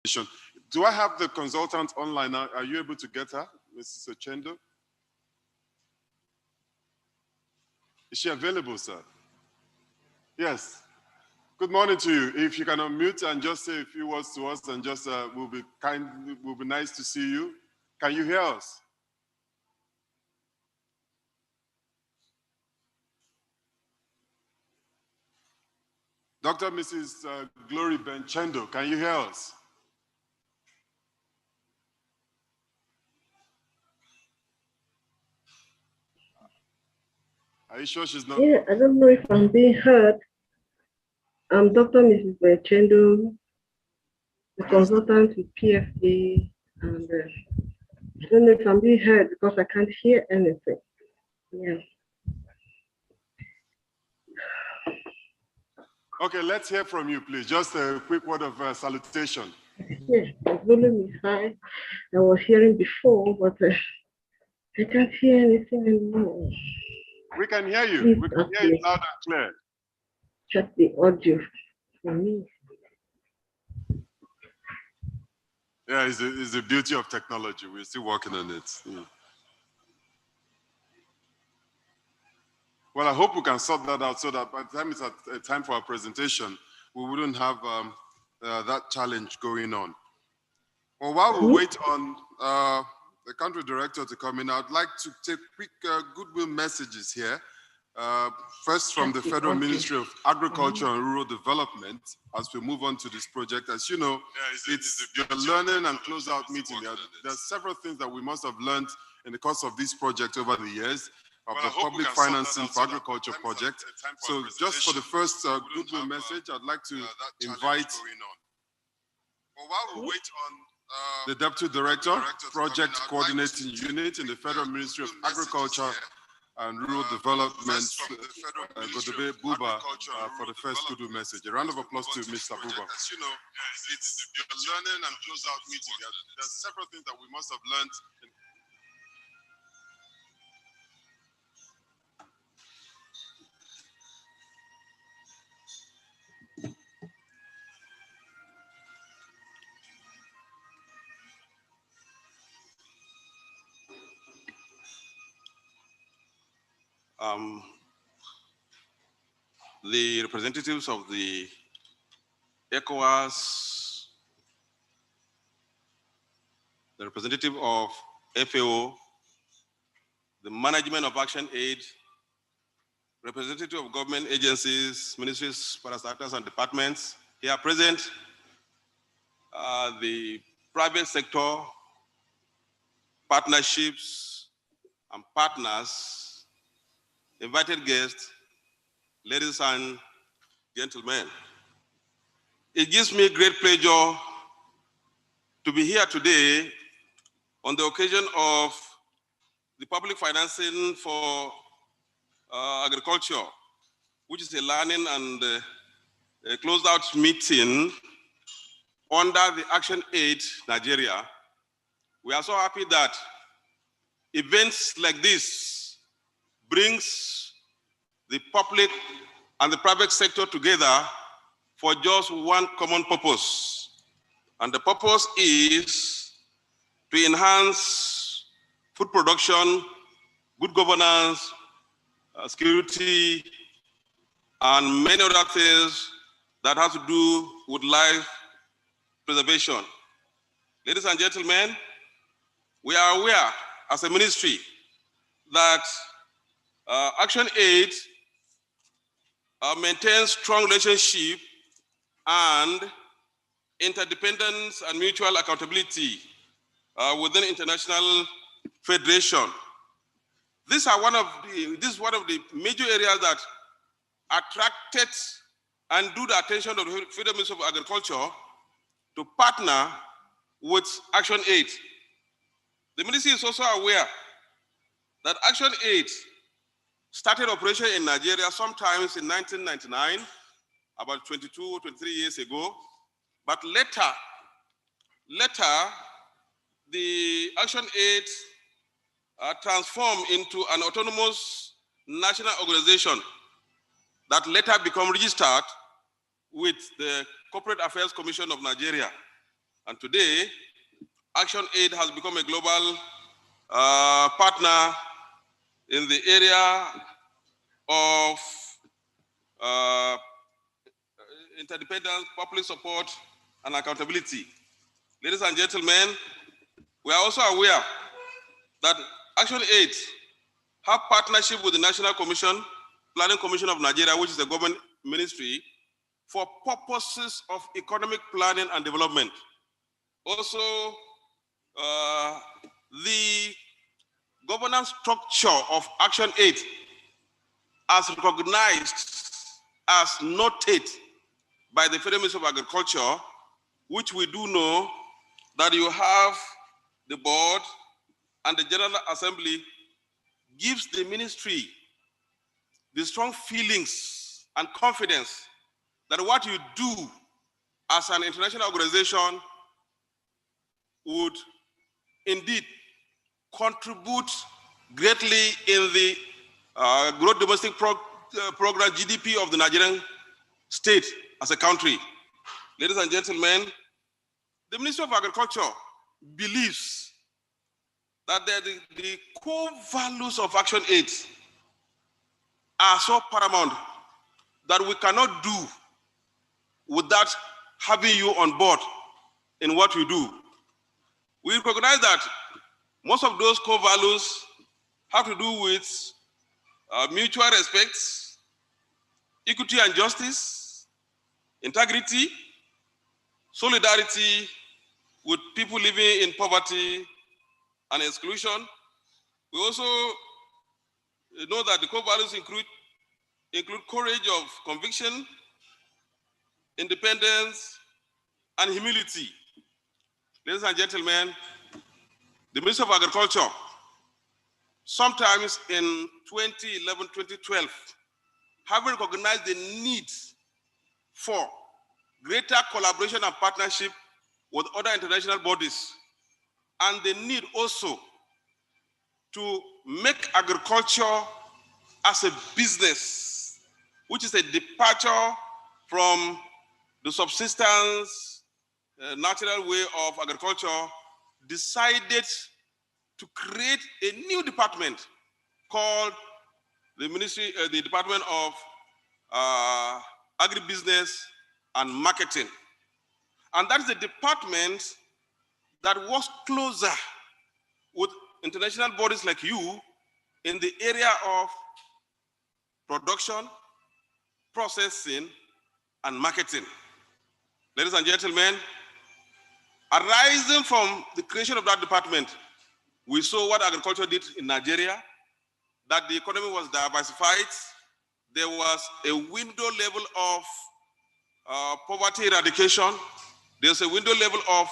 Do I have the consultant online now? Are you able to get her, Mrs. Ochendo? Is she available, sir? Yes. Good morning to you. If you can unmute and just say a few words to us, and just we'll be nice to see you. Can you hear us? Dr. Mrs. Glory Benchendo, can you hear us? Are you sure she's not? Yeah, I don't know if I'm being heard. I'm Dr. Mrs. Benchendo, the consultant with PFA, and I don't know if I'm being heard because I can't hear anything. Yeah. Okay, let's hear from you, please. Just a quick word of salutation. Yes, Zulu, hi. I was hearing before, but I can't hear anything anymore. We can hear you. Please, we can hear you loud and clear. Check the audio for me. Yeah, it's the beauty of technology. We're still working on it. Yeah. Well, I hope we can sort that out so that by the time it's time for our presentation, we wouldn't have that challenge going on. Well, while we wait on the country director to come in, I'd like to take quick goodwill messages here. First, from the Federal Ministry of Agriculture and Rural Development, as we move on to this project. As you know, it's the learning and closeout meeting. There are several things that we must have learned in the course of this project over the years of the public financing for agriculture project. So just for the first goodwill message, I'd like to invite the Deputy Director, Project Coordinating Unit in the Federal Ministry of Agriculture and Rural Development, Godebe Buba, for the first goodwill message. A round of applause to Mr. Buba. As you know, it's the learning and closeout meeting. There are several things that we must have learned. The representatives of the ECOWAS, the representative of FAO, the management of Action Aid, representative of government agencies, ministries, parastatals, and departments here present, the private sector, partnerships, and partners, invited guests, ladies and gentlemen. It gives me great pleasure to be here today on the occasion of the public financing for agriculture, which is a learning and a closed out meeting under the Action Aid Nigeria. We are so happy that events like this brings the public and the private sector together for just one common purpose. And the purpose is to enhance food production, good governance, security, and many other things that have to do with life preservation. Ladies and gentlemen, we are aware as a ministry that Action Aid maintains strong relationship and interdependence and mutual accountability within international federation. This is one of the major areas that attracted and drew the attention of the Federal Ministry of Agriculture to partner with Action Aid. The ministry is also aware that Action Aid started operation in Nigeria sometimes in 1999, about 22 or 23 years ago. But later, the Action Aid transformed into an autonomous national organization that later became registered with the Corporate Affairs Commission of Nigeria. And today, Action Aid has become a global partner in the area of interdependence, public support, and accountability. Ladies and gentlemen, we are also aware that Action Aid have partnership with the National Planning Commission of Nigeria, which is the government ministry, for purposes of economic planning and development. Also, the governance structure of Action Aid as recognized, as noted by the Federal Ministry of Agriculture, which we do know that you have the board and the General Assembly, gives the ministry the strong feelings and confidence that what you do as an international organization would indeed contribute greatly in the growth domestic program GDP of the Nigerian state as a country. Ladies and gentlemen, the Ministry of Agriculture believes that the core values of Action Aid are so paramount that we cannot do without having you on board in what we do. We recognize that most of those core values have to do with mutual respect, equity and justice, integrity, solidarity with people living in poverty and exclusion. We also know that the core values include courage of conviction, independence, and humility. Ladies and gentlemen, the Ministry of Agriculture, sometimes in 2011, 2012, have recognized the need for greater collaboration and partnership with other international bodies, and the need also to make agriculture as a business, which is a departure from the subsistence, natural way of agriculture, decided to create a new department called the Department of Agribusiness and Marketing. And that is a department that works closer with international bodies like you in the area of production, processing, and marketing. Ladies and gentlemen, arising from the creation of that department, we saw what agriculture did in Nigeria, that the economy was diversified. There was a window level of poverty eradication. There's a window level of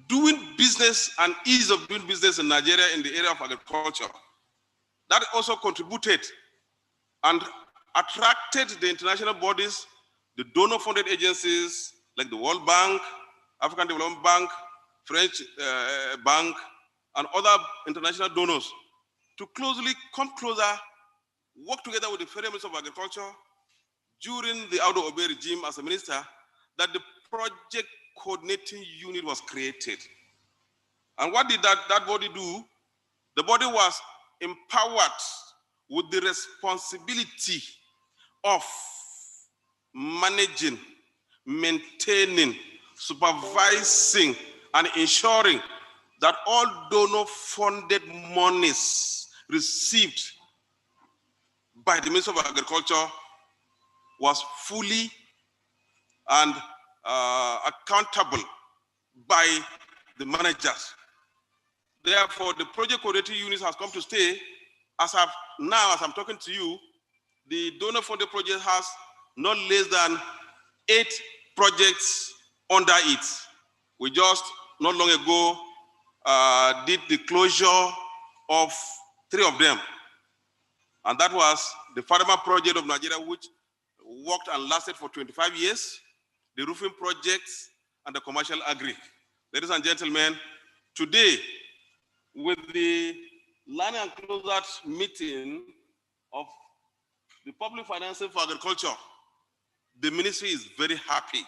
doing business and ease of doing business in Nigeria in the area of agriculture. That also contributed and attracted the international bodies, the donor-funded agencies like the World Bank, African Development Bank, French Bank, and other international donors to come closer, work together with the Federal Ministry of Agriculture during the Audu Obe regime as a minister, that the project coordinating unit was created. And what did that body do? The body was empowered with the responsibility of managing, maintaining, supervising, and ensuring that all donor-funded monies received by the Ministry of Agriculture was fully and accountable by the managers. Therefore, the project coordinating unit has come to stay. As I'm talking to you, the donor-funded project has not less than 8 projects under it. We just not long ago did the closure of 3 of them. And that was the Farmer Project of Nigeria, which worked and lasted for 25 years, the roofing projects, and the commercial agri. Ladies and gentlemen, today, with the learning and closure meeting of the public financing for agriculture, the ministry is very happy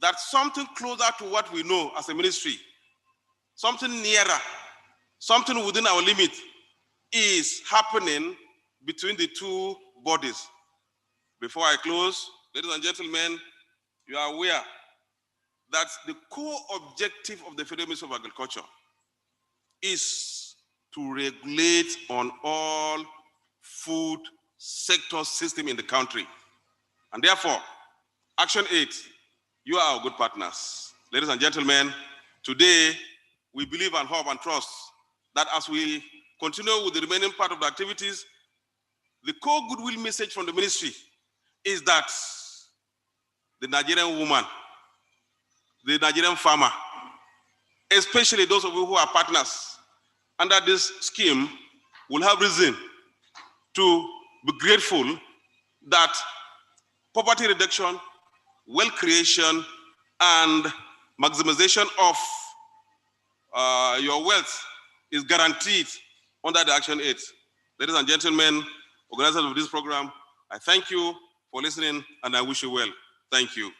that something closer to what we know as a ministry, something nearer, something within our limit is happening between the two bodies. Before I close, ladies and gentlemen, you are aware that the core objective of the Federal Ministry of Agriculture is to regulate on all food sector system in the country. And therefore, Action 8, you are our good partners. Ladies and gentlemen, today we believe and hope and trust that as we continue with the remaining part of the activities, the core goodwill message from the ministry is that the Nigerian woman, the Nigerian farmer, especially those of you who are partners under this scheme, will have reason to be grateful that poverty reduction, wealth creation, and maximization of your wealth is guaranteed under the Action 8. Ladies and gentlemen, organizers of this program, I thank you for listening and I wish you well. Thank you.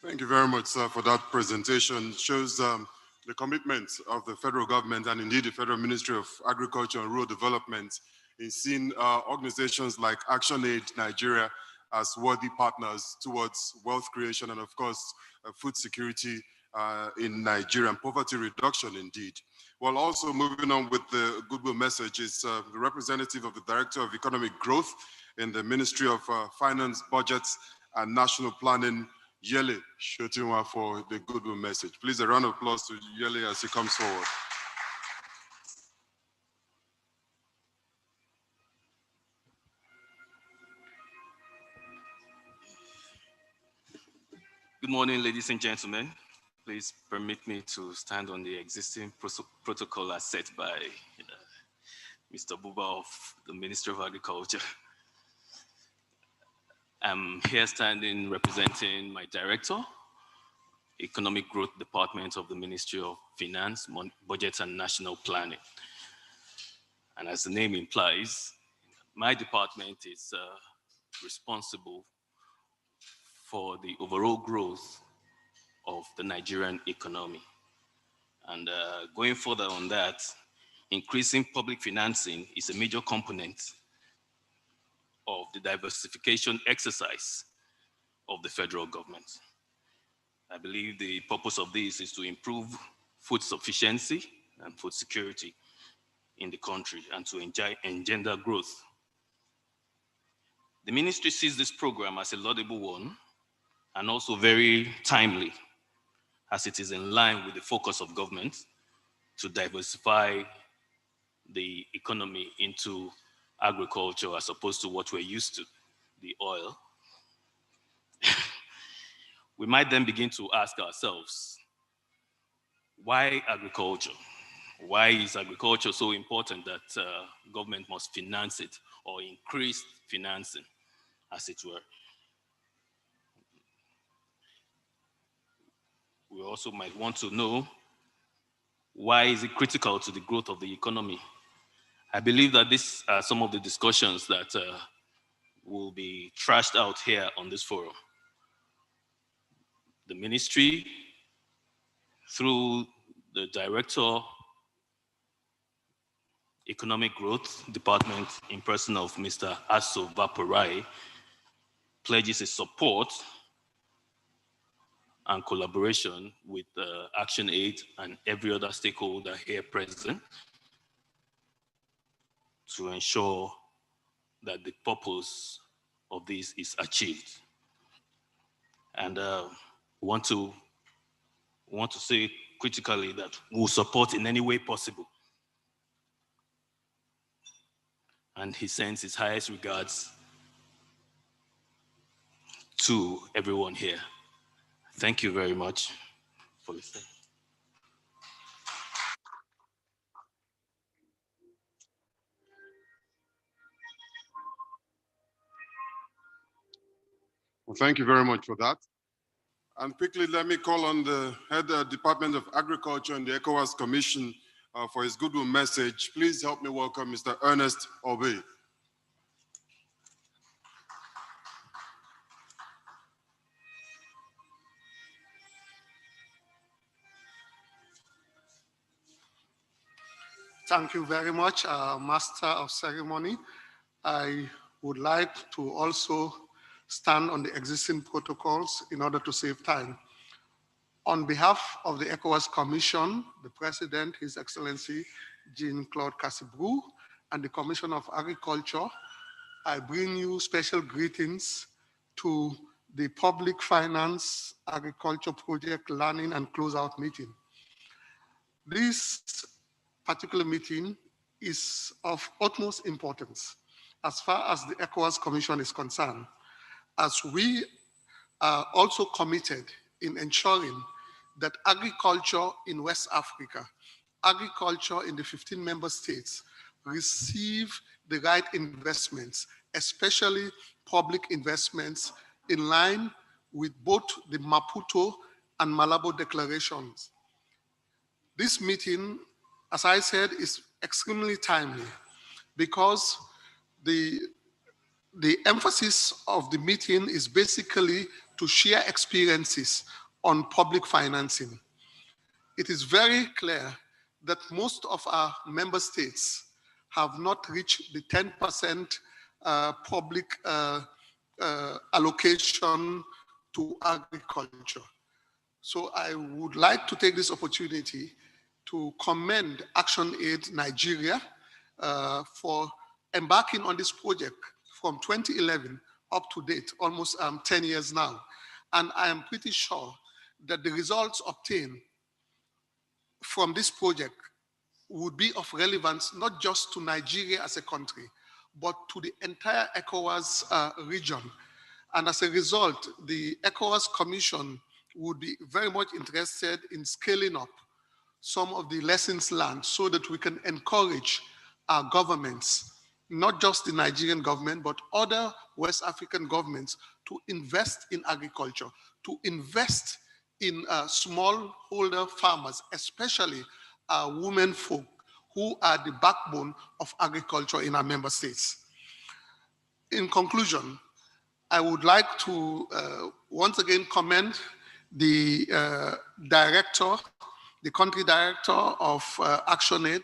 Thank you very much, sir, for that presentation. It shows the commitment of the federal government and indeed the Federal Ministry of Agriculture and Rural Development in seeing organizations like ActionAid Nigeria as worthy partners towards wealth creation and, of course, food security in Nigeria and poverty reduction indeed. Well, also moving on with the goodwill message is the representative of the Director of Economic Growth in the Ministry of Finance, Budgets and National Planning, Yele Shotinwa, for the goodwill message. Please, a round of applause to Yele as he comes forward. Good morning, ladies and gentlemen. Please permit me to stand on the existing protocol as set by Mr. Buba of the Ministry of Agriculture. I'm here standing representing my director, Economic Growth Department of the Ministry of Finance, Budget and National Planning. And as the name implies, my department is responsible for the overall growth of the Nigerian economy. And going further on that, increasing public financing is a major component of the diversification exercise of the federal government. I believe the purpose of this is to improve food sufficiency and food security in the country and to engender growth. The ministry sees this program as a laudable one and also very timely, as it is in line with the focus of government to diversify the economy into agriculture as opposed to what we're used to, the oil. We might then begin to ask ourselves, why agriculture? Why is agriculture so important that government must finance it or increase financing, as it were? We also might want to know, why is it critical to the growth of the economy? I believe that these are some of the discussions that will be trashed out here on this forum. The ministry, through the Director, Economic Growth Department, in person of Mr. Aso Vaporai, pledges its support and collaboration with Action 8 and every other stakeholder here present to ensure that the purpose of this is achieved. And want to say critically that we'll support in any way possible. And he sends his highest regards to everyone here. Thank you very much for listening. Well, thank you very much for that. And quickly, let me call on the head of Department of Agriculture and the ECOWAS Commission, for his goodwill message. Please help me welcome Mr. Ernest Obey. Thank you very much, Master of Ceremony. I would like to also stand on the existing protocols in order to save time. On behalf of the ECOWAS Commission, the President, His Excellency Jean-Claude Cassibrou, and the Commission of Agriculture, I bring you special greetings to the Public Finance Agriculture Project Learning and Closeout meeting. This particular meeting is of utmost importance as far as the ECOWAS Commission is concerned, as we are also committed in ensuring that agriculture in West Africa, agriculture in the 15 member states receive the right investments, especially public investments in line with both the Maputo and Malabo declarations. This meeting, as I said, is extremely timely because the emphasis of the meeting is basically to share experiences on public financing. It is very clear that most of our member states have not reached the 10% public allocation to agriculture. So I would like to take this opportunity to commend ActionAid Nigeria for embarking on this project from 2011 up to date, almost 10 years now. And I am pretty sure that the results obtained from this project would be of relevance not just to Nigeria as a country, but to the entire ECOWAS region. And as a result, the ECOWAS Commission would be very much interested in scaling up some of the lessons learned so that we can encourage our governments, not just the Nigerian government, but other West African governments to invest in agriculture, to invest in smallholder farmers, especially women folk who are the backbone of agriculture in our member states. In conclusion, I would like to once again commend the director, the country director of ActionAid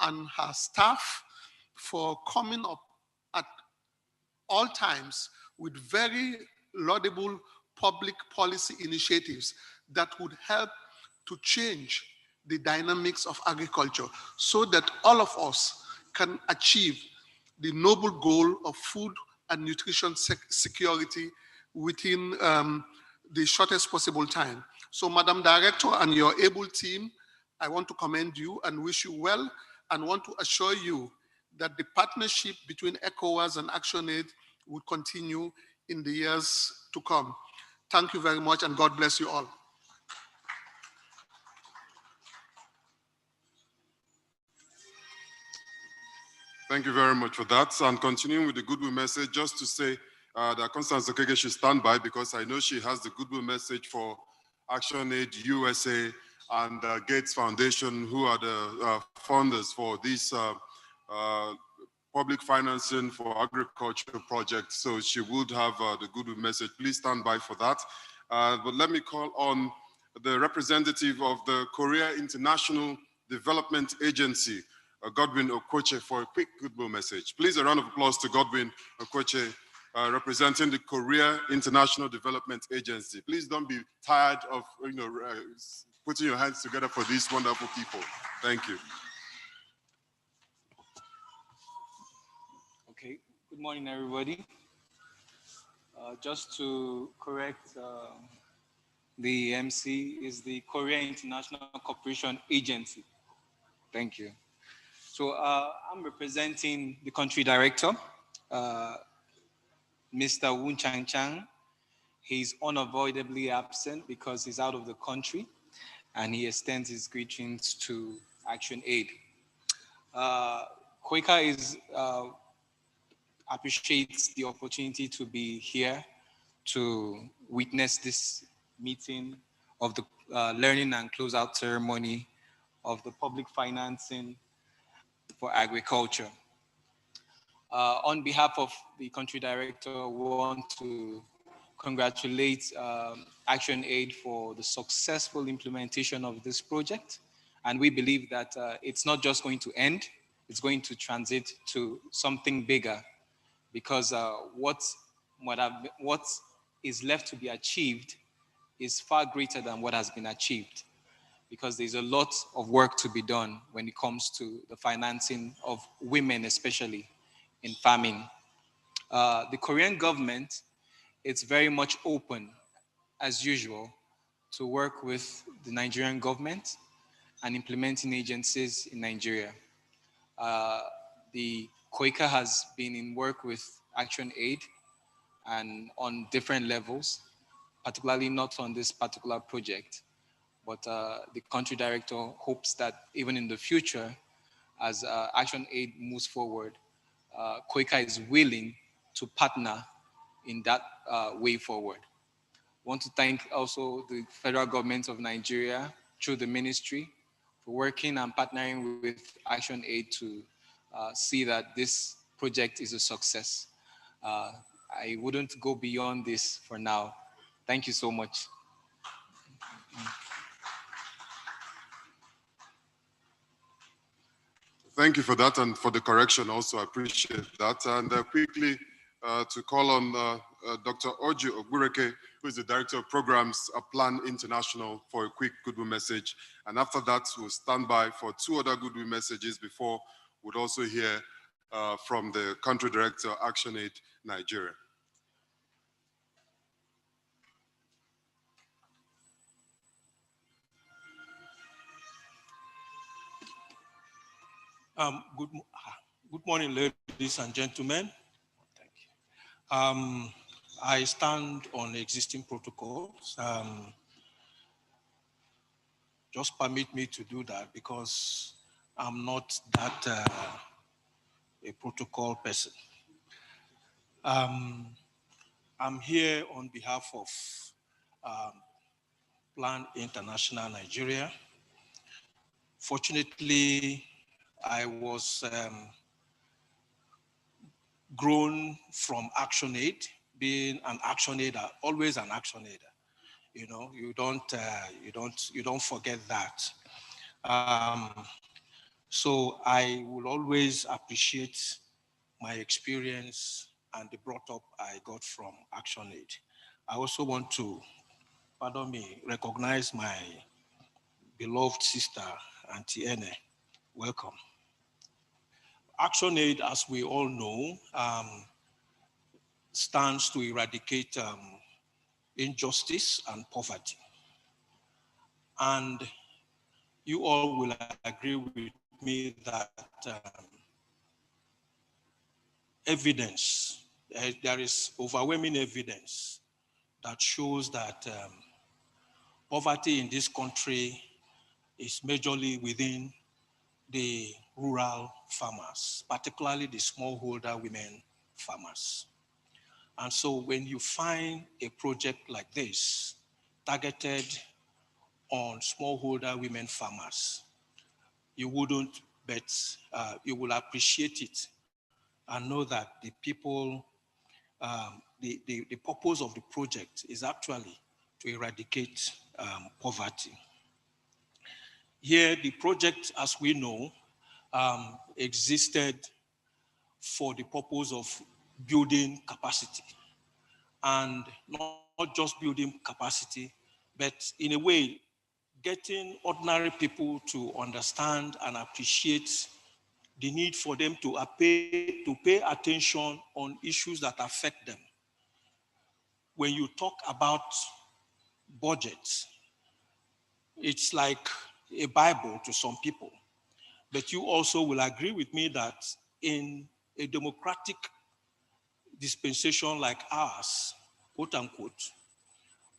and her staff for coming up at all times with very laudable public policy initiatives that would help to change the dynamics of agriculture so that all of us can achieve the noble goal of food and nutrition security within the shortest possible time. So, Madam Director and your able team, I want to commend you and wish you well, and want to assure you that the partnership between ECOWAS and ActionAid will continue in the years to come. Thank you very much, and God bless you all. Thank you very much for that. And continuing with the goodwill message, just to say that Constance Okeke should stand by because I know she has the goodwill message for ActionAid USA and Gates Foundation, who are the funders for this public financing for agriculture projects. So she would have the goodwill message. Please stand by for that. But let me call on the representative of the Korea International Development Agency, Godwin Okoche, for a quick goodwill message. Please, a round of applause to Godwin Okoche, representing the Korea International Development Agency. Please don't be tired of putting your hands together for these wonderful people. Thank you. Okay, good morning, everybody. Just to correct the MC, is the Korea International Cooperation Agency. Thank you. So I'm representing the country director, Mr. Woon Chang Chang. He's unavoidably absent because he's out of the country, and he extends his greetings to ActionAid. Koika appreciates the opportunity to be here to witness this meeting of the learning and closeout ceremony of the public financing for agriculture. On behalf of the country director, we want to congratulate Action Aid for the successful implementation of this project. And we believe that it's not just going to end, it's going to transit to something bigger, because what is left to be achieved is far greater than what has been achieved, because there's a lot of work to be done when it comes to the financing of women, especially in farming. The Korean government, it's very much open, as usual, to work with the Nigerian government and implementing agencies in Nigeria. The KOICA has been in work with Action Aid and on different levels, particularly not on this particular project. But the country director hopes that even in the future, as Action Aid moves forward, KOICA is willing to partner in that way forward. I want to thank also the federal government of Nigeria through the ministry for working and partnering with Action Aid to see that this project is a success. I wouldn't go beyond this for now. Thank you so much. Thank you for that and for the correction also. I appreciate that. And quickly to call on Dr. Oji Ogbureke, who is the Director of Programs at Plan International, for a quick goodwill message. And after that, we'll stand by for 2 other goodwill messages before we'll also hear from the Country Director, Action Aid Nigeria. Good morning, ladies and gentlemen. Thank you. I stand on existing protocols. Just permit me to do that because I'm not that a protocol person. I'm here on behalf of Plan International Nigeria. Fortunately, I was grown from Action Aid, being an Action Aider, always an Action Aider. You know, you don't forget that. So I will always appreciate my experience and the brought up I got from Action Aid. I also want to, pardon me, recognize my beloved sister, Auntie Ene. Welcome. Action Aid, as we all know, stands to eradicate injustice and poverty. And you all will agree with me that evidence, there is overwhelming evidence that shows that poverty in this country is majorly within the rural farmers, particularly the smallholder women farmers. And so when you find a project like this targeted on smallholder women farmers, you wouldn't bet, you will appreciate it and know that the people, the purpose of the project is actually to eradicate poverty. Here, the project, as we know, existed for the purpose of building capacity, and not just building capacity, but in a way, getting ordinary people to understand and appreciate the need for them to pay attention on issues that affect them. When you talk about budgets, it's like a Bible to some people. But you also will agree with me that in a democratic dispensation like ours, quote unquote,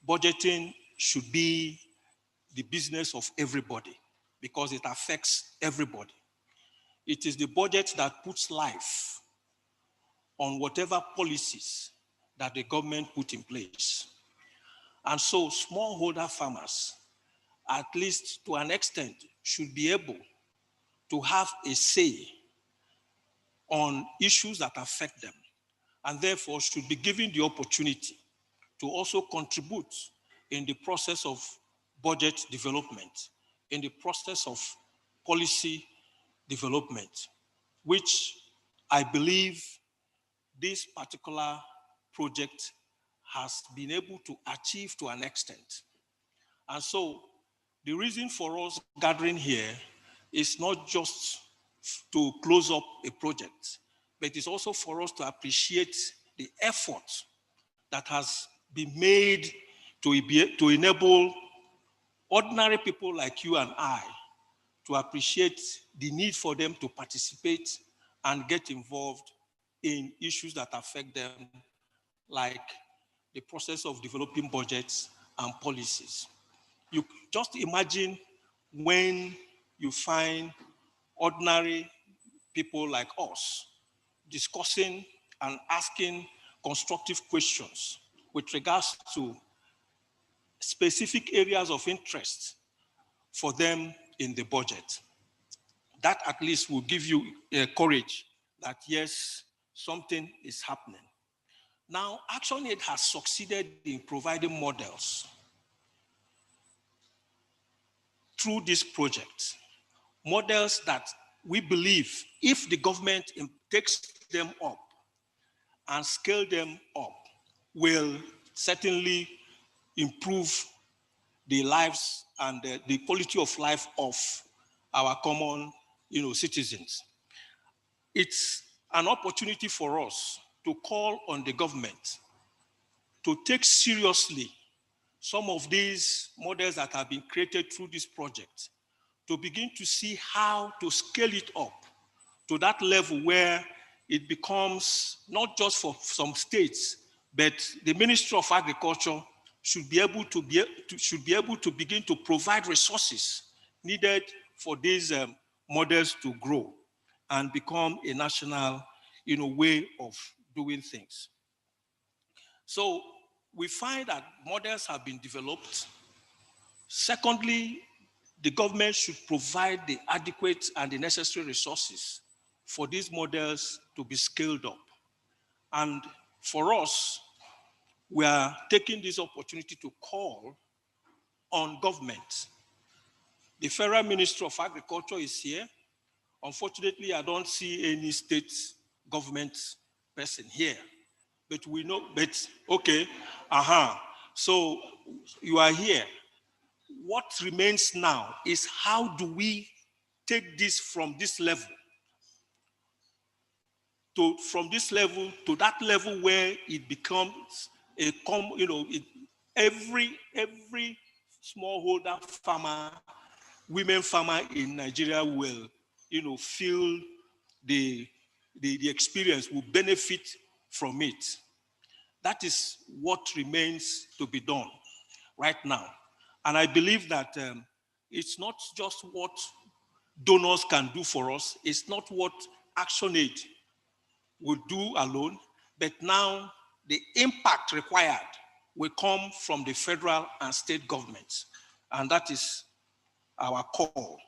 budgeting should be the business of everybody because it affects everybody. It is the budget that puts life on whatever policies that the government put in place. And so smallholder farmers, at least to an extent, should be able to have a say on issues that affect them, and therefore should be given the opportunity to also contribute in the process of budget development, in the process of policy development, which I believe this particular project has been able to achieve to an extent. And so the reason for us gathering here is not just to close up a project, but it's also for us to appreciate the effort that has been made to enable ordinary people like you and I to appreciate the need for them to participate and get involved in issues that affect them, like the process of developing budgets and policies. You just imagine when you find ordinary people like us discussing and asking constructive questions with regards to specific areas of interest for them in the budget. That at least will give you courage that yes, something is happening. Now, ActionAid has succeeded in providing models through this project, models that we believe if the government takes them up and scale them up, will certainly improve the lives and the quality of life of our common citizens. It's an opportunity for us to call on the government to take seriously some of these models that have been created through this project, to begin to see how to scale it up to that level where it becomes not just for some states, but the Ministry of Agriculture should be able to begin to provide resources needed for these models to grow and become a national way of doing things. So we find that models have been developed. Secondly, the government should provide the adequate and the necessary resources for these models to be scaled up. And for us, we are taking this opportunity to call on government. The Federal Ministry of Agriculture is here. Unfortunately, I don't see any state government person here, but we know, but okay, so you are here. What remains now is how do we take this from this level to that level where it becomes a every smallholder farmer, women farmer in Nigeria will feel the experience, will benefit from it. That is what remains to be done right now. And I believe that it's not just what donors can do for us, it's not what ActionAid will do alone, but now the impact required will come from the federal and state governments. And that is our call.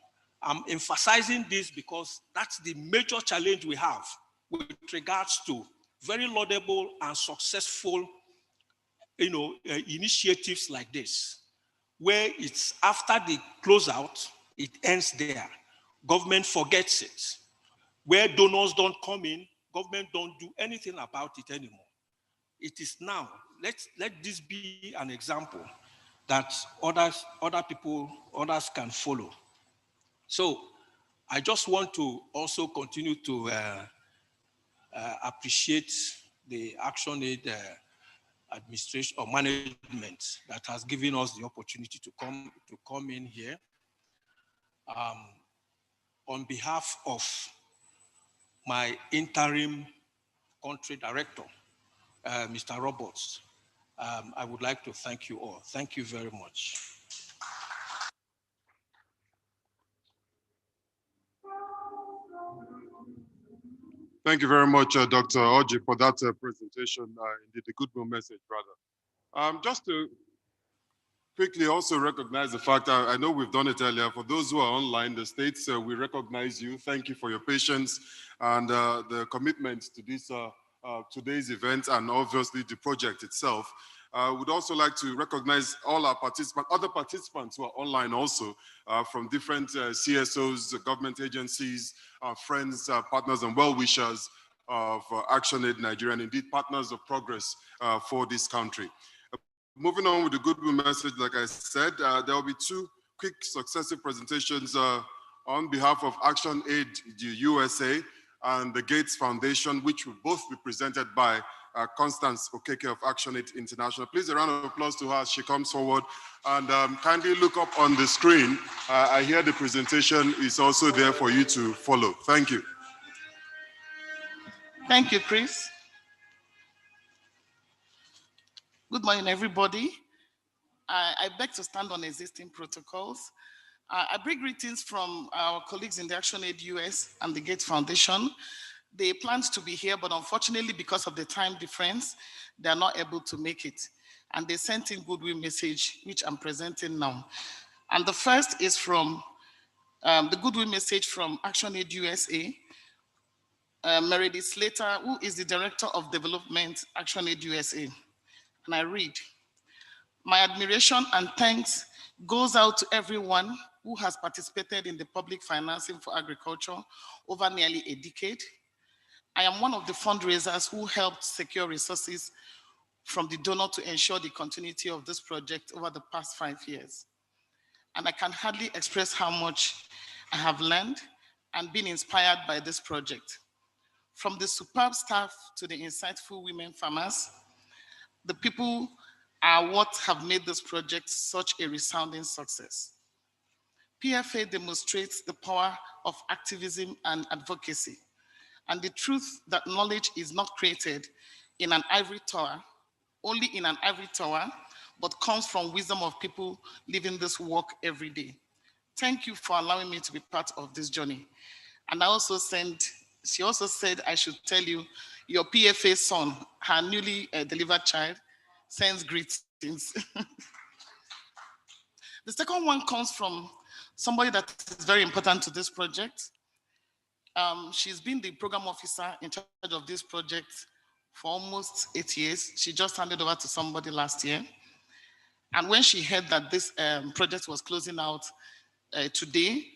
I'm emphasizing this because that's the major challenge we have with regards to very laudable and successful initiatives like this, where it's after the closeout, it ends there. Government forgets it. Where donors don't come in, government don't do anything about it anymore. It is now, let this be an example that others can follow. So I just want to also continue to appreciate the ActionAid administration or management that has given us the opportunity to come in here. On behalf of my interim country director, Mr. Roberts, I would like to thank you all. Thank you very much. Thank you very much, Dr. Oji, for that presentation. Indeed, a good message, brother. Just to quickly also recognize the fact, I know we've done it earlier, for those who are online, the states, we recognize you. Thank you for your patience and the commitment to this today's event and obviously the project itself. We'd also like to recognize all our participants, other participants who are online also, from different CSOs, government agencies, friends, partners, and well-wishers of ActionAid Nigeria, and indeed partners of progress for this country. Moving on with the goodwill message, like I said, there will be two quick successive presentations on behalf of ActionAid USA and the Gates Foundation, which will both be presented by Constance Okeke of ActionAid International. Please, a round of applause to her as she comes forward. And kindly look up on the screen. I hear the presentation is also there for you to follow. Thank you. Thank you, Chris. Good morning, everybody. I beg to stand on existing protocols. I bring greetings from our colleagues in the ActionAid US and the Gates Foundation. They planned to be here, but unfortunately, because of the time difference, they are not able to make it. And they sent in goodwill message, which I'm presenting now. And the first is from the goodwill message from ActionAid USA, Meredith Slater, who is the Director of Development, ActionAid USA. And I read, my admiration and thanks goes out to everyone who has participated in the public financing for agriculture over nearly a decade. I am one of the fundraisers who helped secure resources from the donor to ensure the continuity of this project over the past 5 years. And I can hardly express how much I have learned and been inspired by this project. From the superb staff to the insightful women farmers, the people are what have made this project such a resounding success. PFA demonstrates the power of activism and advocacy, and the truth that knowledge is not created in an ivory tower, only in an ivory tower, but comes from wisdom of people living this work every day. Thank you for allowing me to be part of this journey. And she also said I should tell you, your PFA son, her newly delivered child, sends greetings. The second one comes from somebody that is very important to this project. She's been the program officer in charge of this project for almost 8 years. She just handed over to somebody last year. And when she heard that this project was closing out today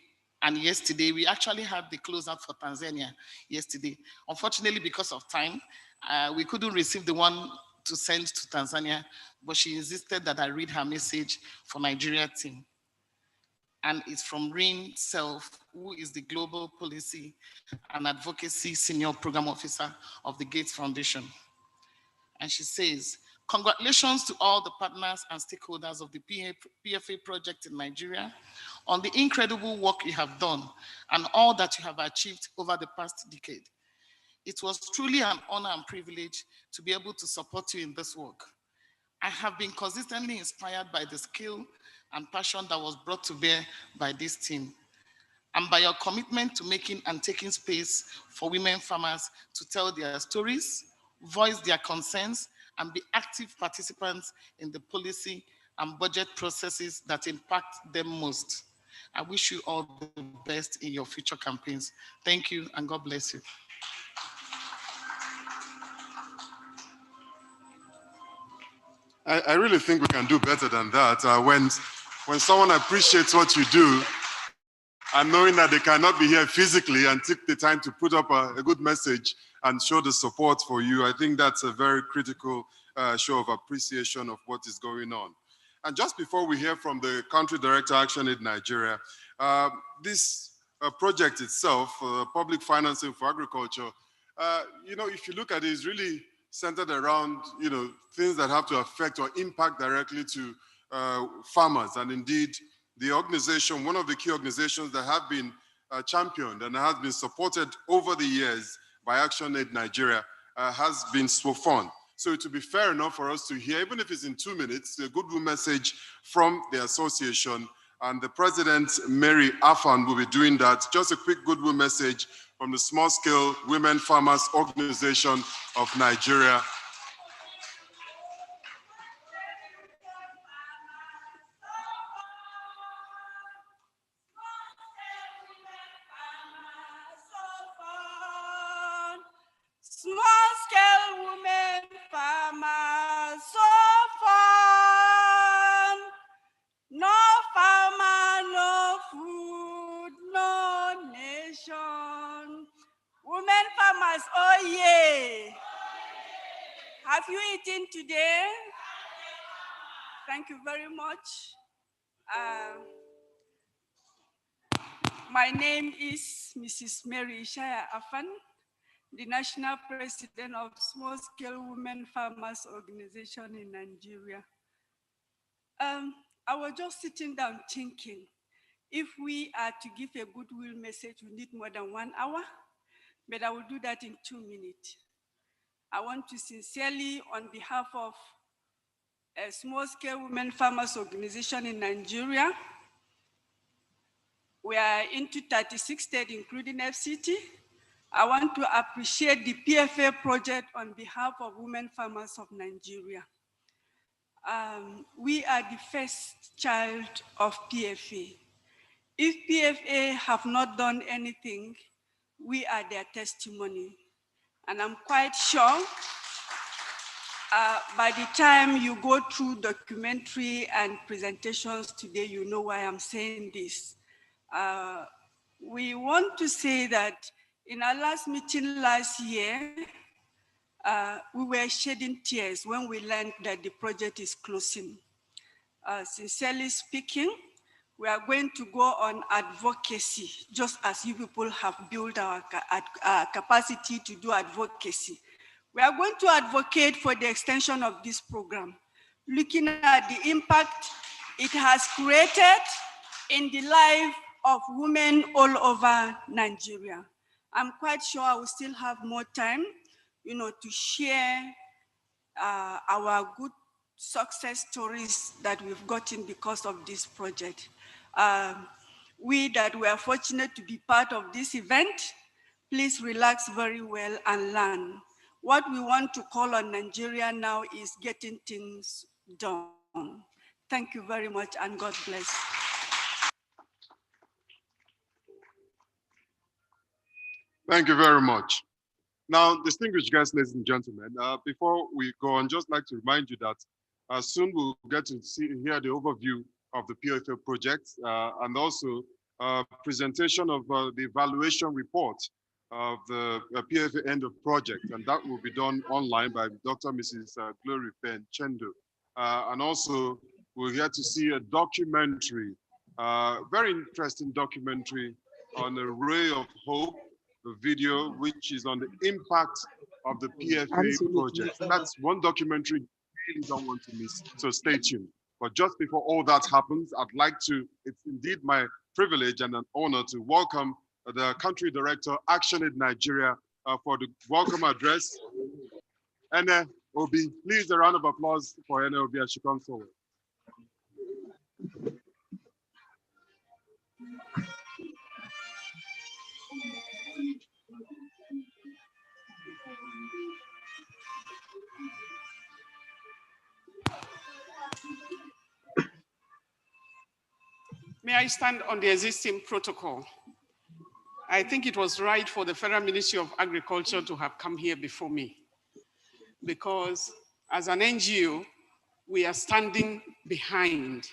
and yesterday, we actually had the closeout for Tanzania yesterday. Unfortunately, because of time, we couldn't receive the one to send to Tanzania, but she insisted that I read her message for Nigeria team. And it's from Rin Self, who is the Global Policy and Advocacy Senior Program Officer of the Gates Foundation. And she says, congratulations to all the partners and stakeholders of the PFA project in Nigeria on the incredible work you have done and all that you have achieved over the past decade. It was truly an honor and privilege to be able to support you in this work. I have been consistently inspired by the skill and passion that was brought to bear by this team, and by your commitment to making and taking space for women farmers to tell their stories, voice their concerns, and be active participants in the policy and budget processes that impact them most. I wish you all the best in your future campaigns. Thank you, and God bless you. I really think we can do better than that. When someone appreciates what you do, and knowing that they cannot be here physically and take the time to put up a good message and show the support for you, I think that's a very critical show of appreciation of what is going on. And just before we hear from the Country Director, ActionAid Nigeria, this project itself, public financing for agriculture, if you look at it, it's really centered around, things that have to affect or impact directly to farmers. And indeed, the organization, one of the key organizations that have been championed and has been supported over the years by ActionAid Nigeria has been SWOFON. So to be fair enough for us to hear, even if it's in 2 minutes, a goodwill message from the association, and the president, Mary Afan, will be doing that. Just a quick goodwill message from the Small Scale Women Farmers Organization of Nigeria. Have you eaten today? Thank you very much. My name is Mrs. Mary Ishaya Afan, the National President of Small Scale Women Farmers Organization in Nigeria. I was just sitting down thinking, if we are to give a goodwill message, we need more than 1 hour, but I will do that in 2 minutes. I want to sincerely, on behalf of a Small Scale Women Farmers Organization in Nigeria, we are into 36 states, including FCT. I want to appreciate the PFA project on behalf of women farmers of Nigeria. We are the first child of PFA. If PFA have not done anything, we are their testimony. And I'm quite sure by the time you go through documentary and presentations today, you know why I'm saying this. We want to say that in our last meeting last year, we were shedding tears when we learned that the project is closing. Sincerely speaking, we are going to go on advocacy, just as you people have built our capacity to do advocacy. We are going to advocate for the extension of this program, looking at the impact it has created in the life of women all over Nigeria. I'm quite sure I will still have more time, to share our good success stories that we've gotten because of this project. We that were fortunate to be part of this event, please relax very well and learn. What we want to call on Nigeria now is getting things done. Thank you very much and God bless. Thank you very much. Now, distinguished guests, ladies and gentlemen, before we go on, just like to remind you that soon we'll get to hear the overview of the PFA project and also presentation of the evaluation report of the PFA end of project, and that will be done online by Dr. Mrs. Glory Pen Chendo. And also, we'll get to see a documentary, very interesting documentary on a ray of hope, the video, which is on the impact of the PFA project. That's one documentary you really don't want to miss, so stay tuned. But just before all that happens, I'd like to, it's indeed my privilege and an honor to welcome the Country Director, ActionAid Nigeria, for the welcome address. Ene Obi, please a round of applause for Ene Obi as she comes forward. May I stand on the existing protocol? I think it was right for the Federal Ministry of Agriculture to have come here before me, because as an NGO, we are standing behind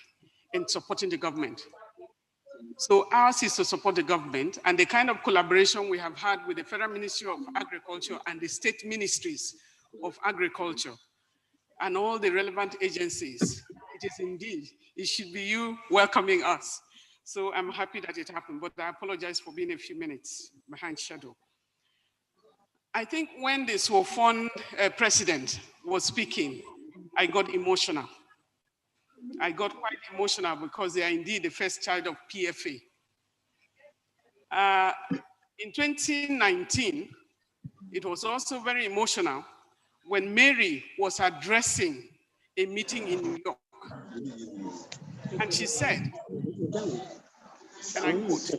in supporting the government. So ours is to support the government, and the kind of collaboration we have had with the Federal Ministry of Agriculture and the state ministries of agriculture and all the relevant agencies, it is indeed, it should be you welcoming us. So I'm happy that it happened, but I apologize for being a few minutes behind shadow. I think when the SWOFON president was speaking, I got emotional. I got quite emotional because they are indeed the first child of PFA. In 2019, it was also very emotional when Mary was addressing a meeting in New York. And she said, and I quote,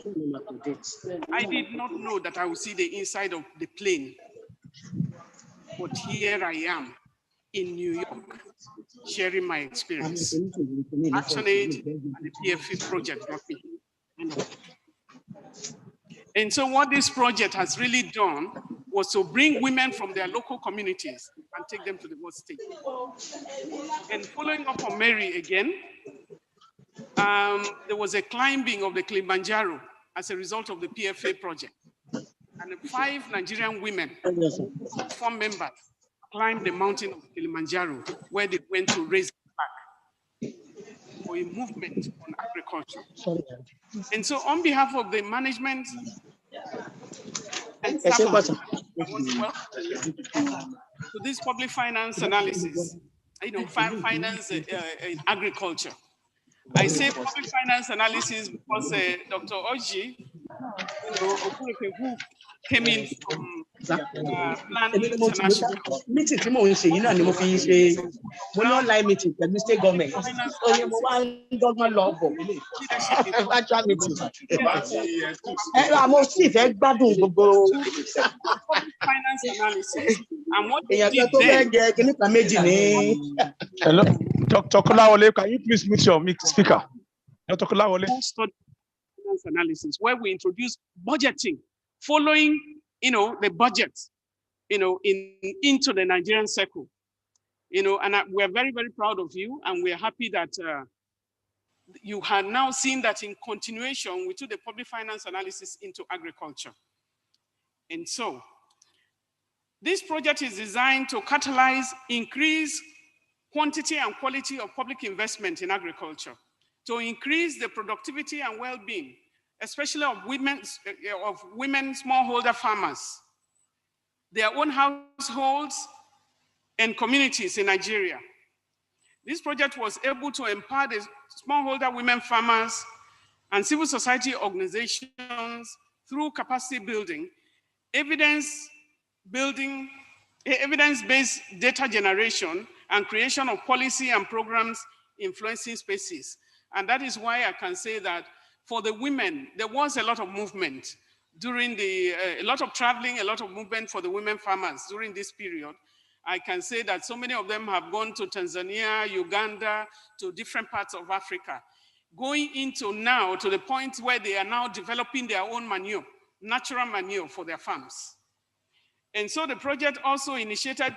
"I did not know that I would see the inside of the plane, but here I am in New York, sharing my experience. ActionAid and the PFA project brought me here." And so what this project has really done was to bring women from their local communities and take them to the world stage. And following up on Mary again, there was a climbing of the Kilimanjaro as a result of the PFA project. And 5 Nigerian women form members climb the mountain of Kilimanjaro, where they went to raise the flag for a movement on agriculture. And so on behalf of the management and staff of the I want to welcome you to this public finance analysis, finance in agriculture. I say public finance analysis because Dr. Oji, who came in from Plan International. Meeting tí mò ń ṣe yìí náà ni mo fi ṣe mo ní online meeting pẹ̀lú state government. Oye mo wá ń dọ́gbọ́n lọ bọ̀ nílé. Virtual meeting. Àmọ́ sì fẹ́ gbádùn gbogbo. Finance analysis. And what èèyàn kan tó fẹ́ jẹ kíní kan méjì ní. Hello, Dr. Kolawole, can you please mute your speaker? Dr. Kolawole. Finance analysis, where we introduce budgeting, following, the budget, into the Nigerian circle, and we're very, very proud of you, and we're happy that you have now seen that in continuation, we took the public finance analysis into agriculture. And so, this project is designed to catalyze, increase quantity and quality of public investment in agriculture, to increase the productivity and well-being, especially of women smallholder farmers, their own households and communities in Nigeria. This project was able to empower the smallholder women farmers and civil society organizations through capacity building, evidence-based data generation, and creation of policy and programs influencing spaces. And that is why I can say that for the women, there was a lot of movement during a lot of traveling, a lot of movement for the women farmers during this period. I can say that so many of them have gone to Tanzania, Uganda, to different parts of Africa, going into now to the point where they are now developing their own manure, natural manure for their farms. And so the project also initiated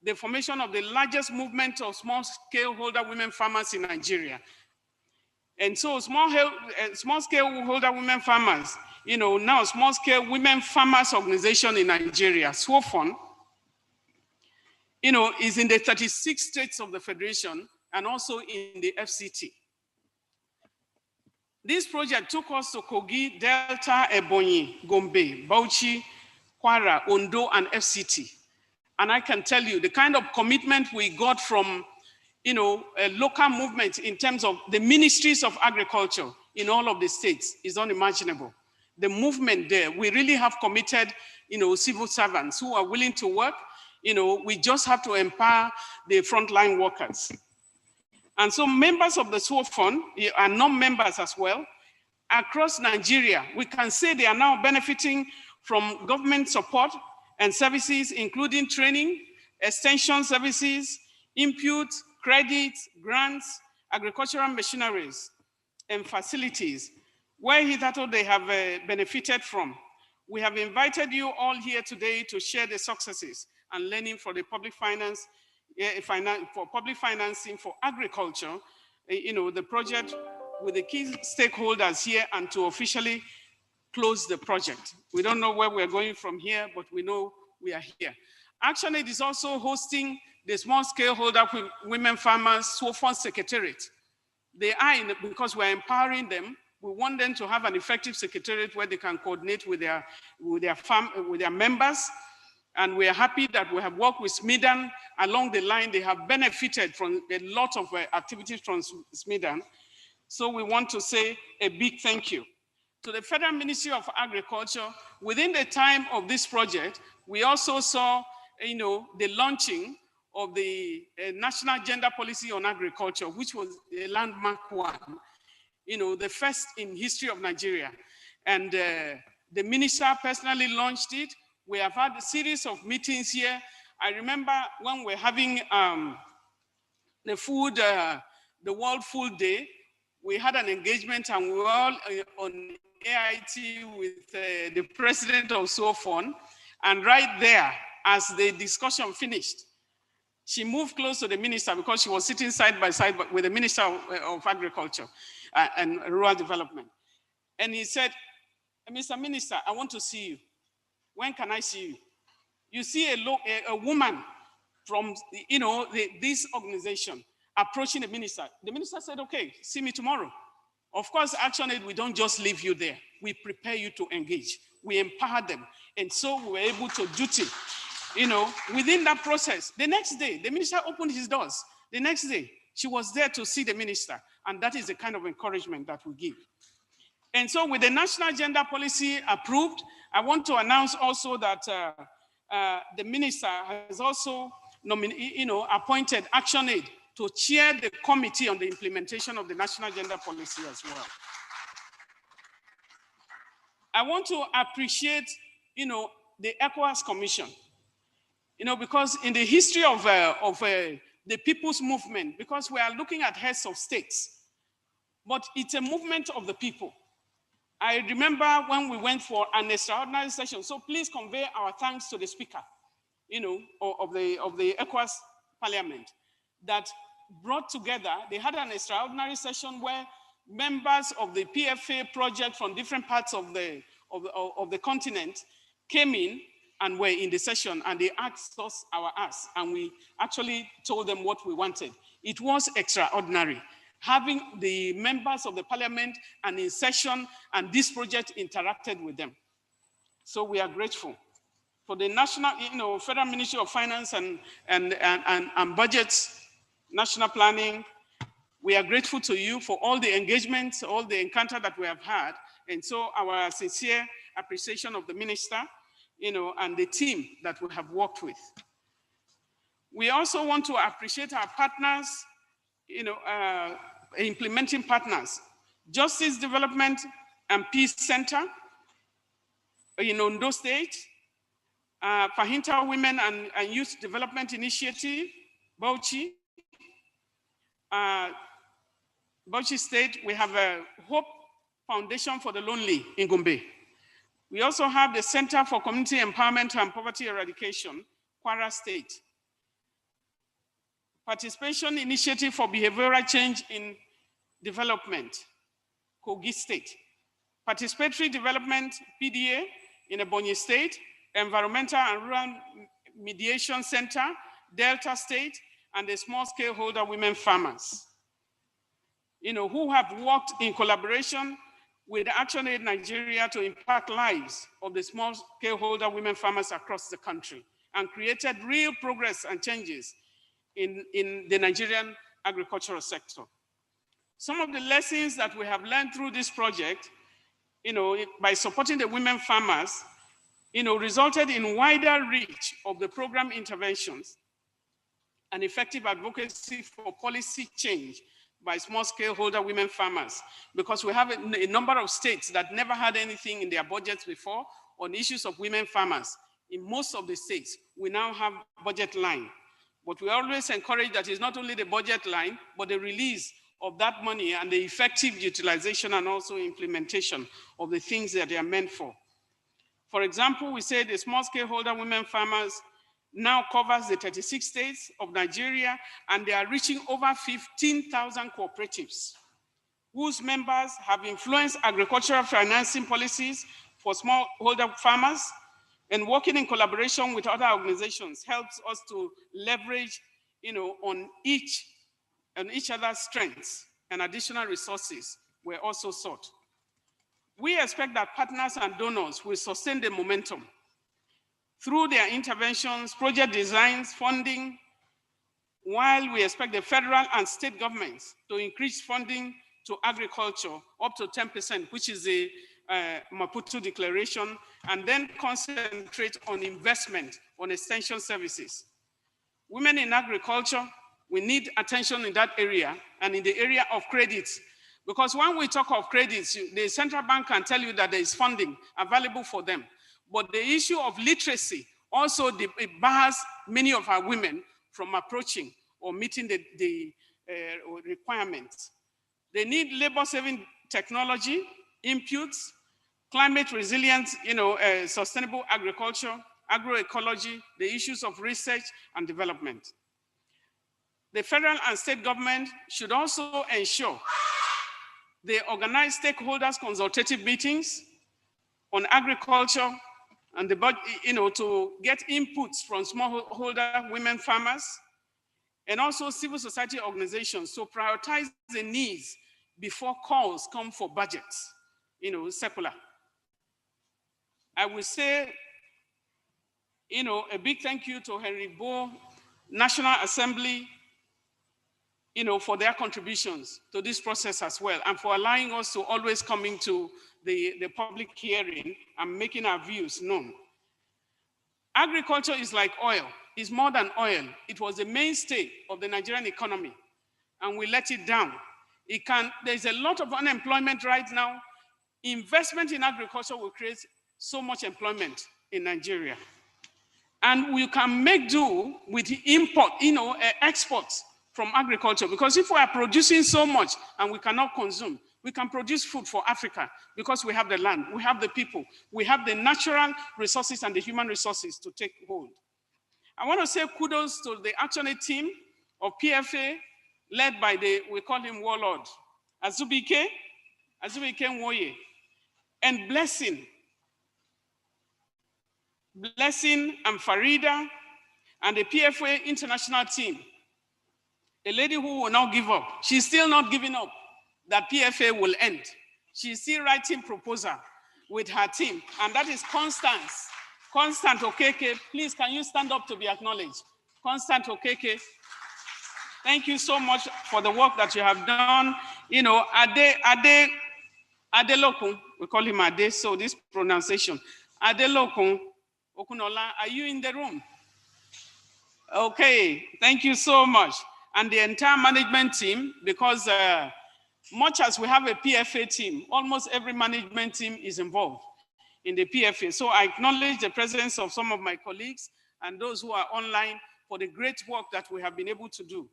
the formation of the largest movement of small-scale holder women farmers in Nigeria. And so small-scale holder women farmers, now small-scale women farmers organization in Nigeria, SWOFON, is in the 36 states of the Federation and also in the FCT. This project took us to Kogi, Delta, Ebonyi, Gombe, Bauchi, Kwara, Ondo, and FCT. And I can tell you the kind of commitment we got from a local movement in terms of the ministries of agriculture in all of the states is unimaginable. The movement there, we really have committed, civil servants who are willing to work. We just have to empower the frontline workers. And so members of the SWOFON are non-members as well. Across Nigeria, we can say they are now benefiting from government support and services, including training, extension services, input, credits, grants, agricultural machineries, and facilities, where hitherto they have benefited from. We have invited you all here today to share the successes and learning for the public finance, for public financing for agriculture, the project with the key stakeholders here, and to officially close the project. We don't know where we're going from here, but we know we are here. ActionAid is also hosting the small scale holder women farmers SWOFON Secretariat. They are because we're empowering them. We want them to have an effective secretariat where they can coordinate with their members. And we are happy that we have worked with SMIDAN along the line. They have benefited from a lot of activities from SMIDAN. So we want to say a big thank you to the Federal Ministry of Agriculture. Within the time of this project, we also saw, the launching of the National Gender Policy on Agriculture, which was a landmark one, the first in history of Nigeria. And the minister personally launched it. We have had a series of meetings here. I remember when we're having the World Food Day, we had an engagement and we were all on AIT with the president of SWOFON. And right there, as the discussion finished, she moved close to the minister because she was sitting side by side with the Minister of Agriculture and Rural Development. And he said, Mr. Minister, I want to see you. When can I see you? You see a woman from, this organization approaching the minister. The minister said, okay, see me tomorrow. Of course, ActionAid, we don't just leave you there. We prepare you to engage. We empower them. And so we were able to duty, within that process. The next day, the minister opened his doors. The next day, she was there to see the minister. And that is the kind of encouragement that we give. And so with the national gender policy approved, I want to announce also that the minister has also appointed ActionAid to chair the committee on the implementation of the national gender policy as well. I want to appreciate, the ECOWAS Commission, because in the history of the people's movement, because we are looking at heads of states, but it's a movement of the people. I remember when we went for an extraordinary session, so please convey our thanks to the speaker, of the ECOWAS Parliament, that brought together, they had an extraordinary session where members of the PFA project from different parts of the continent came in and were in the session, and they asked us our ask, and we actually told them what we wanted. It was extraordinary, having the members of the parliament and in session, and this project interacted with them. So we are grateful. For the national, Federal Ministry of Finance and Budgets, National Planning, we are grateful to you for all the engagements, all the encounter that we have had. And so our sincere appreciation of the minister, and the team that we have worked with. We also want to appreciate our partners, implementing partners, Justice Development and Peace Center in Ondo State, Fahinta Women and Youth Development Initiative, Bauchi. Bauchi State, we have a Hope Foundation for the Lonely in Gombe. We also have the Center for Community Empowerment and Poverty Eradication, Kwara State. Participation Initiative for Behavioral Change in Development, Kogi State. Participatory Development, PDA, in Ebonyi State. Environmental and Rural Mediation Center, Delta State, and the Small Scaleholder Women Farmers, who have worked in collaboration with ActionAid Nigeria to impact lives of the small scaleholder women farmers across the country and created real progress and changes in the Nigerian agricultural sector. Some of the lessons that we have learned through this project, by supporting the women farmers, resulted in wider reach of the program interventions and effective advocacy for policy change by small scaleholder women farmers, because we have a number of states that never had anything in their budgets before on issues of women farmers. In most of the states, we now have budget line, but we always encourage that it's not only the budget line, but the release of that money and the effective utilization and also implementation of the things that they are meant for. For example, we say the small scaleholder women farmers now covers the 36 states of Nigeria, and they are reaching over 15,000 cooperatives whose members have influenced agricultural financing policies for smallholder farmers, and working in collaboration with other organizations helps us to leverage on each other's strengths, and additional resources were also sought. We expect that partners and donors will sustain the momentum through their interventions, project designs, funding, while we expect the federal and state governments to increase funding to agriculture up to 10%, which is the Maputo Declaration, and then concentrate on investment on extension services. Women in agriculture, we need attention in that area and in the area of credits, because when we talk of credits, the central bank can tell you that there is funding available for them. But the issue of literacy also bars many of our women from approaching or meeting the requirements. They need labor-saving technology, inputs, climate resilience, sustainable agriculture, agroecology, the issues of research and development. The federal and state government should also ensure they organize stakeholders consultative meetings on agriculture and the budget, to get inputs from smallholder women farmers, and also civil society organizations to prioritize the needs before calls come for budgets, secular. I will say, a big thank you to Henry Bo, National Assembly, for their contributions to this process as well, and for allowing us to always coming to the public hearing and making our views known. Agriculture is like oil. It's more than oil. It was the mainstay of the Nigerian economy, and we let it down. There's a lot of unemployment right now. Investment in agriculture will create so much employment in Nigeria. And we can make do with import, exports from agriculture, because if we are producing so much and we cannot consume, we can produce food for Africa because we have the land, we have the people, we have the natural resources and the human resources to take hold. I want to say kudos to the ActionAid team of PFA, led by we call him Warlord, Azubike Nwoye, and Blessing and Farida, and the PFA international team, a lady who will not give up. She's still not giving up that PFA will end. She's still writing proposal with her team, and that is Constance Okeke. Please, can you stand up to be acknowledged? Constance Okeke, thank you so much for the work that you have done. Adelokun, we call him Ade, so this pronunciation. Adelokun Okunola, are you in the room? Okay, thank you so much. And the entire management team, because much as we have a PFA team, almost every management team is involved in the PFA. So I acknowledge the presence of some of my colleagues and those who are online for the great work that we have been able to do,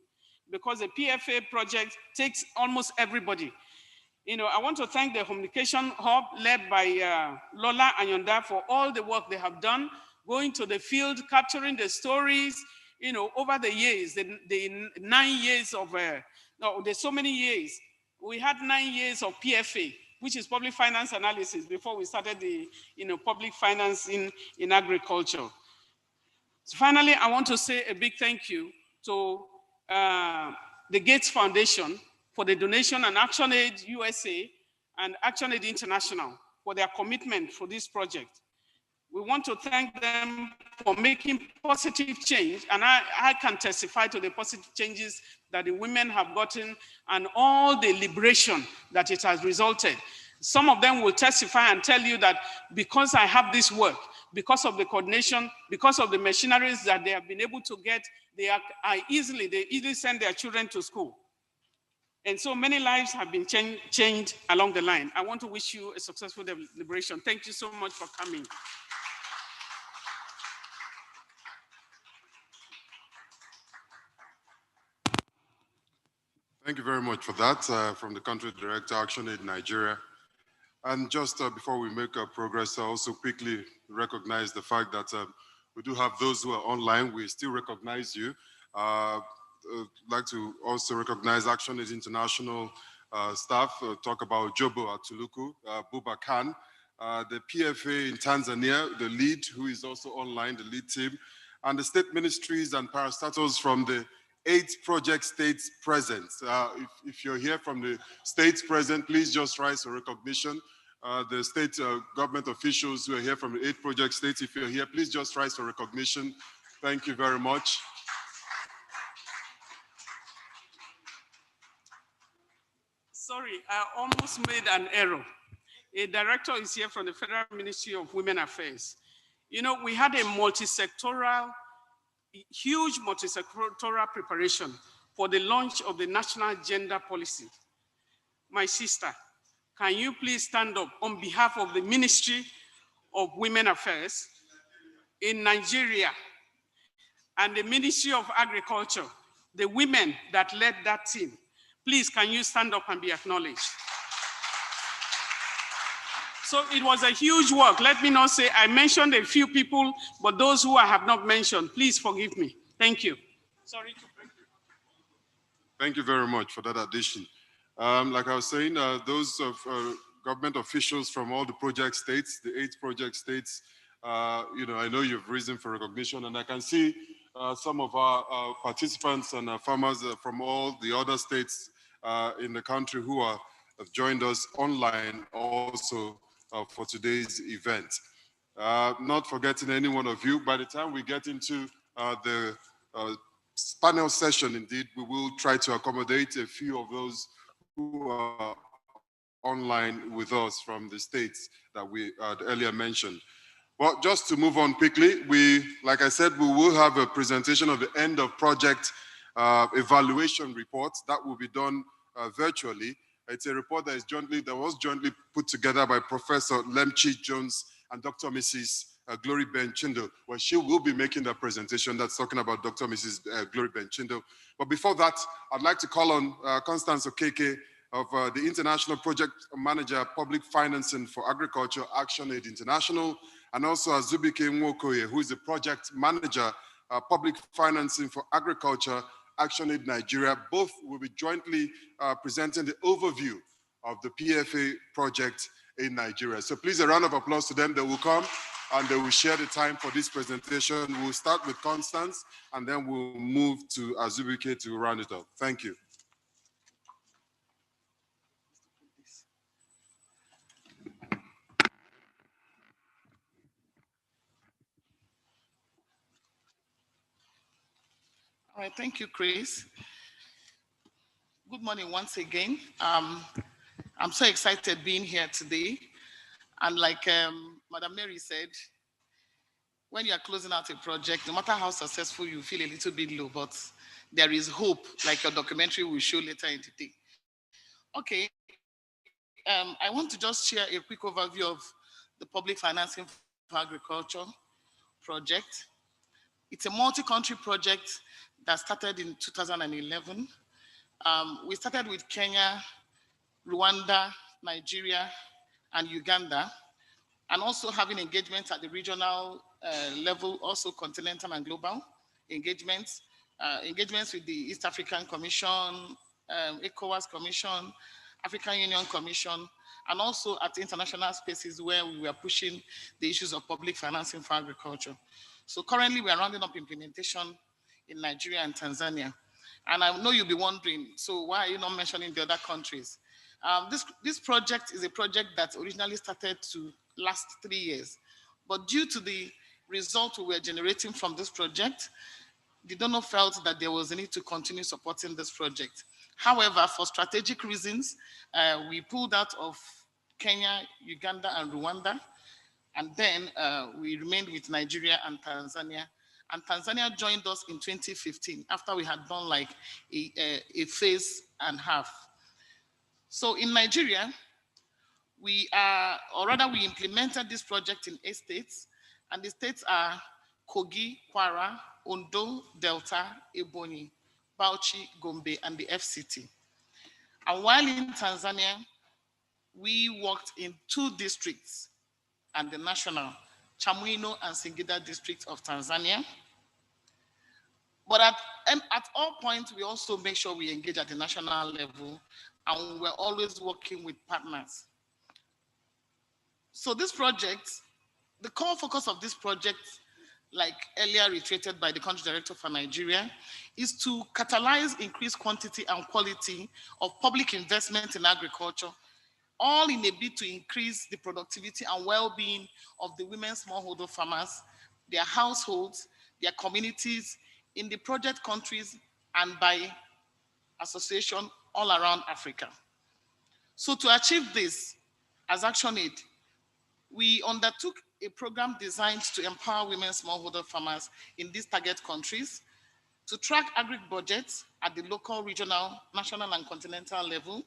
because the PFA project takes almost everybody. I want to thank the Communication Hub led by Lola Anyonda for all the work they have done, going to the field, capturing the stories, over the years, the 9 years of, there's so many years. We had 9 years of PFA, which is public finance analysis, before we started the public finance in agriculture. So finally, I want to say a big thank you to the Gates Foundation for the donation, and ActionAid USA and ActionAid International for their commitment for this project. We want to thank them for making positive change, and I can testify to the positive changes that the women have gotten and all the liberation that it has resulted. Some of them will testify and tell you that because I have this work, because of the coordination, because of the machineries that they have been able to get, they easily send their children to school. And so many lives have been changed along the line. I want to wish you a successful liberation. Thank you so much for coming. Thank you very much for that from the country director, ActionAid Nigeria. And just before we make progress, I also quickly recognize the fact that we do have those who are online. We still recognize you. I'd like to also recognize ActionAid International staff, talk about Jobo Atuluku, Buba Khan, the PFA in Tanzania, the lead, who is also online, the lead team, and the state ministries and parastatals from the 8 project states present. If you're here from the states present, please just rise for recognition. The state government officials who are here from the 8 project states, if you're here, please just rise for recognition. Thank you very much. Sorry, I almost made an error. A director is here from the Federal Ministry of Women Affairs. We had a huge multi-sectoral preparation for the launch of the National Gender Policy. My sister, can you please stand up on behalf of the Ministry of Women Affairs in Nigeria and the Ministry of Agriculture, the women that led that team? Please, can you stand up and be acknowledged? So it was a huge work. Let me not say, I mentioned a few people, but those who I have not mentioned, please forgive me. Thank you. Sorry to break you. Thank you very much for that addition. Like I was saying, those of government officials from all the project states, the 8 project states, I know you've risen for recognition, and I can see some of our participants and farmers from all the other states in the country who have joined us online also for today's event. Not forgetting any one of you, by the time we get into the panel session, indeed, we will try to accommodate a few of those who are online with us from the states that we earlier mentioned. Well, just to move on quickly, like I said, we will have a presentation of the end of project evaluation report that will be done virtually. It's a report that was jointly put together by Professor Lemchi Jones and Dr. Mrs. Glory Benchindo. Well, she will be making that presentation that's talking about Dr. Mrs. Glory Benchindo. But before that, I'd like to call on Constance Okeke of the International Project Manager, Public Financing for Agriculture, Action Aid International, and also Azubike Nwokoye, who is the Project Manager, Public Financing for Agriculture, Action Aid Nigeria. Both will be jointly presenting the overview of the PFA project in Nigeria. So please, a round of applause to them. They will come and they will share the time for this presentation. We'll start with Constance, and then we'll move to Azubike to round it up. Thank you. All right, thank you, Chris. Good morning once again. I'm so excited being here today. And like Madam Mary said, when you are closing out a project, no matter how successful, you feel a little bit low, but there is hope, like your documentary will show later in the day. Okay, I want to just share a quick overview of the Public Financing for Agriculture project. It's a multi-country project that started in 2011. We started with Kenya, Rwanda, Nigeria, and Uganda, and also having engagements at the regional level, also continental and global engagements, engagements with the East African Commission, ECOWAS Commission, African Union Commission, and also at international spaces where we were pushing the issues of public financing for agriculture. So currently we are rounding up implementation in Nigeria and Tanzania. And I know you'll be wondering, so why are you not mentioning the other countries? This project is a project that originally started to last 3 years. But due to the result we were generating from this project, the donor felt that there was a need to continue supporting this project. However, for strategic reasons, we pulled out of Kenya, Uganda, and Rwanda. And then we remained with Nigeria and Tanzania. And Tanzania joined us in 2015 after we had done like a phase and a half. So in Nigeria, we implemented this project in 8 states, and the states are Kogi, Kwara, Ondo, Delta, Ebonyi, Bauchi, Gombe, and the FCT. And while in Tanzania, we worked in 2 districts and the national, Chamwino and Singida district of Tanzania. But at all points, we also make sure we engage at the national level, and we're always working with partners. So this project, the core focus of this project, like earlier reiterated by the country director for Nigeria, is to catalyze increased quantity and quality of public investment in agriculture, all in a bid to increase the productivity and well-being of the women smallholder farmers, their households, their communities in the project countries and by association all around Africa. So to achieve this, as ActionAid, we undertook a program designed to empower women smallholder farmers in these target countries, to track agri budgets at the local, regional, national, and continental level,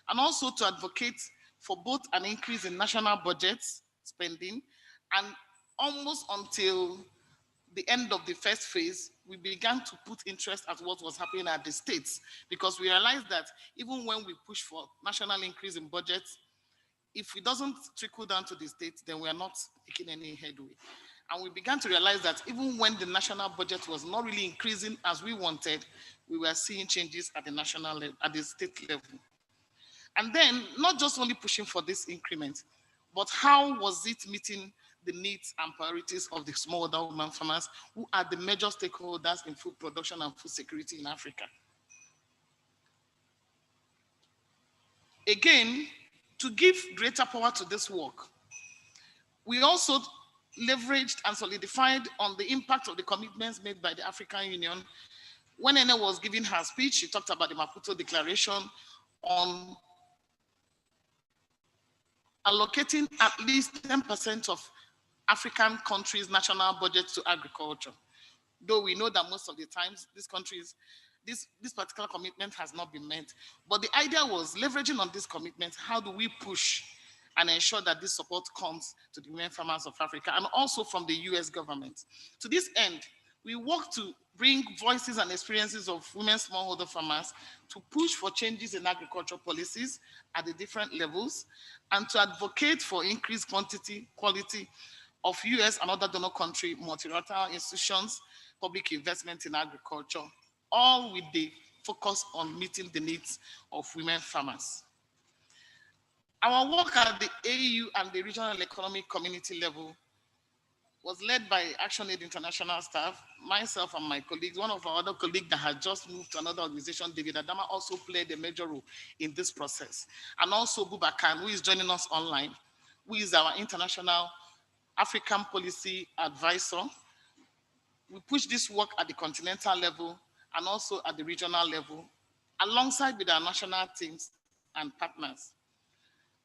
and also to advocate for both an increase in national budgets spending, and almost until the end of the first phase, we began to put interest at what was happening at the states, because we realized that even when we push for national increase in budgets, if it doesn't trickle down to the states, then we are not making any headway. And we began to realize that even when the national budget was not really increasing as we wanted, we were seeing changes at the national level, at the state level. And then not just only pushing for this increment, but how was it meeting the needs and priorities of the smallholder women farmers who are the major stakeholders in food production and food security in Africa. Again, to give greater power to this work, we also leveraged and solidified on the impact of the commitments made by the African Union. When Ene was giving her speech, she talked about the Maputo Declaration on allocating at least 10% of African countries' national budgets to agriculture. Though we know that most of the times these countries, this particular commitment has not been met. But the idea was leveraging on this commitment, how do we push and ensure that this support comes to the women farmers of Africa and also from the US government. To this end, we work to bring voices and experiences of women smallholder farmers to push for changes in agriculture policies at the different levels and to advocate for increased quality of US and other donor country multilateral institutions, public investment in agriculture, all with the focus on meeting the needs of women farmers. Our work at the AU and the regional economic community level was led by ActionAid International staff, myself and my colleagues. One of our other colleagues that had just moved to another organization, David Adama, also played a major role in this process. And also Bubakan, who is joining us online, who is our international African policy advisor. We push this work at the continental level and also at the regional level, alongside with our national teams and partners.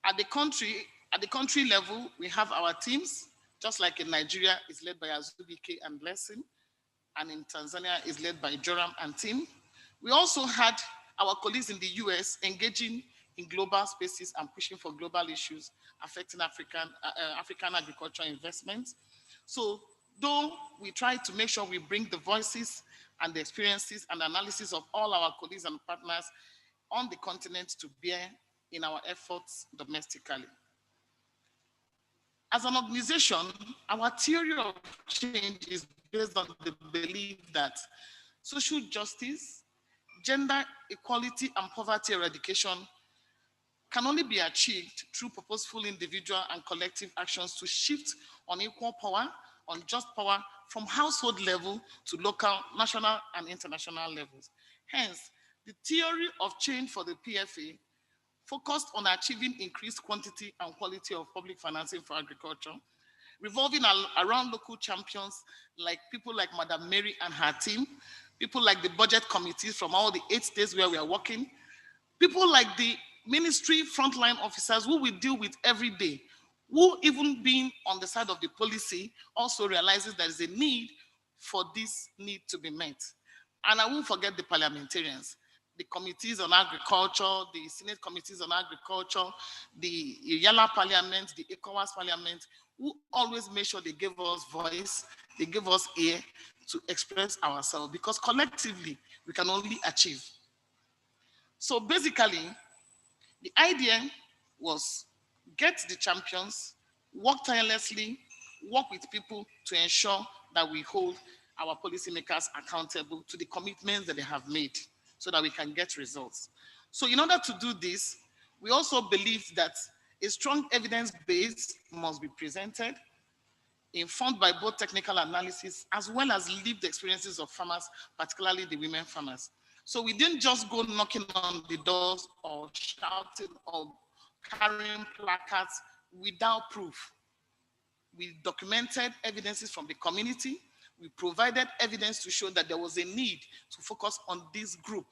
At the country level, we have our teams, just like in Nigeria, is led by Azubike and Blessing, and in Tanzania is led by Joram and Tim. We also had our colleagues in the US engaging in global spaces and pushing for global issues affecting African agriculture investments. So though we try to make sure we bring the voices and the experiences and analysis of all our colleagues and partners on the continent to bear in our efforts domestically. As an organization, our theory of change is based on the belief that social justice, gender equality, and poverty eradication can only be achieved through purposeful individual and collective actions to shift unequal power, unjust power from household level to local, national, and international levels. Hence, the theory of change for the PFA focused on achieving increased quantity and quality of public financing for agriculture, revolving around local champions like people like Madam Mary and her team, people like the budget committees from all the 8 states where we are working, people like the ministry frontline officers who we deal with every day, who even being on the side of the policy also realizes there is a need for this need to be met. And I won't forget the parliamentarians, the committees on agriculture, the Senate committees on agriculture, the Yala Parliament, the ECOWAS Parliament, who always make sure they give us voice, they give us ear to express ourselves, because collectively we can only achieve. So basically, the idea was get the champions, work tirelessly, work with people to ensure that we hold our policymakers accountable to the commitments that they have made so that we can get results. So in order to do this, we also believe that a strong evidence base must be presented, informed by both technical analysis as well as lived experiences of farmers, particularly the women farmers. So we didn't just go knocking on the doors or shouting or carrying placards without proof. We documented evidences from the community. We provided evidence to show that there was a need to focus on this group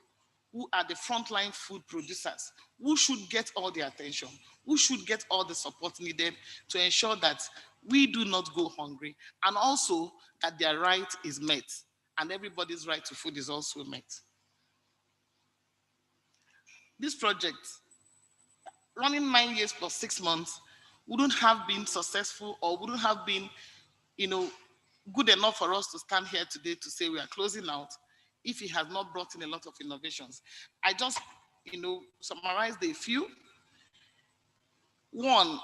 who are the frontline food producers, who should get all the attention, who should get all the support needed to ensure that we do not go hungry, and also that their right is met, and everybody's right to food is also met. This project, running 9 years plus 6 months, wouldn't have been successful or wouldn't have been, good enough for us to stand here today to say we are closing out if it has not brought in a lot of innovations. I just, summarized a few. One,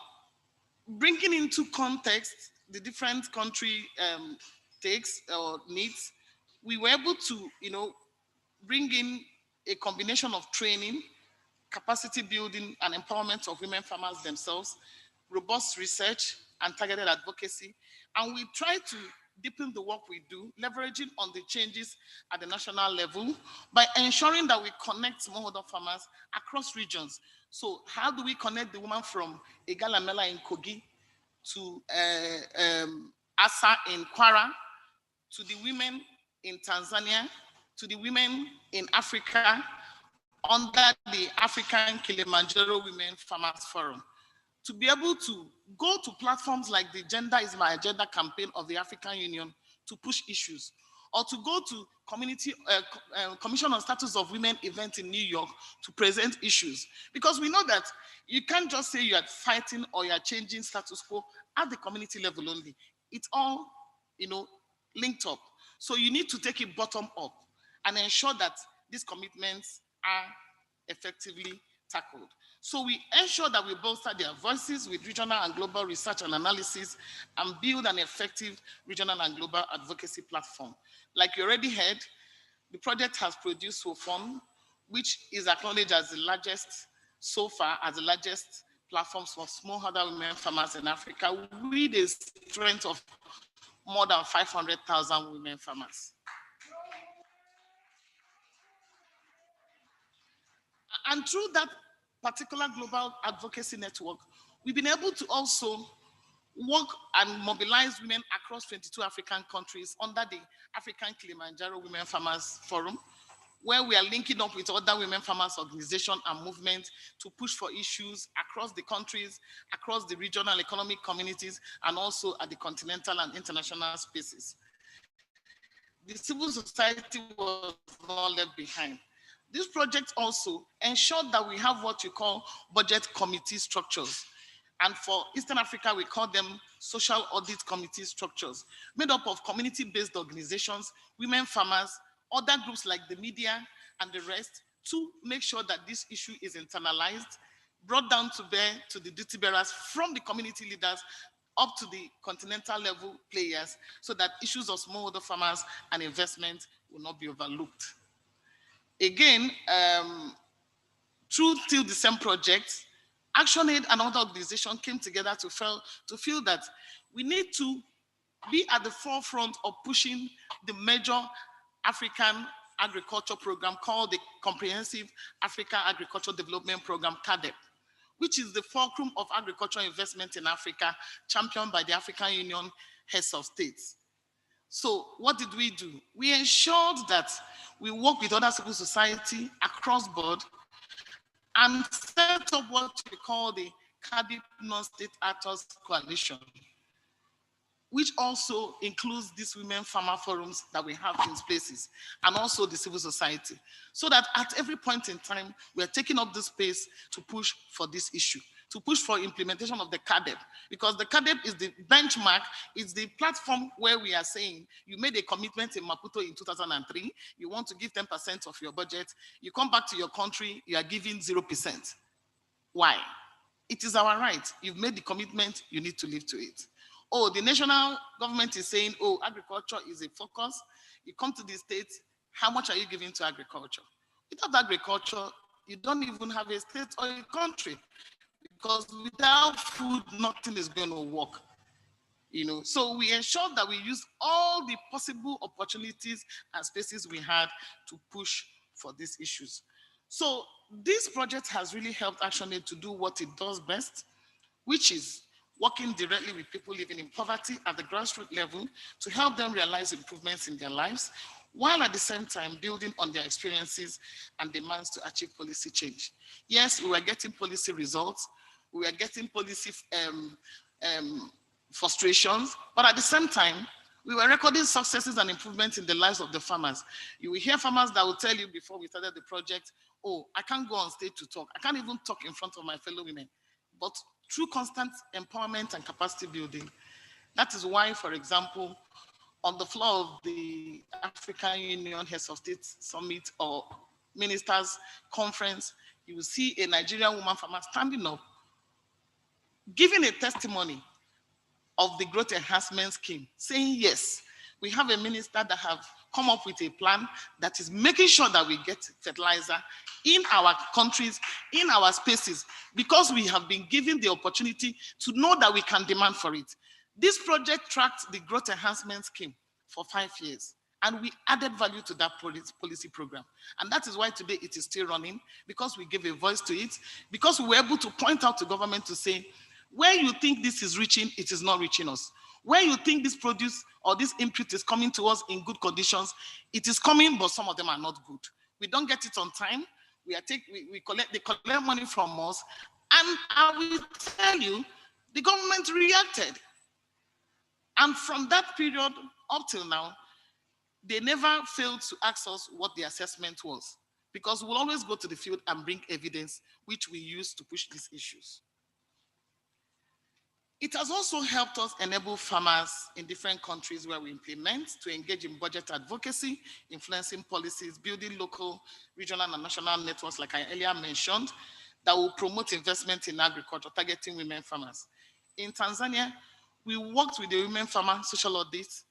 bringing into context the different country takes or needs, we were able to, bring in a combination of training, capacity building, and empowerment of women farmers themselves, robust research, and targeted advocacy. And we try to deepen the work we do, leveraging on the changes at the national level by ensuring that we connect smallholder farmers across regions. So how do we connect the woman from Igalamela in Kogi to Asa in Kwara, to the women in Tanzania, to the women in Africa under the African Kilimanjaro Women Farmers Forum? To be able to go to platforms like the Gender is My Agenda campaign of the African Union to push issues, or to go to Commission on Status of Women event in New York to present issues. Because we know that you can't just say you are fighting or you are changing status quo at the community level only. It's all, linked up. So you need to take it bottom up and ensure that these commitments are effectively tackled. So we ensure that we bolster their voices with regional and global research and analysis and build an effective regional and global advocacy platform. Like you already heard, the project has produced SOFON, which is acknowledged as the largest, so far, as the largest platforms for smallholder women farmers in Africa, with a strength of more than 500,000 women farmers. And through that particular global advocacy network, we've been able to also work and mobilize women across 22 African countries under the African Kilimanjaro Women Farmers Forum, where we are linking up with other women farmers organizations and movements to push for issues across the countries, across the regional economic communities, and also at the continental and international spaces. The civil society was not left behind. This project also ensured that we have what you call budget committee structures. And for Eastern Africa, we call them social audit committee structures, made up of community-based organizations, women farmers, other groups like the media and the rest, to make sure that this issue is internalized, brought down to bear to the duty bearers from the community leaders up to the continental level players, so that issues of smallholder farmers and investment will not be overlooked. Again, through Till the Same project, ActionAid and other organizations came together to feel that we need to be at the forefront of pushing the major African agriculture program called the Comprehensive Africa Agricultural Development Program, CADEP, which is the fulcrum of agricultural investment in Africa, championed by the African Union heads of states. So what did we do? We ensured that we work with other civil society across board and set up what we call the CADEP Non-State Actors Coalition, which also includes these women farmer forums that we have in places, and also the civil society, so that at every point in time, we are taking up this space to push for this issue, to push for implementation of the CADEP, because the CADEP is the benchmark, it's the platform where we are saying, you made a commitment in Maputo in 2003, you want to give 10% of your budget, you come back to your country, you are giving 0%. Why? It is our right. You've made the commitment, you need to live to it. Oh, the national government is saying, oh, agriculture is a focus. You come to the states, how much are you giving to agriculture? Without agriculture, you don't even have a state or a country, because without food, nothing is going to work. So we ensured that we use all the possible opportunities and spaces we had to push for these issues. So this project has really helped ActionAid to do what it does best, which is working directly with people living in poverty at the grassroots level to help them realize improvements in their lives, while at the same time building on their experiences and demands to achieve policy change. Yes, we were getting policy results, we were getting policy frustrations, but at the same time, we were recording successes and improvements in the lives of the farmers. You will hear farmers that will tell you before we started the project, oh, I can't go on stage to talk. I can't even talk in front of my fellow women. But through constant empowerment and capacity building, that is why, for example, on the floor of the African Union Heads of State Summit or Ministers Conference, you will see a Nigerian woman farmer standing up, giving a testimony of the growth enhancement scheme, saying, yes, We have a minister that have come up with a plan that is making sure that we get fertilizer in our countries, in our spaces, because we have been given the opportunity to know that we can demand for it. This project tracked the growth enhancement scheme for 5 years, and we added value to that policy program. And that is why today it is still running, because we gave a voice to it, because we were able to point out to government to say, where you think this is reaching, it is not reaching us. Where you think this produce or this input is coming to us in good conditions, it is coming, but some of them are not good. We don't get it on time. They collect money from us, and I will tell you, the government reacted. And from that period up till now, they never failed to ask us what the assessment was, because we'll always go to the field and bring evidence, which we use to push these issues. It has also helped us enable farmers in different countries where we implement to engage in budget advocacy, influencing policies, building local, regional, and national networks, like I earlier mentioned, that will promote investment in agriculture, targeting women farmers. In Tanzania, we worked with the women farmer social audits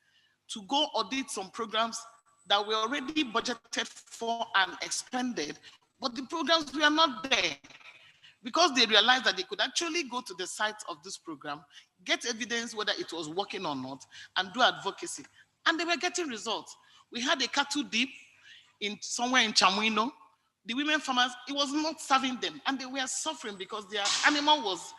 to go audit some programs that were already budgeted for and expended, but the programs were not there, because they realized that they could actually go to the site of this program, get evidence whether it was working or not, and do advocacy. And they were getting results. We had a cattle dip somewhere in Chamwino. The women farmers, it was not serving them, and they were suffering because their animal was,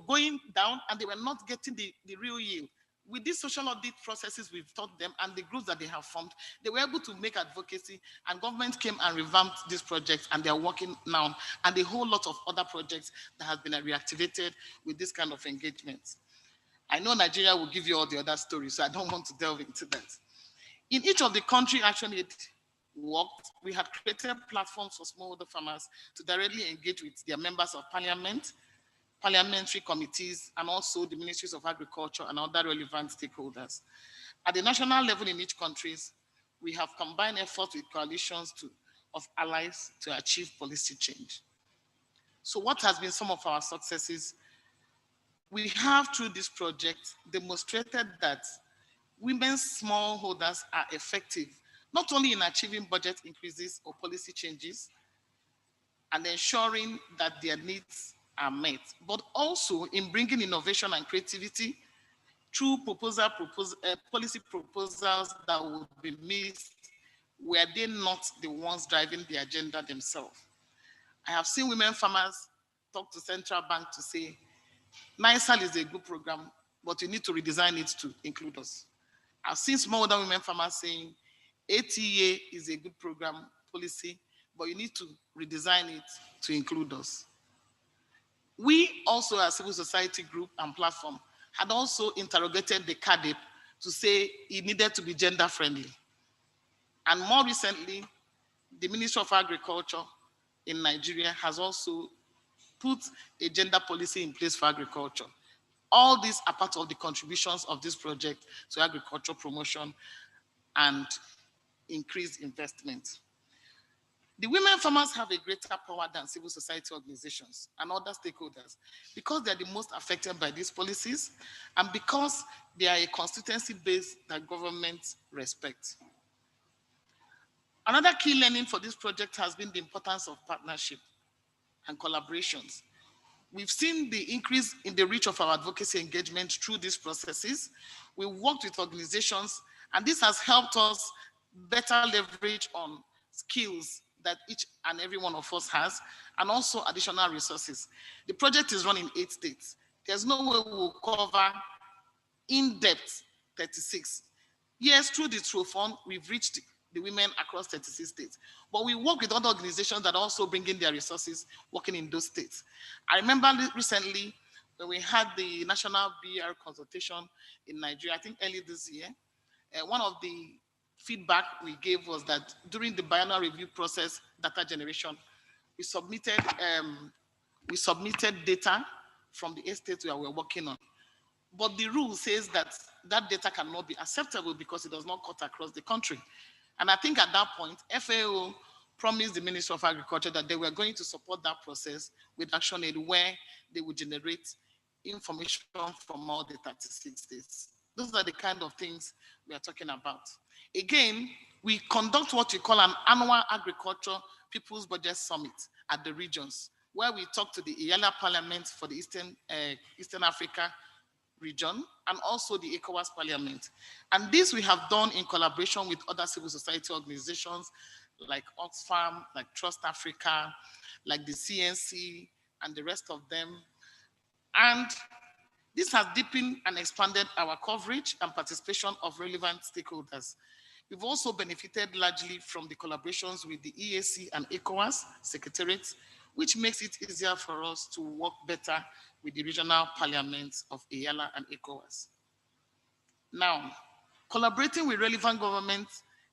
going down, and they were not getting the real yield. With these social audit processes we've taught them and the groups that they have formed, they were able to make advocacy, and government came and revamped this project, and they're working now, and a whole lot of other projects that have been reactivated with this kind of engagement. I know Nigeria will give you all the other stories, so I don't want to delve into that. In each of the country action aid worked, we had created platforms for smallholder farmers to directly engage with their members of parliament, parliamentary committees, and also the ministries of agriculture and other relevant stakeholders. At the national level in each country, we have combined efforts with coalitions of allies to achieve policy change. So what has been some of our successes? We have, through this project, demonstrated that women's smallholders are effective, not only in achieving budget increases or policy changes and ensuring that their needs are met, but also in bringing innovation and creativity through policy proposals that would be missed were they not the ones driving the agenda themselves. I have seen women farmers talk to central bank to say, NISAL is a good program, but you need to redesign it to include us. I've seen smallholder women farmers saying, ATA is a good program policy, but you need to redesign it to include us. We also, as civil society group and platform, had also interrogated the CADIP to say it needed to be gender friendly. And more recently, the Ministry of Agriculture in Nigeria has also put a gender policy in place for agriculture. All these are part of the contributions of this project to agriculture promotion and increased investment. The women farmers have a greater power than civil society organizations and other stakeholders because they're the most affected by these policies and because they are a constituency base that government respects. Another key learning for this project has been the importance of partnership and collaborations. We've seen the increase in the reach of our advocacy engagement through these processes. We worked with organizations, and this has helped us better leverage on skills that each and every one of us has, and also additional resources. The project is run in 8 states. There's no way we'll cover in depth 36. Yes, through the True Fund, we've reached the women across 36 states. But we work with other organizations that also bring in their resources working in those states. I remember recently when we had the national BR consultation in Nigeria, I think early this year, one of the feedback we gave was that during the biennial review process, data generation, we submitted data from the 8 states we were working on. But the rule says that that data cannot be acceptable because it does not cut across the country. And I think at that point, FAO promised the Ministry of Agriculture that they were going to support that process with action aid where they would generate information from all the 36 states. Those are the kind of things we are talking about. Again, we conduct what we call an annual agriculture People's Budget Summit at the regions, where we talk to the EALA Parliament for the Eastern Africa region and also the ECOWAS Parliament. And this we have done in collaboration with other civil society organizations like Oxfam, like Trust Africa, like the CNC and the rest of them. And this has deepened and expanded our coverage and participation of relevant stakeholders. We've also benefited largely from the collaborations with the EAC and ECOWAS secretariats, which makes it easier for us to work better with the regional parliaments of EALA and ECOWAS. Now, collaborating with relevant government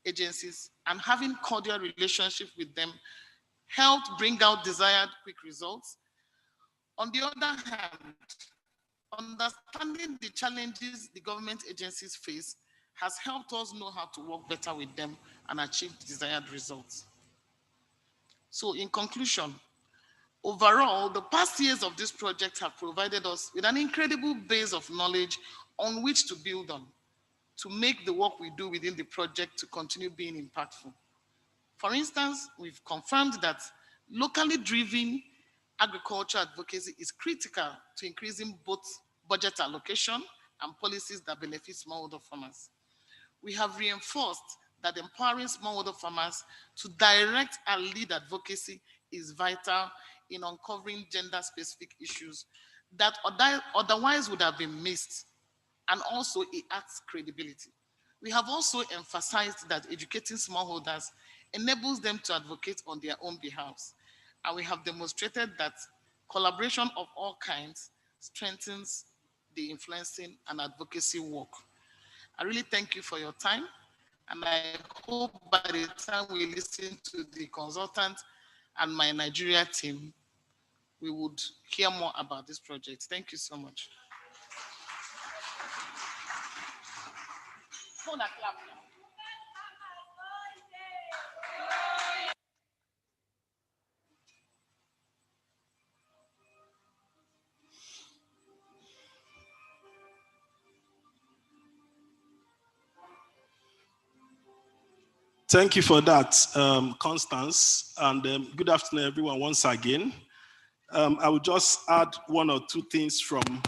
agencies and having cordial relationships with them helped bring out desired quick results. On the other hand, understanding the challenges the government agencies face has helped us know how to work better with them and achieve desired results. So in conclusion, overall, the past years of this project have provided us with an incredible base of knowledge on which to build on, to make the work we do within the project to continue being impactful. For instance, we've confirmed that locally driven agriculture advocacy is critical to increasing both budget allocation and policies that benefit smallholder farmers. We have reinforced that empowering smallholder farmers to direct and lead advocacy is vital in uncovering gender-specific issues that otherwise would have been missed, and also it adds credibility. We have also emphasized that educating smallholders enables them to advocate on their own behalf, and we have demonstrated that collaboration of all kinds strengthens the influencing and advocacy work. I really thank you for your time, and I hope by the time we listen to the consultant and my Nigeria team, we would hear more about this project. Thank you so much. Thank you for that, Constance, and good afternoon, everyone, once again. I will just add one or two things from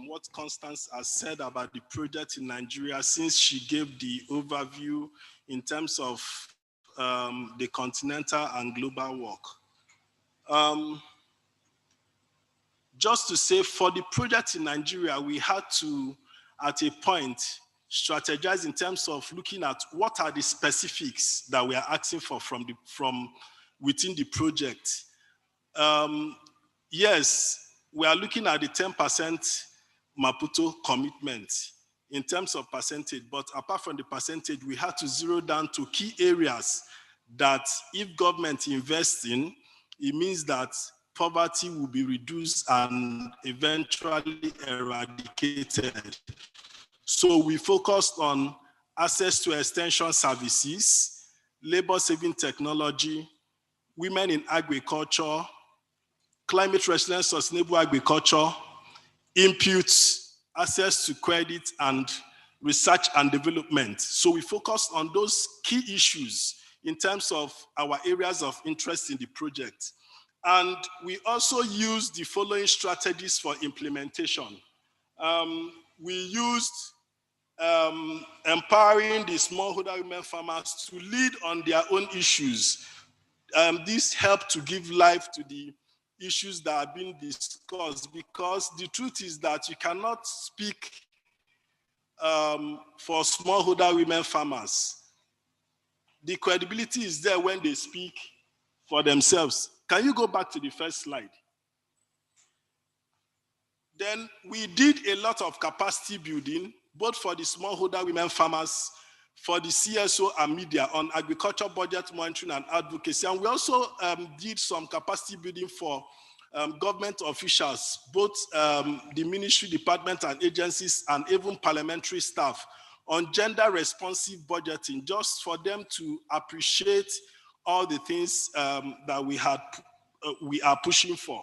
what Constance has said about the project in Nigeria, since she gave the overview in terms of the continental and global work. Just to say, for the project in Nigeria, we had to, at a point, strategize in terms of looking at what are the specifics that we are asking for from within the project. Yes, we are looking at the 10% Maputo commitment in terms of percentage, but apart from the percentage, we had to zero down to key areas that if government invests in, it means that poverty will be reduced and eventually eradicated. So we focused on access to extension services, labor-saving technology, women in agriculture, climate resilient sustainable agriculture, inputs, access to credit, and research and development. So we focused on those key issues in terms of our areas of interest in the project. And we also used the following strategies for implementation. We used empowering the smallholder women farmers to lead on their own issues. This helped to give life to the issues that are being discussed, because the truth is that you cannot speak for smallholder women farmers. The credibility is there when they speak for themselves. Can you go back to the first slide? Then we did a lot of capacity building, both for the smallholder women farmers, for the CSO and media on agriculture budget monitoring and advocacy. And we also did some capacity building for government officials, both the ministry, department and agencies, and even parliamentary staff on gender responsive budgeting, just for them to appreciate all the things that we are pushing for.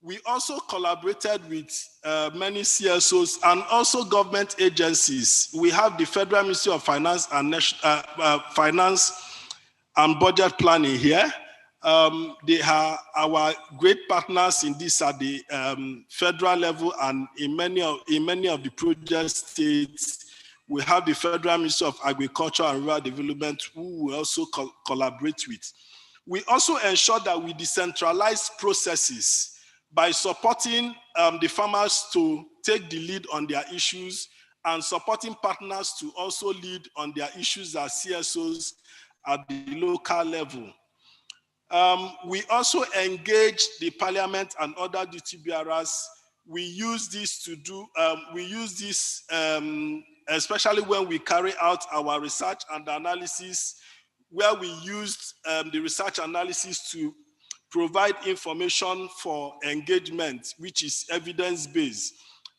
We also collaborated with many CSOs and also government agencies. We have the Federal Ministry of Finance and Finance and Budget Planning here. They are our great partners in this at the federal level, and in many of the project states, we have the Federal Ministry of Agriculture and Rural Development, who we also collaborate with. We also ensure that we decentralize processes by supporting the farmers to take the lead on their issues and supporting partners to also lead on their issues as CSOs at the local level. We also engage the parliament and other duty bearers. We use this to do, especially when we carry out our research and analysis, where we used the research analysis to provide information for engagement, which is evidence-based.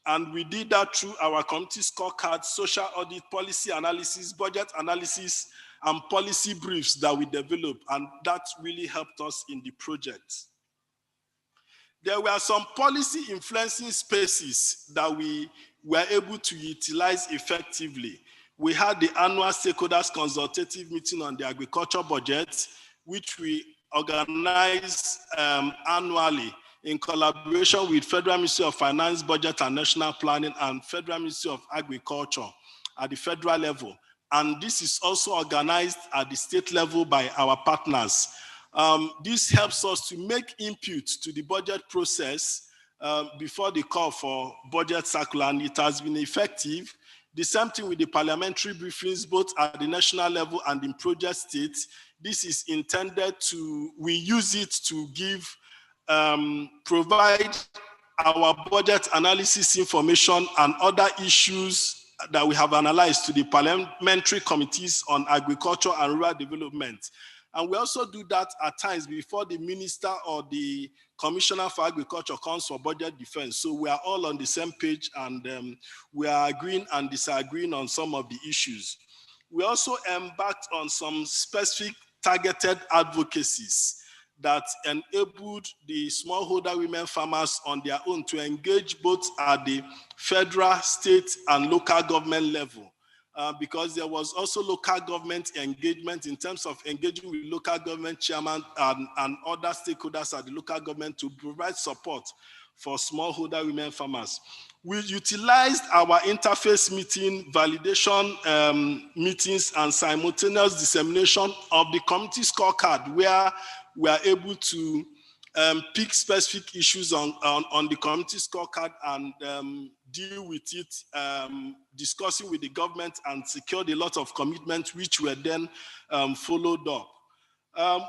And we did that through our community scorecard, social audit, policy analysis, budget analysis, and policy briefs that we developed, and that really helped us in the project. There were some policy influencing spaces that we were able to utilize effectively. We had the annual stakeholders consultative meeting on the agriculture budget, which we organize annually in collaboration with Federal Ministry of Finance, Budget and National Planning and Federal Ministry of Agriculture at the federal level. And this is also organized at the state level by our partners. This helps us to make input to the budget process before the call for budget circular, and it has been effective. The same thing with the parliamentary briefings, both at the national level and in project states. This is intended to, we use it to give, provide our budget analysis information and other issues that we have analyzed to the parliamentary committees on agriculture and rural development. And we also do that at times before the minister or the commissioner for agriculture comes for budget defense. So we are all on the same page, and we are agreeing and disagreeing on some of the issues. We also embarked on some specific targeted advocacies that enabled the smallholder women farmers on their own to engage both at the federal, state, and local government level. Because there was also local government engagement in terms of engaging with local government chairman and other stakeholders at the local government to provide support for smallholder women farmers. We utilized our interface meeting, validation meetings, and simultaneous dissemination of the community scorecard, where we are able to pick specific issues on the community scorecard and deal with it, discussing with the government, and secured a lot of commitments which were then followed up.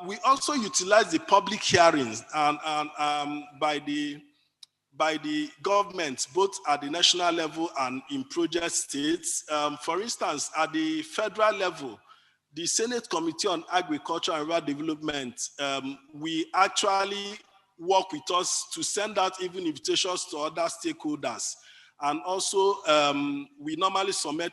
We also utilized the public hearings by the government, both at the national level and in project states. For instance, at the federal level, the Senate Committee on Agriculture and Rural Development, we actually work with us to send out even invitations to other stakeholders. And also, we normally submit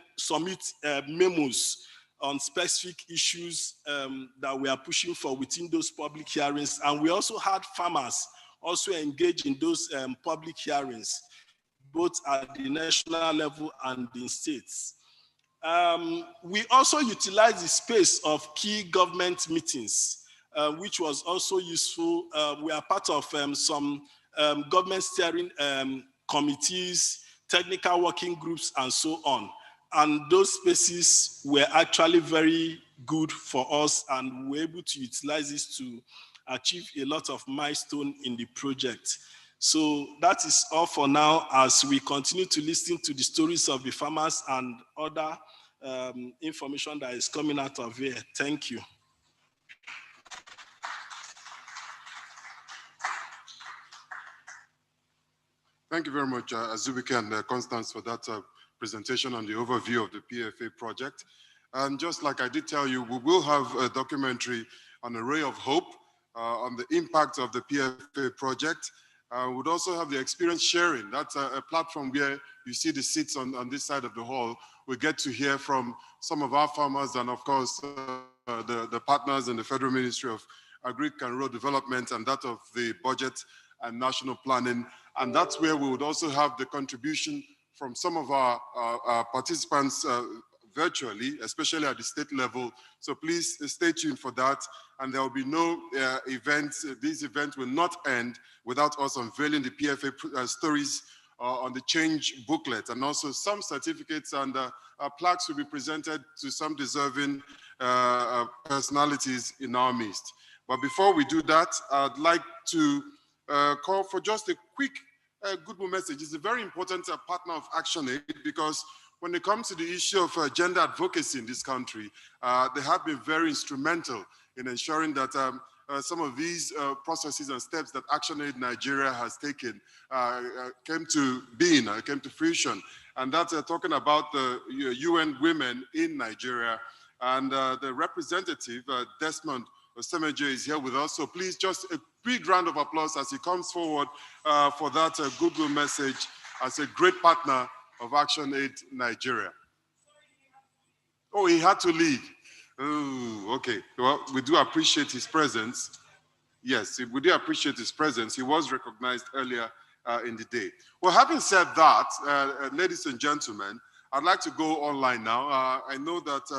memos on specific issues that we are pushing for within those public hearings. And we also had farmers also engage in those public hearings, both at the national level and in states. We also utilize the space of key government meetings, which was also useful. We are part of some government steering committees, technical working groups, and so on. And those spaces were actually very good for us, and we were able to utilize this to achieve a lot of milestones in the project. So that is all for now, as we continue to listen to the stories of the farmers and other information that is coming out of here. Thank you. Thank you very much, Azubike and Constance, for that presentation on the overview of the PFA project. And just like I did tell you, we will have a documentary on a ray of hope on the impact of the PFA project. We'd also have the experience sharing. That's a platform where you see the seats on this side of the hall. We get to hear from some of our farmers and, of course, the partners in the Federal Ministry of Agriculture and Rural Development and that of the Budget and national planning. And that's where we would also have the contribution from some of our participants virtually, especially at the state level. So please stay tuned for that. And there will be no events. These events will not end without us unveiling the PFA stories on the change booklet, and also some certificates and plaques will be presented to some deserving personalities in our midst. But before we do that, I'd like to call for just a quick goodwill message. It's a very important partner of ActionAid, because when it comes to the issue of gender advocacy in this country, they have been very instrumental in ensuring that some of these processes and steps that ActionAid Nigeria has taken came to being, came to fruition. And that's talking about the UN Women in Nigeria. And the representative, Desmond Osemeje, is here with us. So please, just a big round of applause as he comes forward for that goodwill message as a great partner of ActionAid Nigeria. Oh, he had to leave. Oh, okay. Well, we do appreciate his presence. Yes, we do appreciate his presence. He was recognized earlier in the day. Well, having said that, ladies and gentlemen, I'd like to go online now. I know that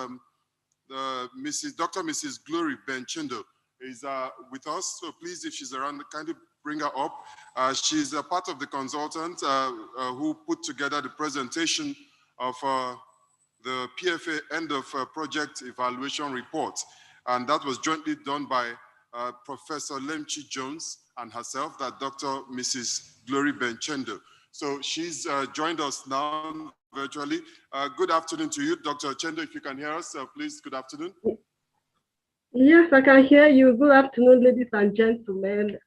Dr. Mrs. Glory Benchindo is with us. So please, if she's around, kindly bring her up. She's a part of the consultant who put together the presentation of the PFA end of project evaluation report. And that was jointly done by Professor Lemchi Jones and herself, that Dr. Mrs. Glory Benchendo. So she's joined us now virtually. Good afternoon to you, Dr. Chendo, if you can hear us, please, good afternoon. Yes, I can hear you. Good afternoon, ladies and gentlemen.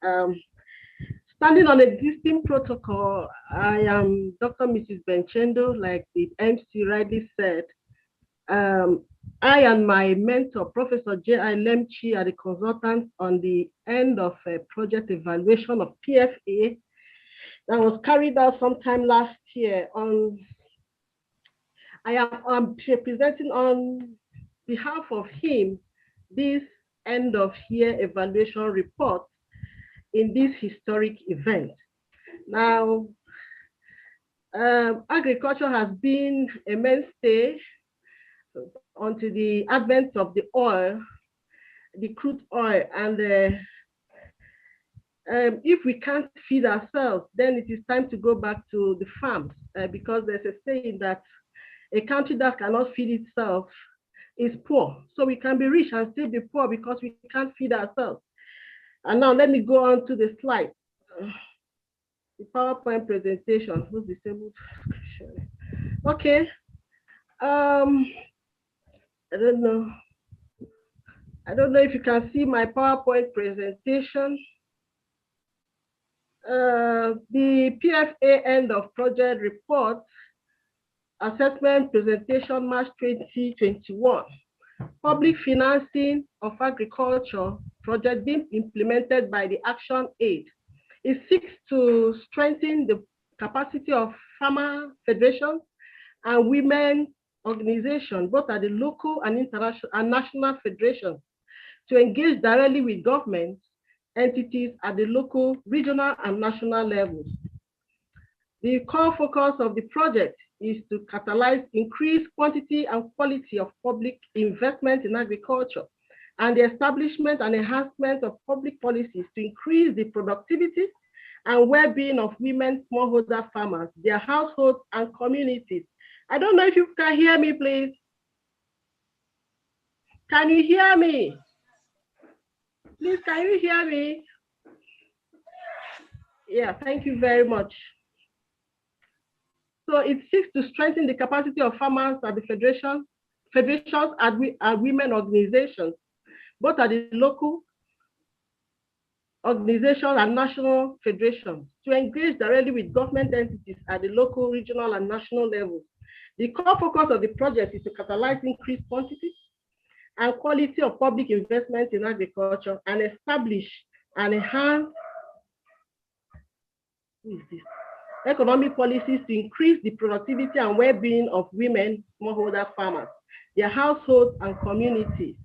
Standing on existing protocol, I am Dr. Mrs. Benchendo, like the MC rightly said. I and my mentor, Professor J.I. Lemchi, are the consultants on the end of a project evaluation of PFA that was carried out sometime last year. I am presenting on behalf of him this end of year evaluation report in this historic event. Now, agriculture has been a mainstay until the advent of the oil, the crude oil, and if we can't feed ourselves, then it is time to go back to the farms, because there's a saying that a country that cannot feed itself is poor. So we can be rich and still be poor because we can't feed ourselves. And now let me go on to the slide. The PowerPoint presentation. Who's disabled? Okay. I don't know if you can see my PowerPoint presentation. The PFA end of project report assessment presentation March 2021. Public financing of agriculture project being implemented by the ActionAid. It seeks to strengthen the capacity of farmer federations and women organizations, both at the local and international and national federations, to engage directly with government entities at the local, regional, and national levels. The core focus of the project is to catalyze increased quantity and quality of public investment in agriculture and the establishment and enhancement of public policies to increase the productivity and well-being of women smallholder farmers, their households, and communities. I don't know if you can hear me, please. Can you hear me? Please, can you hear me? Yeah, thank you very much. So it seeks to strengthen the capacity of farmers at the federations and women organizations, both at the local organizations and national federations, to engage directly with government entities at the local, regional, and national levels. The core focus of the project is to catalyze increased quantity and quality of public investment in agriculture and establish and enhance economic policies to increase the productivity and well-being of women smallholder farmers, their households, and communities.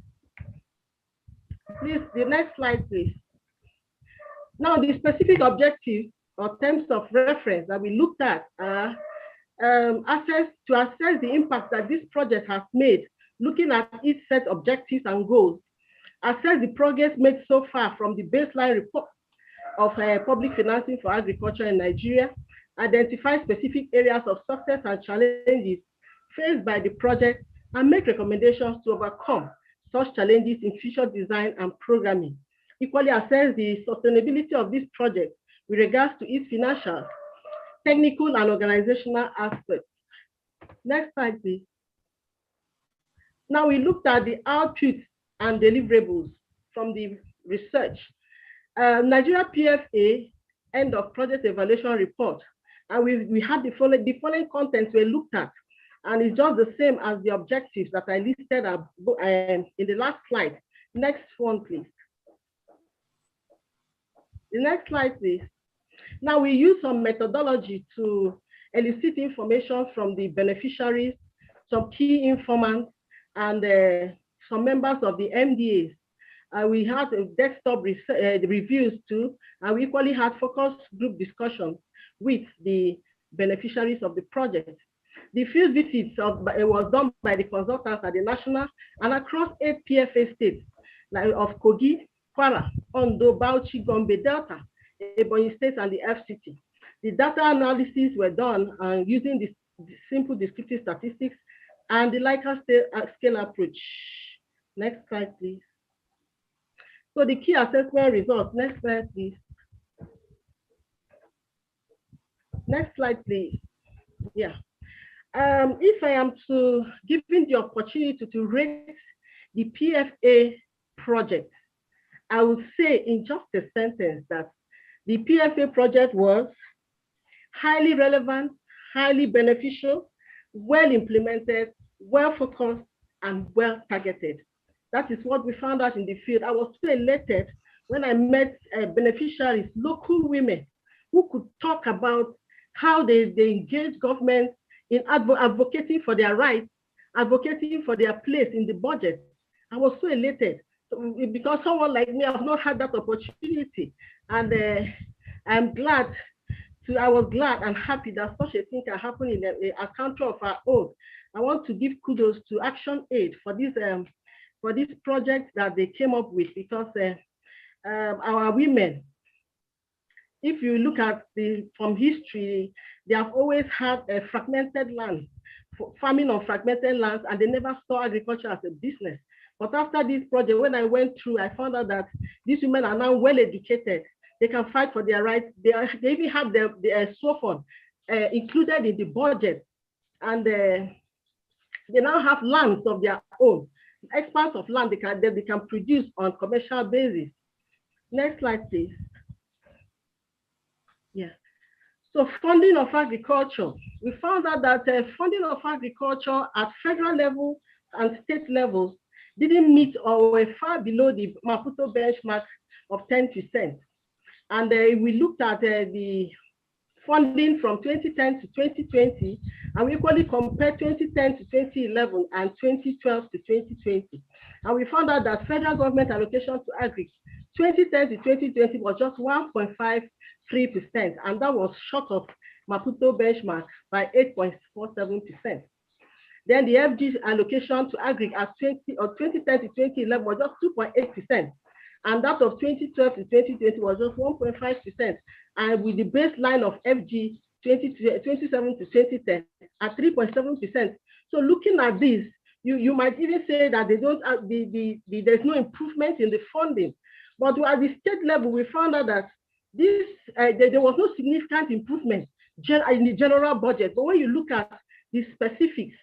Please, the next slide, please. Now, the specific objectives or terms of reference that we looked at are assess the impact that this project has made, looking at each set objectives and goals, assess the progress made so far from the baseline report of public financing for agriculture in Nigeria, identify specific areas of success and challenges faced by the project, and make recommendations to overcome such challenges in future design and programming. Equally assess the sustainability of this project with regards to its financial, technical, and organizational aspects. Next slide, please. Now we looked at the outputs and deliverables from the research. Nigeria PFA end of project evaluation report, and we had the following contents were looked at, and it's just the same as the objectives that I listed in the last slide. Next one, please. The next slide, please. Now we use some methodology to elicit information from the beneficiaries, some key informants, and some members of the MDAs. We had desktop reviews too, and we equally had focus group discussions with the beneficiaries of the project. The field visits was done by the consultants at the national and across 8 PFA states of Kogi, Kwara, Ondo, Bauchi, Gombe, Delta, Ebonyi State, and the FCT. The data analysis were done using the simple descriptive statistics and the Likert scale approach. Next slide, please. So the key assessment results. Next slide, please. Next slide, please. Yeah. If I am to given the opportunity to rate the PFA project, I would say in just a sentence that the PFA project was highly relevant, highly beneficial, well implemented, well focused, and well targeted. That is what we found out in the field. I was so elated when I met beneficiaries, local women, who could talk about how they engage government in advocating for their rights, advocating for their place in the budget. I was so elated because someone like me, I've not had that opportunity. And I was glad and happy that such a thing can happen in a country of our own. I want to give kudos to Action Aid for this project that they came up with, because our women, if you look at from history, they have always had a fragmented land, farming on fragmented lands, and they never saw agriculture as a business. But after this project, when I went through, I found out that these women are now well educated. They can fight for their rights. They even have the SWOFON included in the budget, and they now have lands of their own, expanse of land they can produce on commercial basis. Next slide, please. Yeah. So funding of agriculture, we found out that funding of agriculture at federal level and state levels didn't meet or were far below the Maputo benchmark of 10%. And we looked at the funding from 2010 to 2020, and we equally compared 2010 to 2011 and 2012 to 2020. And we found out that federal government allocation to agri 2010 to 2020 was just 1.53%, and that was short of Maputo benchmark by 8.47%. Then the FG allocation to agri at 2010 to 2011 was just 2.8%. And that of 2012 to 2020 was just 1.5%. And with the baseline of FG 2007 to 2010 at 3.7%. So looking at this, you might even say that they don't there's no improvement in the funding. But at the state level, we found out that there was no significant improvement in the general budget. But when you look at the specifics,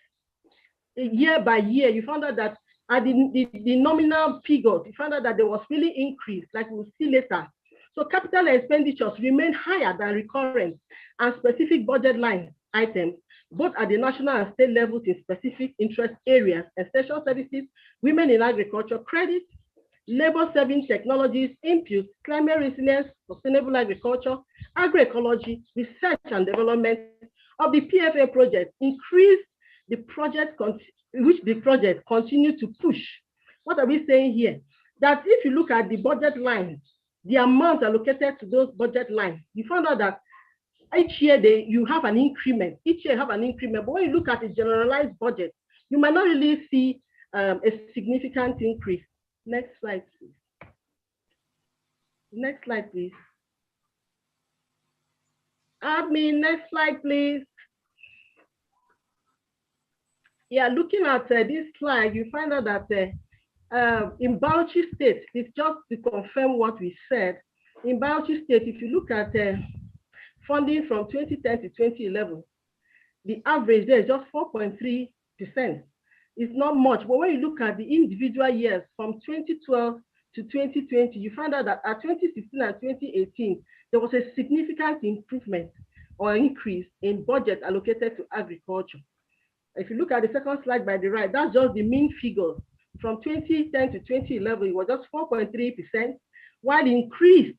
year by year, you found out that at the nominal figures, you found out that there was really increase, like we'll see later. So capital expenditures remain higher than recurrent and specific budget line items, both at the national and state levels in specific interest areas, essential services, women in agriculture, credit, labor-saving technologies, inputs, climate resilience, sustainable agriculture, agroecology, research and development of the PFA project, increase the project which the project continue to push. What are we saying here? That if you look at the budget lines the amount allocated to those budget lines, you found out that each year you have an increment. Each year you have an increment, but when you look at the generalized budget, you might not really see a significant increase. Next slide, please. Next slide, please. Admin, next slide, please. Yeah, looking at this slide, you find out that in Bauchi State, it's just to confirm what we said. In Bauchi State, if you look at funding from 2010 to 2011, the average there is just 4.3%. It's not much, but when you look at the individual years from 2012 to 2020, you find out that at 2016 and 2018, there was a significant improvement or increase in budget allocated to agriculture. If you look at the second slide by the right, that's just the mean figures. From 2010 to 2011, it was just 4.3%, while it increased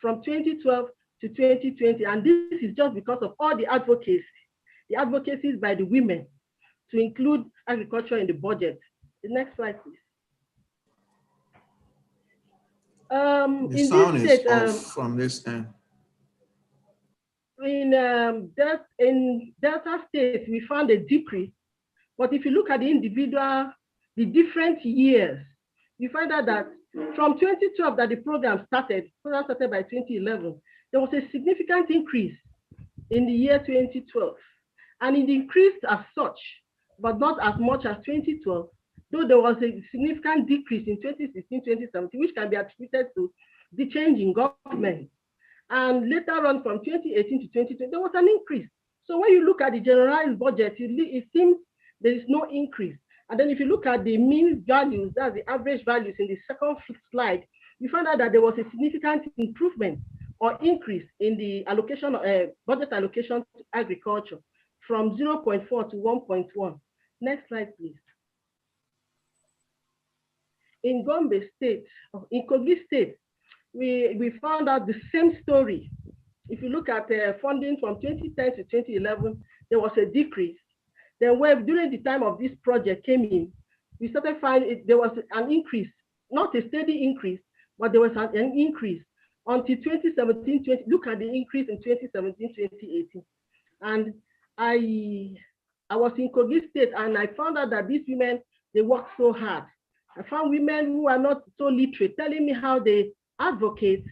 from 2012 to 2020. And this is just because of all the advocacies by the women to include agriculture in the budget. The next slide, please. The sound is off from this end. In Delta State, we found a decrease. But if you look at the different years, you find out that from 2012 that the program started by 2011, there was a significant increase in the year 2012. And it increased as such, but not as much as 2012, though there was a significant decrease in 2016, 2017, which can be attributed to the change in government. And later on from 2018 to 2020, there was an increase. So when you look at the generalized budget, it seems there is no increase. And then if you look at the mean values, that's the average values in the second slide, you find out that there was a significant improvement or increase in the allocation, budget allocation to agriculture from 0.4 to 1.1. Next slide, please. In Gombe State, in Kogi State, we found out the same story. If you look at funding from 2010 to 2011, there was a decrease. Then during the time of this project came in, we started finding there was an increase, not a steady increase, but there was an increase until 2017, look at the increase in 2017, 2018. And I was in Kogi State and I found out that these women, they work so hard. I found women who are not so literate telling me how they advocate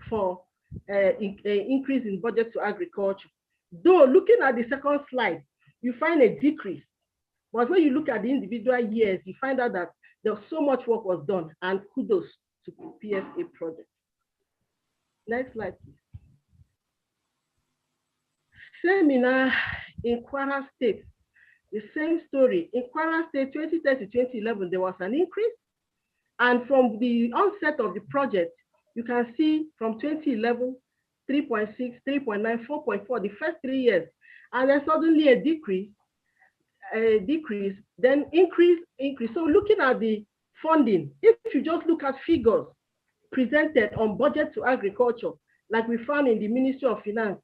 for increase in budget to agriculture. Though looking at the second slide, you find a decrease. But when you look at the individual years, you find out that there was so much work was done, and kudos to the PFA project. Next slide, please. Seminar in Kwara State, the same story. In Kwara State, 2010 to 2011, there was an increase. And from the onset of the project, you can see from 2011, 3.6, 3.9, 4.4, the first 3 years. And then suddenly a decrease, then increase. So looking at the funding, if you just look at figures presented on budget to agriculture, like we found in the Ministry of Finance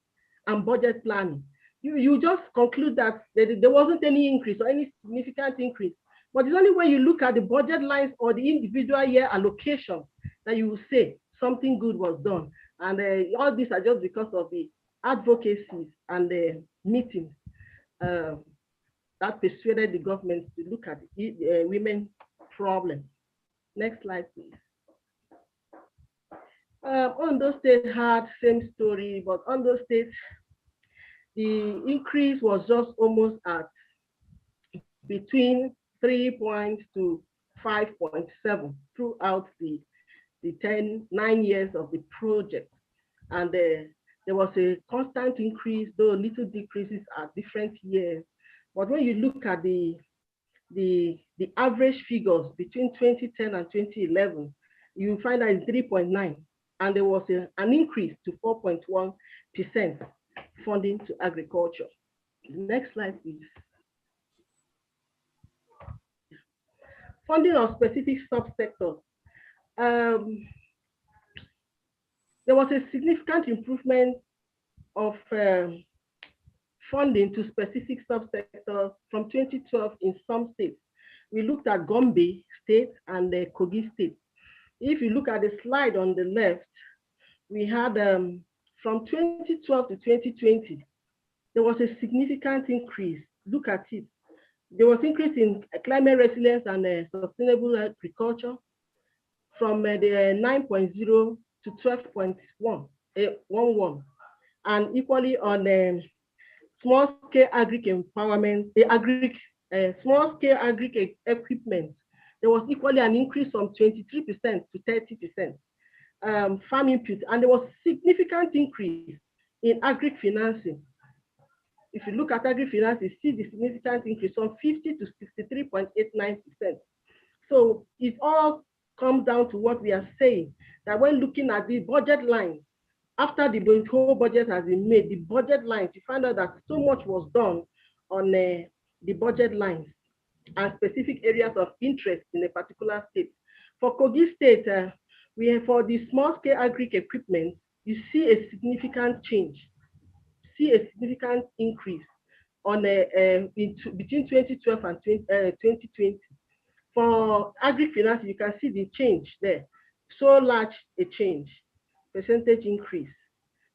and Budget Planning, you just conclude that there wasn't any increase or any significant increase. But it's only when you look at the budget lines or the individual year allocation that you will say something good was done. And all these are just because of the advocacies and the meetings that persuaded the government to look at the women problem. Next slide, please. Ondo State had same story, but Ondo State, the increase was just almost at between 3 points to 5.7 throughout the 9 years of the project. And there was a constant increase, though little decreases at different years. But when you look at the average figures between 2010 and 2011, you find that it's 3.9, and there was an increase to 4.1% funding to agriculture. Next slide, please. Funding of specific subsectors. There was a significant improvement of funding to specific subsectors from 2012 in some states. We looked at Gombe State and Kogi State. If you look at the slide on the left, we had from 2012 to 2020, there was a significant increase. Look at it. There was increase in climate resilience and sustainable agriculture from the 9.0 to 12.11, and equally on small-scale agri empowerment, small-scale agri equipment. There was equally an increase from 23% to 30%. Farm input, and there was significant increase in agri financing. If you look at agri finance, you see the significant increase from 50 to 63.89%. So it all comes down to what we are saying, that when looking at the budget line, after the whole budget has been made, the budget lines, you find out that so much was done on the budget lines and specific areas of interest in a particular state. For Kogi State, we have, for the small-scale agri equipment, you see a significant change, see a significant increase on between 2012 and 2020. For agri finance, you can see the change there. So large a change, percentage increase.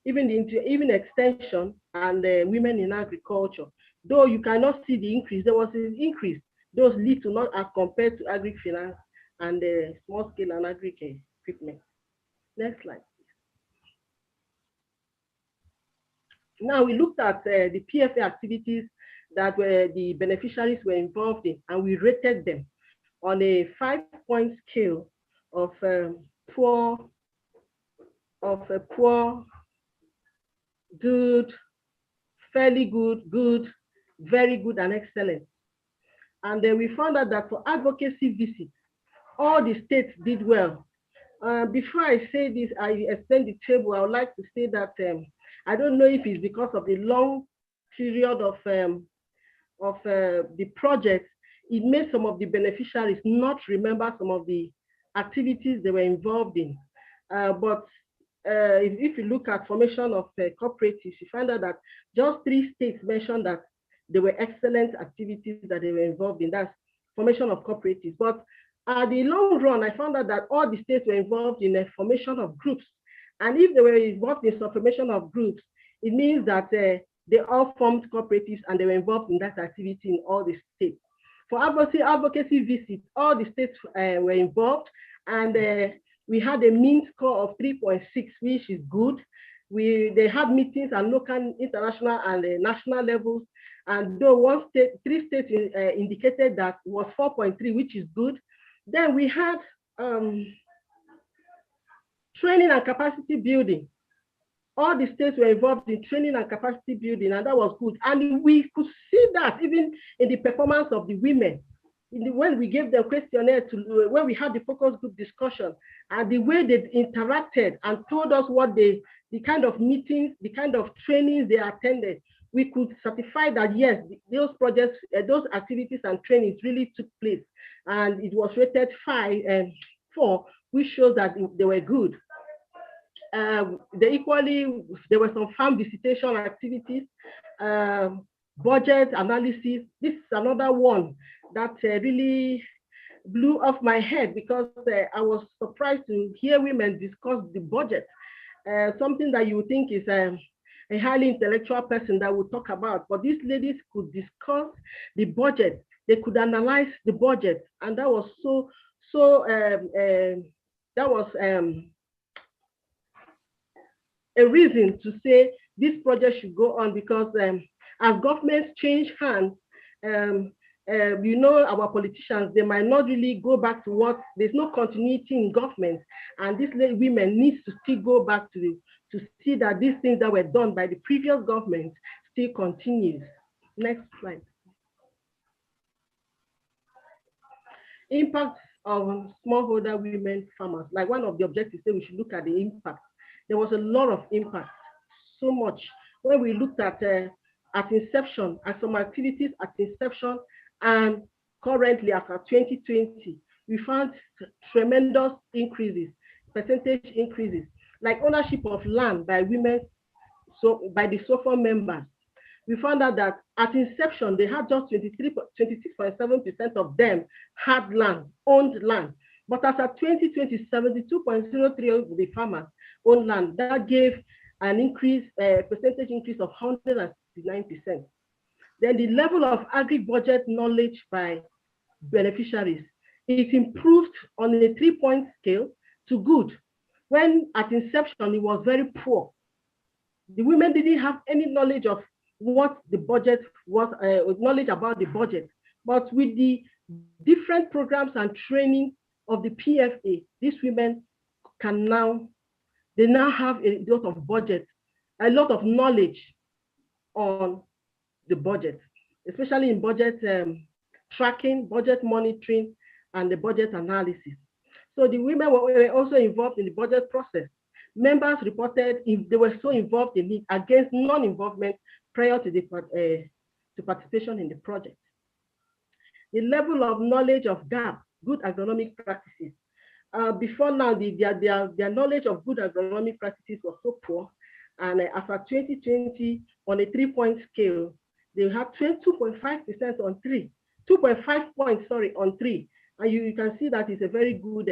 Even extension and women in agriculture. Though you cannot see the increase, there was an increase. Those little not as compared to agri finance and small scale and agri equipment. Next slide. Now we looked at the PFA activities that the beneficiaries were involved in, and we rated them on a 5-point scale of poor, good, fairly good, good, very good, and excellent. And then we found out that for advocacy visits, all the states did well. Before I say this, I extend the table, I would like to say that I don't know if it's because of the long period of the project, it made some of the beneficiaries not remember some of the activities they were involved in. But if you look at formation of cooperatives, you find out that just 3 states mentioned that there were excellent activities that they were involved in. That's formation of cooperatives. But at the long run, I found out that all the states were involved in the formation of groups. And if they were involved in some formation of groups, it means that they all formed cooperatives and they were involved in that activity in all the states. For advocacy visits, all the states were involved, and we had a mean score of 3.6, which is good. They had meetings at local, international, and national levels. And though 3 states indicated that it was 4.3, which is good. Then we had training and capacity building. All the states were involved in training and capacity building, and that was good. And we could see that even in the performance of the women. When we gave them questionnaire, when we had the focus group discussion, and the way they interacted and told us what the kind of meetings, the kind of trainings they attended, we could certify that yes, those projects, those activities and trainings really took place. And it was rated 4, which shows that they were good. There were some farm visitation activities, budget analysis. This is another one that really blew off my head, because I was surprised to hear women discuss the budget, something that you would think is a highly intellectual person that would talk about, but these ladies could discuss the budget. They could analyze the budget, and that was a reason to say this project should go on, because as governments change hands, our politicians, they might not really go back to what, there's no continuity in government, and these women need to still go back to see that these things that were done by the previous government still continues. Next slide. Impact of smallholder women farmers. Like one of the objectives, we should look at the impact. There was a lot of impact, so much. When we looked at inception, at some activities at inception, and currently after 2020, we found tremendous increases, percentage increases, like ownership of land by women, so by the SOFA members. We found out that at inception, they had just 26.7% of them had land, owned land. But as at 2020, 72.03 of the farmers own land. That gave an increase, percentage increase of 169%. Then the level of agri-budget knowledge by beneficiaries, it improved on a 3-point scale to good. When at inception, it was very poor. The women didn't have any knowledge of what the budget was, knowledge about the budget. But with the different programs and training of the PFA, these women can now, they now have a lot of budget, a lot of knowledge on the budget, especially in budget tracking, budget monitoring, and the budget analysis. So the women were also involved in the budget process. Members reported if they were so involved in it against non-involvement prior to the participation in the project. The level of knowledge of GAP, good agronomic practices. Before now, their knowledge of good agronomic practices was so poor. And after 2020, on a 3-point scale, they had 2.5% on 3, 2.5 points, sorry, on 3. And you can see that it's a very good,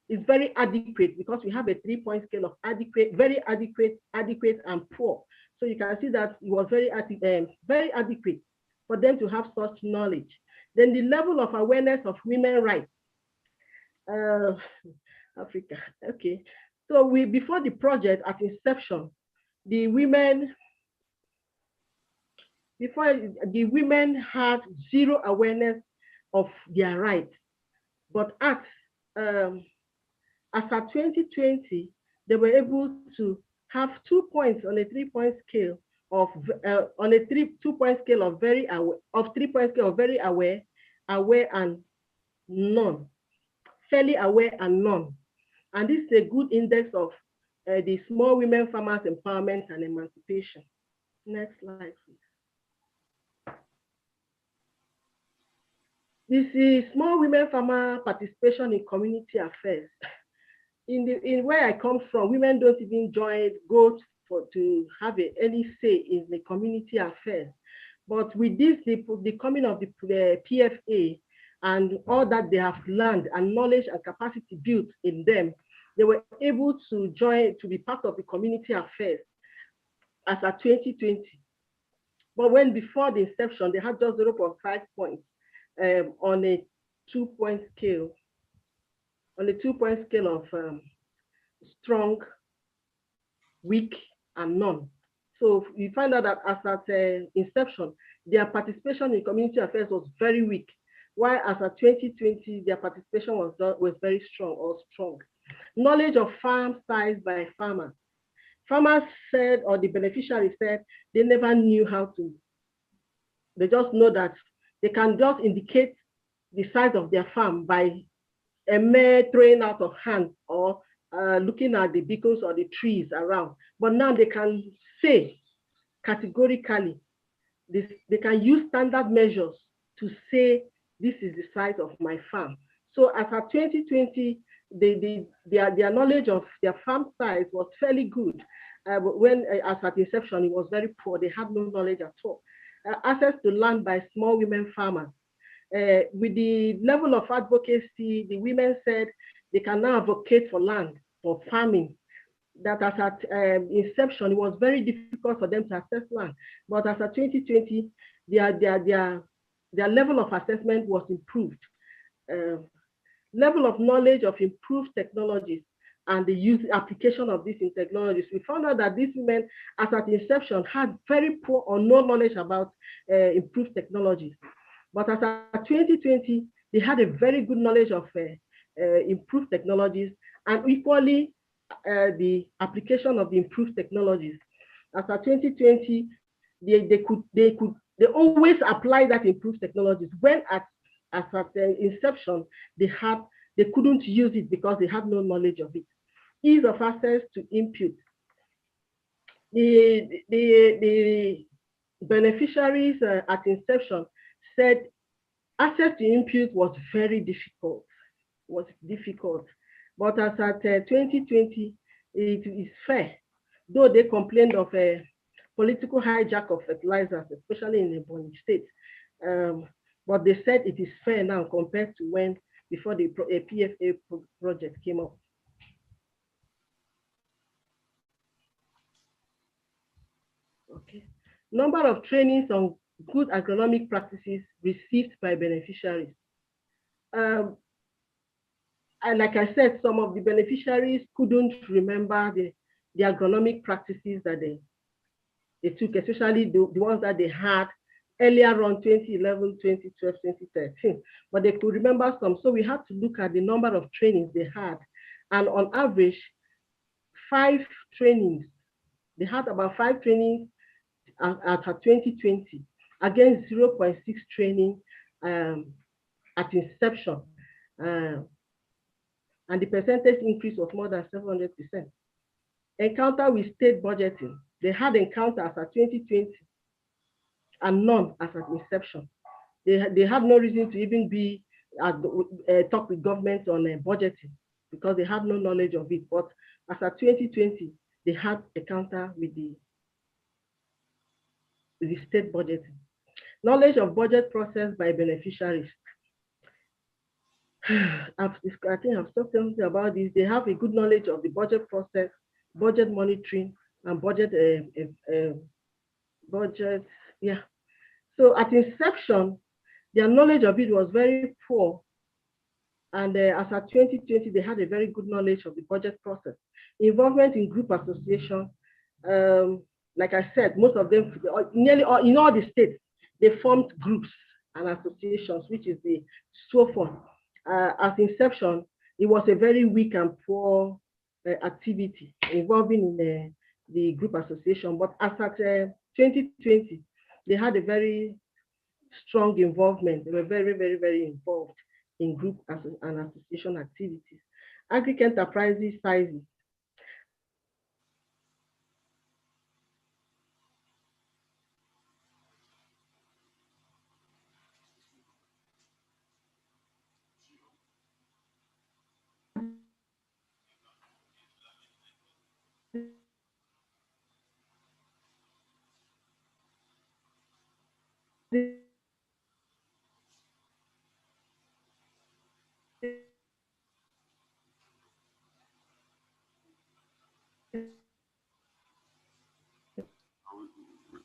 it's very adequate because we have a 3-point scale of adequate, very adequate, adequate, and poor. So you can see that it was very adequate for them to have such knowledge. Then the level of awareness of women's rights. Africa, okay. So before the project at inception, the women had zero awareness of their rights. But as at 2020, they were able to have 2 points on a 3-point scale of on a 2-point scale of very aware, of 3-point scale of very aware, aware and none, fairly aware and none. And this is a good index of the small women farmers empowerment and emancipation. Next slide, please. This is small women farmer participation in community affairs. In where I come from, women don't even go to have any say in the community affairs. But with this, the coming of the PFA and all that they have learned and knowledge and capacity built in them, they were able to join, to be part of the community affairs as at 2020. But when before the inception, they had just 0.5 points on a 2-point scale, on a 2-point scale of strong, weak, and none. So you find out that as at inception, their participation in community affairs was very weak, while as at 2020, their participation was very strong or strong. Knowledge of farm size by farmers. Farmers said, or the beneficiaries said, they never knew how to. They just know that they can just indicate the size of their farm by a mere throwing out of hand or looking at the beacons or the trees around. But now they can say categorically, they can use standard measures to say, this is the size of my farm. So as of 2020, their knowledge of their farm size was fairly good. When as at inception, it was very poor. They had no knowledge at all. Access to land by small women farmers. With the level of advocacy, the women said they can now advocate for land, for farming. That as at inception, it was very difficult for them to access land. But as at 2020, their level of assessment was improved. Level of knowledge of improved technologies and the application of these in technologies. We found out that these women, as at inception, had very poor or no knowledge about improved technologies. But as at 2020, they had a very good knowledge of improved technologies, and equally the application of the improved technologies. As at 2020, they always apply that improved technologies. When as at the inception, they couldn't use it because they had no knowledge of it. Ease of access to input. The beneficiaries at inception said access to input was very difficult. But as at 2020, it is fair, though they complained of a political hijack of fertilizers, especially in the Ebonyi state. But they said it is fair now compared to when before the PFA project came up. Okay. Number of trainings on good agronomic practices received by beneficiaries. And like I said, some of the beneficiaries couldn't remember the agronomic practices that they took, especially the ones that they had earlier on 2011, 2012, 2013. But they could remember some. So we had to look at the number of trainings they had. And on average, 5 trainings. They had about 5 trainings at 2020 against 0.6 training at inception. And the percentage increase was more than 700%. Encounter with state budgeting. They had encounters at 2020 and none as at inception. They had no reason to even be talk with government on budgeting because they had no knowledge of it. But as at 2020, they had encounter with the state budgeting. Knowledge of budget process by beneficiaries. I think I've talked something about this. They have a good knowledge of the budget process, budget monitoring, and budget. Yeah. So at inception, their knowledge of it was very poor. And as at 2020, they had a very good knowledge of the budget process. Involvement in group association. Like I said, most of them, nearly all, in all the states, they formed groups and associations, which is the SOFON. At inception, it was a very weak and poor activity involving in the group association. But as at 2020, they had a very strong involvement. They were very, very, very involved in group and association activities. Agric enterprises sizes.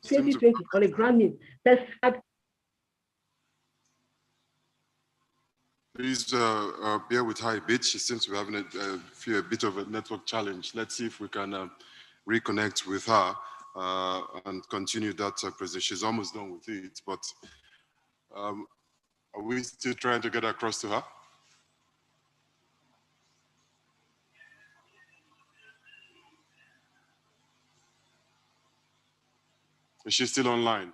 Seem 2020 on a grand mean. Please bear with her a bit. She seems to be having a bit of a network challenge. Let's see if we can reconnect with her and continue that presentation. She's almost done with it, but are we still trying to get across to her? Is she still online?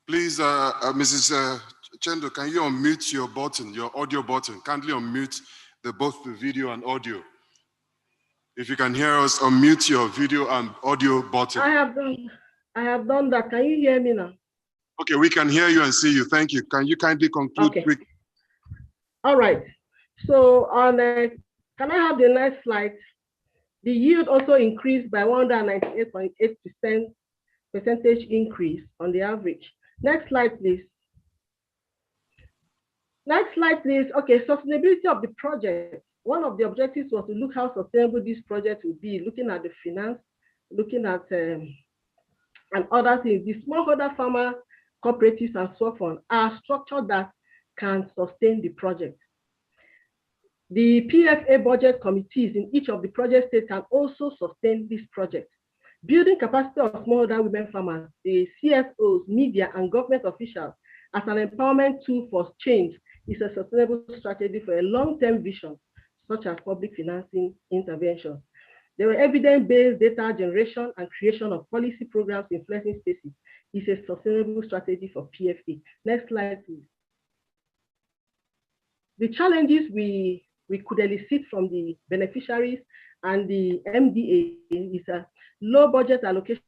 Please, Mrs. Chendo, can you unmute your button, your audio button? Kindly unmute both the video and audio. If you can hear us, unmute your video and audio button. I have done that. Can you hear me now? Okay, we can hear you and see you. Thank you. Can you kindly conclude? Okay. All right. So on, can I have the next slide? The yield also increased by 198.8% percentage increase on the average. Next slide, please. Next slide, please. Okay, sustainability of the project. One of the objectives was to look how sustainable this project would be, looking at the finance, looking at and other things. The smallholder farmer cooperatives and so on are structured that can sustain the project. The PFA budget committees in each of the project states can also sustain this project. Building capacity of smallholder women farmers, the CSOs, media, and government officials as an empowerment tool for change is a sustainable strategy for a long-term vision, such as public financing interventions. There were evidence-based data generation and creation of policy programs in influencing spaces is a sustainable strategy for PFA. Next slide, please. The challenges we could elicit from the beneficiaries and the MDA is a low budget allocation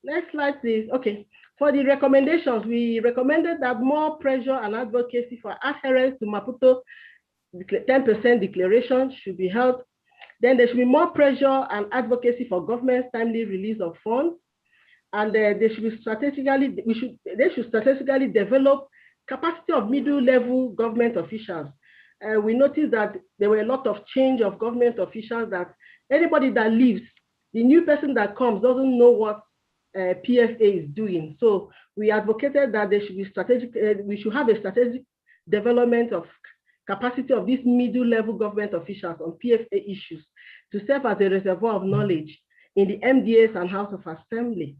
Next slide, please. Okay. For the recommendations, we recommended that more pressure and advocacy for adherence to Maputo 10% declaration should be held. Then there should be more pressure and advocacy for government's timely release of funds. And they should strategically develop capacity of middle-level government officials. We noticed that there were a lot of change of government officials, that anybody that leaves, the new person that comes doesn't know what PFA is doing. So we advocated that there should be strategic, we should have a strategic development of capacity of these middle-level government officials on PFA issues to serve as a reservoir of knowledge in the MDAs and House of Assembly.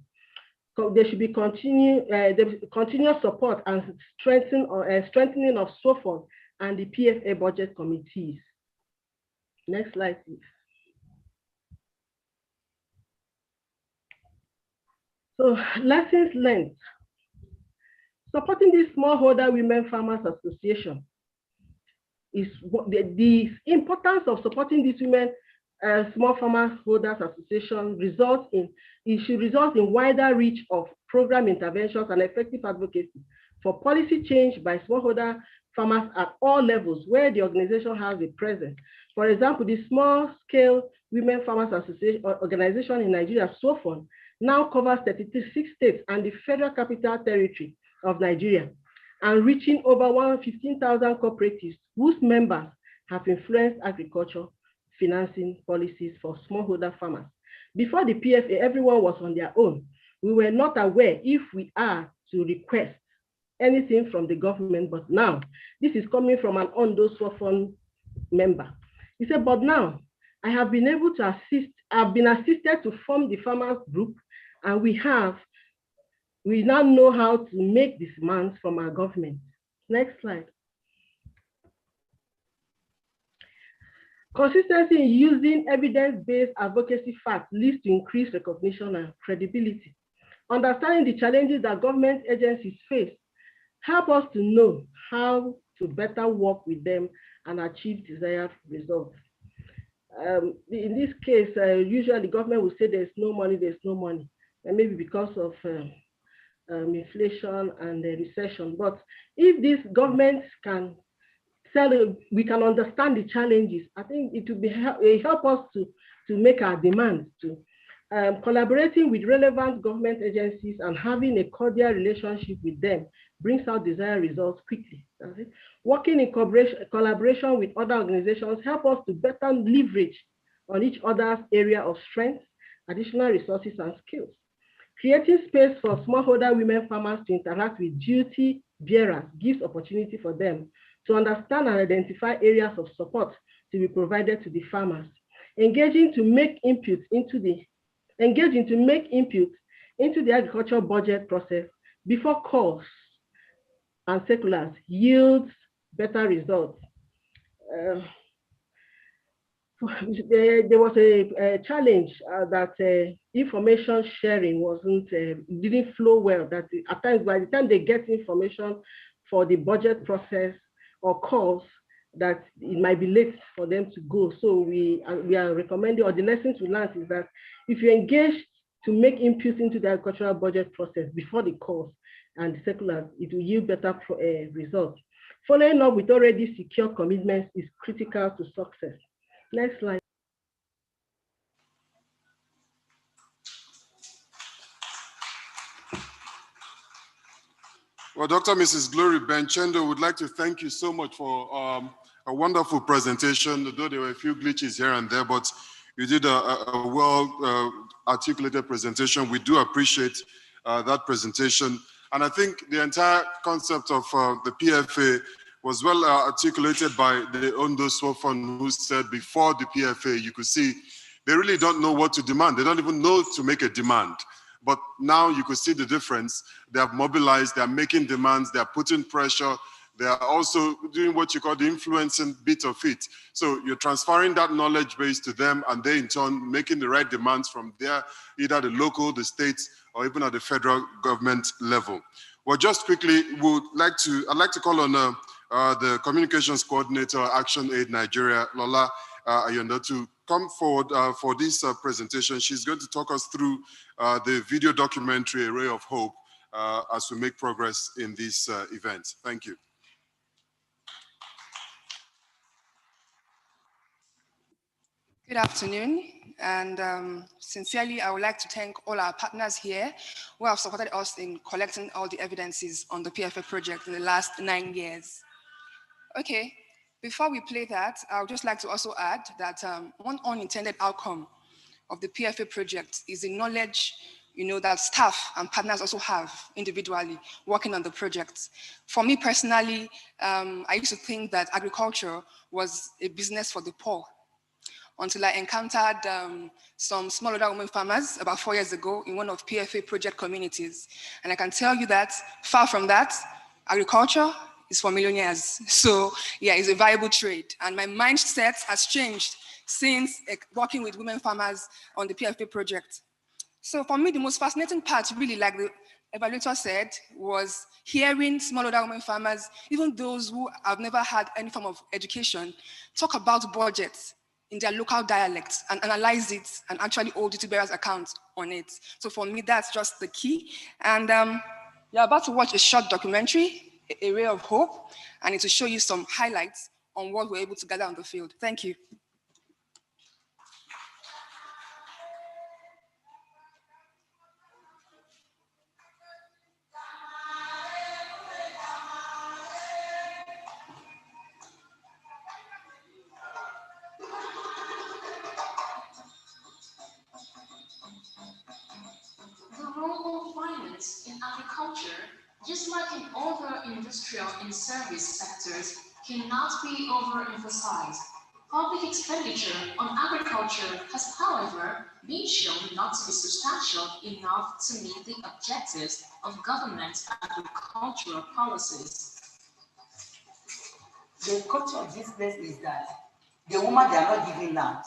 So there should be continuous support and strengthening of SOFON and the PFA budget committees. Next slide, please. So lessons learned. Supporting the Smallholder Women Farmers Association is the importance of supporting these women small farmers holders association should result in wider reach of program interventions and effective advocacy for policy change by smallholder farmers at all levels where the organization has a presence. For example, the Small Scale Women Farmers Association organization in Nigeria, SOFON, now covers 36 states and the Federal Capital Territory of Nigeria, and reaching over 15,000 cooperatives whose members have influenced agriculture financing policies for smallholder farmers. Before the PFA, everyone was on their own. We were not aware if we are to request anything from the government, but now this is coming from an Ondo SOFON member. He said, but now I have been able to I've been assisted to form the farmers group, and we now know how to make these demands from our government. Next slide. Consistency in using evidence-based advocacy facts leads to increased recognition and credibility. Understanding the challenges that government agencies face help us to know how to better work with them and achieve desired results. In this case, usually the government will say there's no money, and maybe because of inflation and recession. But if these governments can we can understand the challenges, I think it will help us to make our demands to collaborating with relevant government agencies and having a cordial relationship with them brings out desired results quickly. Working in collaboration with other organizations help us to better leverage on each other's area of strength, additional resources and skills. Creating space for smallholder women farmers to interact with duty bearers gives opportunity for them to understand and identify areas of support to be provided to the farmers. Engaging to make inputs into the agricultural budget process before calls and circulars yields better results. There was a challenge that information sharing didn't flow well, that at times by the time they get information for the budget process or calls, that it might be late for them to go. So we are recommending, or the lessons we learned is that if you engage to make inputs into the agricultural budget process before the calls and the circulars, it will yield better results. Following up with already secure commitments is critical to success. Next slide. Well, Dr. Mrs. Glory Benchendo would like to thank you so much for a wonderful presentation, though there were a few glitches here and there, but you did a well-articulated presentation. We do appreciate that presentation. And I think the entire concept of the PFA was well articulated by the Ondo SOFON, who said before the PFA, you could see they really don't know what to demand. They don't even know to make a demand. But now you could see the difference. They have mobilized, they are making demands, they are putting pressure, they are also doing what you call the influencing bit of it. So you're transferring that knowledge base to them, and they in turn making the right demands from there, either the local, the states, or even at the federal government level. Well, just quickly, I'd like to call on the communications coordinator, Action Aid Nigeria, Lola Ayonda, to come forward for this presentation. She's going to talk us through the video documentary, A Ray of Hope, as we make progress in this event. Thank you. Good afternoon, and sincerely, I would like to thank all our partners here who have supported us in collecting all the evidences on the PFA project in the last 9 years. Okay, before we play that, I would just like to also add that one unintended outcome of the PFA project is the knowledge that staff and partners also have individually working on the project. For me personally, I used to think that agriculture was a business for the poor, until I encountered some smallholder women farmers about 4 years ago in one of PFA project communities. And I can tell you that far from that, agriculture is for millionaires. So yeah, it's a viable trade. And my mindset has changed since working with women farmers on the PFA project. So for me, the most fascinating part, really, like the evaluator said, was hearing smallholder women farmers, even those who have never had any form of education, talk about budgets in their local dialects and analyze it and actually hold duty bearers' accounts on it. So for me, that's just the key. And you're about to watch a short documentary, A Ray of Hope, and it will show you some highlights on what we're able to gather on the field. Thank you. The role of finance in agriculture, just like in other industrial and service sectors, cannot be overemphasized. Public expenditure on agriculture has, however, been shown not to be substantial enough to meet the objectives of government agricultural policies. The culture of this place is that the woman, they are not giving land.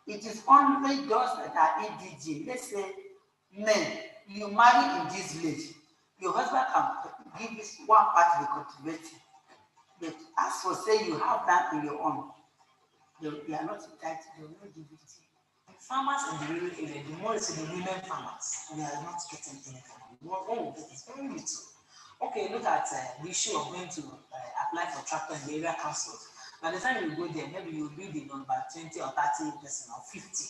It is only those that are indigent. Let's say, men, you marry in this village, your husband can give this one part to be cultivated. But as for say you have that in your own, they are not entitled, they will not give it to you. Farmers in the rural area, the more it's the women farmers, we are not getting anything. What we get is very little. Okay, look at the issue of going to apply for tractor in the area council. By the time you go there, maybe you'll be the number 20 or 30 person or 50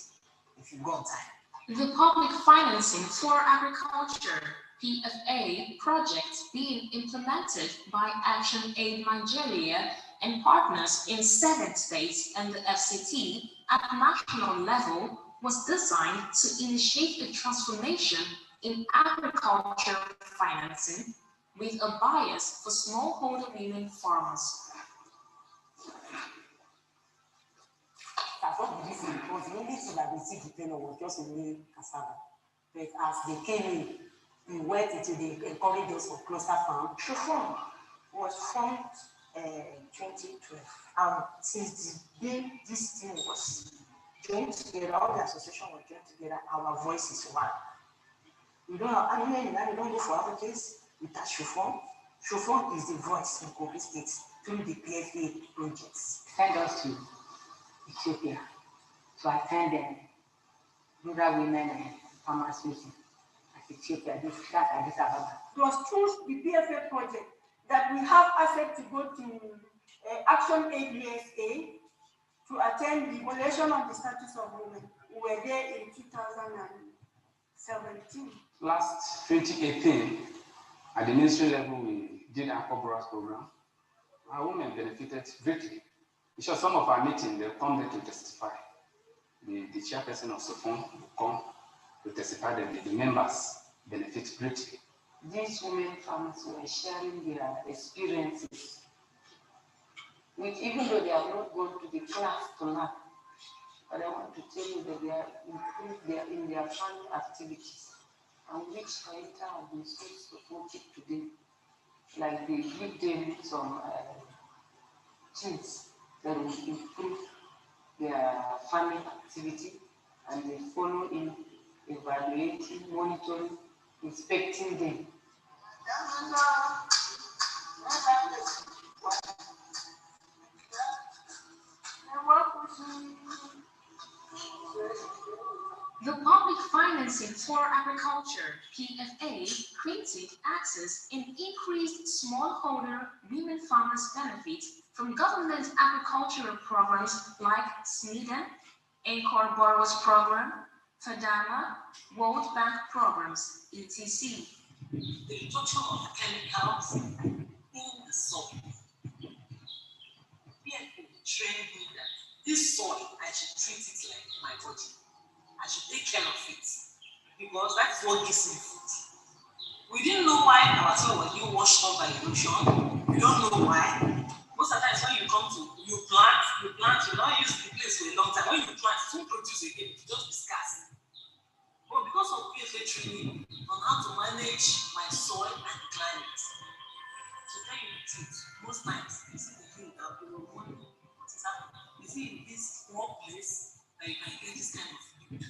if you go on time. The public financing for agriculture, PFA, project being implemented by Action Aid Nigeria and partners in 7 states and the FCT at national level was designed to initiate a transformation in agriculture financing with a bias for smallholder women farmers. It was the only thing that we see the tenor was just only cassava. But as they came in, we went into the encouraged us for cluster farm. The farm was formed 2012. And since the day this thing was joined together, all the association was joined together, our voice is one. We don't have anywhere in that, we don't go for advocates without Shofon. Shofon is the voice in Kogi State through the PFA projects. Send us to Ethiopia to attend the rural women and farmers meeting at Ethiopia, that's Addis Ababa. It was through the PFA project that we have access to go to Action Aid USA to attend the evaluation on the status of women. We were there in 2017. Last 2018, at the ministry level, we did our Cobras program. Our women benefited greatly. Because some of our meetings, they'll come there to testify. The chairperson of SOFON will come to testify that the members benefit greatly. These women farmers were sharing their experiences, which even though they have not gone to the class to learn, but I want to tell you that they are improved in their farming activities. and which Kaita have been so supportive to them. Like they give them some things that will improve their farming activity, and they follow in evaluating, monitoring, inspecting them. The Public Financing for Agriculture, PFA, created access and increased smallholder women farmers' benefits from government agricultural programs like SNIDA, Anchor Borrowers Program, FADAMA, World Bank programs, etc. The reduction of chemicals in the soil. PFA trained me that this soil, I should treat it like my body. I should take care of it because that's what gives me food. We didn't know why our soil was being washed off by erosion. We don't know why. Most of the times when you come to, you plant, you don't use the place for a long time. When you plant, it won't produce again, it will just be scarce. But because of PFA training on how to manage my soil and the climate, to tell you the truth, most times you see the thing that you know what is happening. You see in this small place that you can get this kind of food.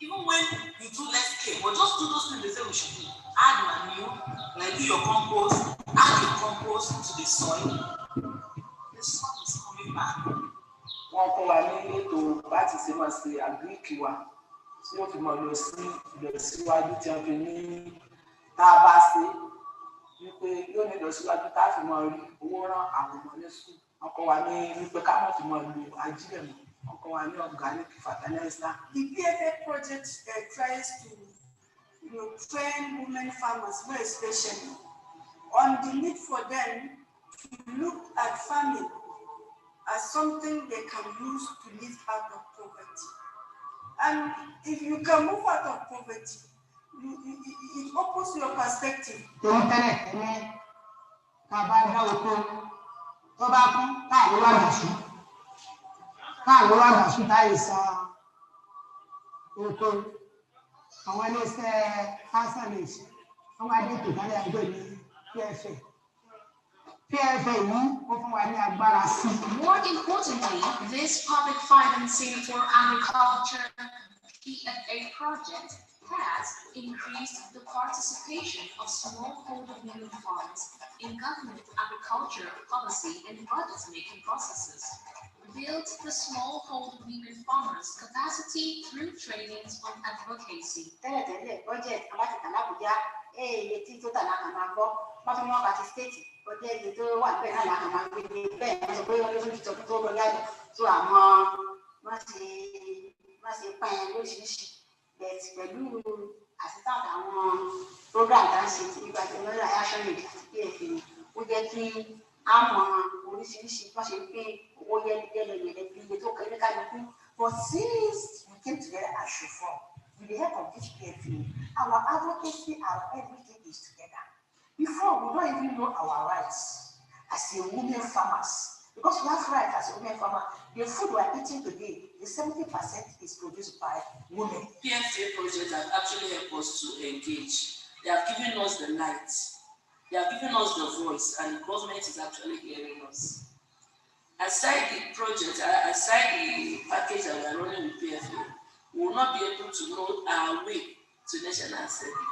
Even when you do less care, but just do those things they say we should do. Add manure, like do your compost, add your compost to the soil. The soil is coming back. Wọ́n kọ́ wa ní ètò láti ṣe máa ṣe àgbékì wa tí wọ́n fi máa lọ sí ìlọsíwájú tí wọ́n fi ní tá a bá ṣe wípé yóò ní ìlọsíwájú tá a fi máa rí owó rán àwọn ọmọ ní sùn. Wọ́n kọ́ wa ní wípé ká má fi máa lo ajílẹ̀ mọ́. Wọ́n kọ́ wa ní organic fertilizer. The PFA project tries to train women farmers more especially on the need for them to look at farming as something they can use to live out of poverty. And if you can move out of poverty, it opens your perspective. More importantly, this public financing for agriculture PFA project has increased the participation of smallholder women farmers in government agriculture policy and budget-making processes, built the smallholder women farmers' capacity through trainings on advocacy. Pẹ̀lú assistant àwọn program tá ń ṣe ti nípa ìtẹ̀lọ́lá action aid àti PFA ó jẹ́ kí á mọ oríṣiríṣi bá ṣe pé owó yẹ́lẹ́yẹ́lẹ́ bí iye tó kéré kálukú. But since we came together as Shufon, with the help of this PFA, our advocacy, our everything is together. Before, we don't even know our rights as a women farmers. Because we have rights as a women farmer. The food we are eating today, the 70% is produced by women. PFA projects have actually helped us to engage. They have given us the light. They have given us the voice, and the government is actually hearing us. Aside the project, aside the package that we are running with PFA, we will not be able to know our way to National Assembly.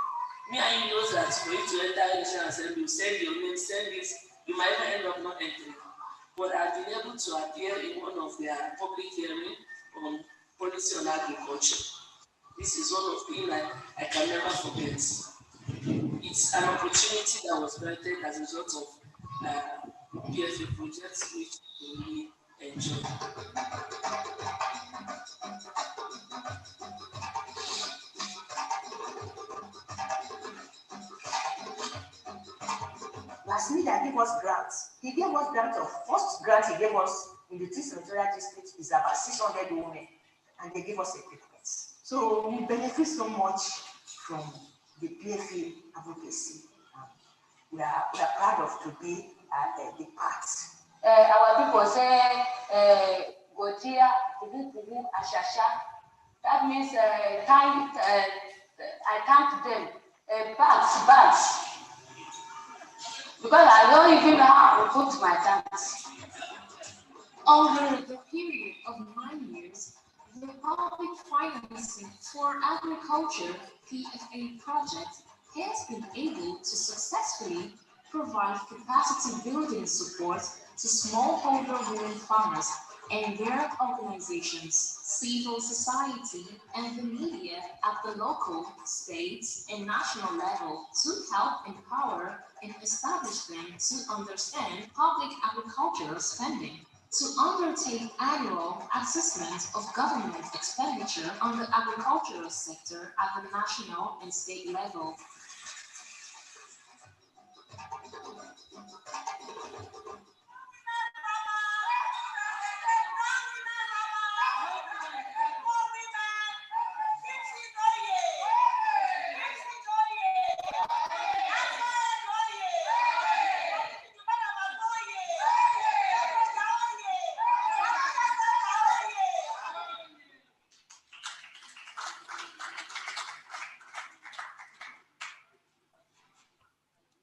Me and you know that for you to enter National Assembly, you send your name, send this, you might even end up not entering. But I've been able to appear in one of their public hearings on policy on agriculture. This is one of the things that I can never forget. It's an opportunity that was granted as a result of PFA projects, which we really enjoy. Last week, I gave us grants. He gave us grants of first grant he gave us in the 3 senatorial district is about 600 women, and they gave us equipment. So we benefit so much from the PFA advocacy. We are proud of to be the part. Our people say, Gotia, Kubu, Ashasha. That means time I count them, bags, because I don't even know how to put my thanks. Over the period of 9 years, the Public Financing for Agriculture PFA project has been able to successfully provide capacity building support to smallholder women farmers and their organizations, civil society, and the media at the local, state, and national level to help empower and establish them to understand public agricultural spending, to undertake annual assessment of government expenditure on the agricultural sector at the national and state level.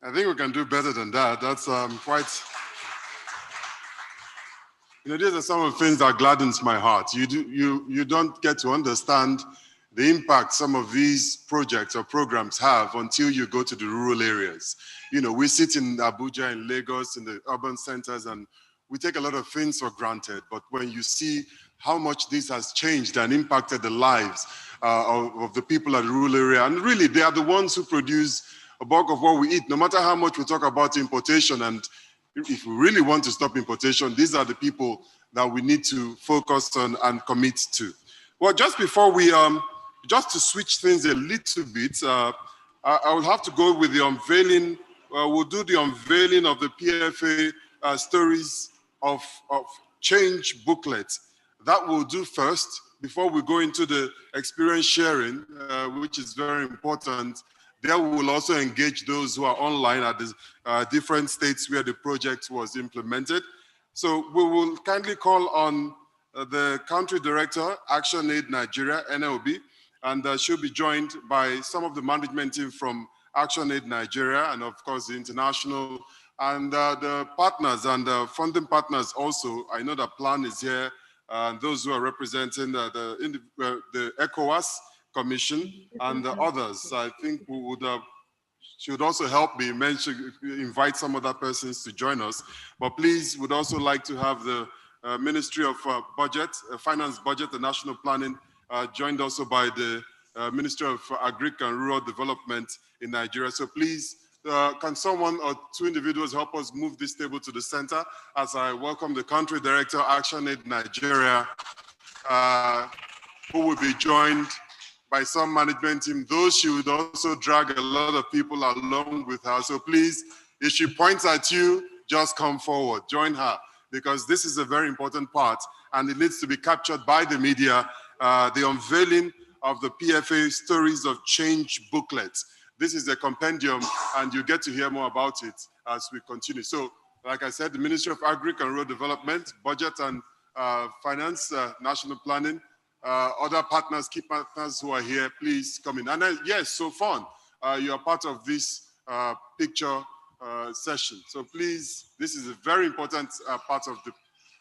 I think we can do better than that. That's quite, these are some of the things that gladdens my heart. You don't get to understand the impact some of these projects or programs have until you go to the rural areas. We sit in Abuja, in Lagos, in the urban centers, and we take a lot of things for granted. But when you see how much this has changed and impacted the lives of the people at the rural area, and really they are the ones who produce a bulk of what we eat, no matter how much we talk about importation. And if we really want to stop importation, these are the people that we need to focus on and commit to. Well, just before we, just to switch things a little bit, I will have to go with the unveiling. We'll do the unveiling of the PFA Stories of Change booklet. That we'll do first before we go into the experience sharing, which is very important. There we will also engage those who are online at the different states where the project was implemented. So we will kindly call on the Country Director, ActionAid Nigeria, NLB, and she'll be joined by some of the management team from ActionAid Nigeria, and of course the international, and the partners and the funding partners also. I know that Plan is here, and those who are representing the ECOWAS Commission and the others. I think we would should also help me invite some other persons to join us. But please, would also like to have the Ministry of Finance, Budget and National Planning, joined also by the Ministry of Agric and Rural Development in Nigeria. So please, can someone or two individuals help us move this table to the center as I welcome the Country Director, ActionAid Nigeria, who will be joined by some management team, though she would also drag a lot of people along with her. So please, if she points at you, just come forward, join her, because this is a very important part and it needs to be captured by the media, the unveiling of the PFA Stories of Change booklet. This is a compendium and you get to hear more about it as we continue. So, like I said, the Ministry of Agric and Rural Development, Budget and Finance, National Planning, other partners, key partners who are here, please come in. And yes, so fun. You are part of this picture session. So please, this is a very important part of the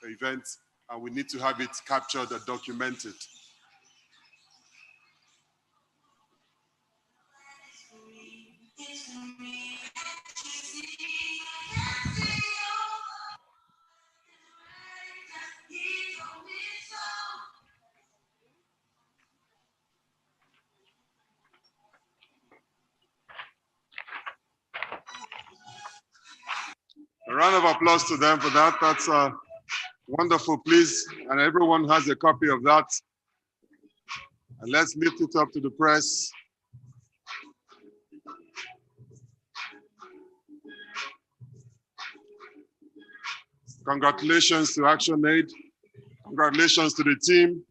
event, and we need to have it captured and documented. A round of applause to them for that. That's wonderful, please. And everyone has a copy of that. And let's lift it up to the press. Congratulations to ActionAid. Congratulations to the team.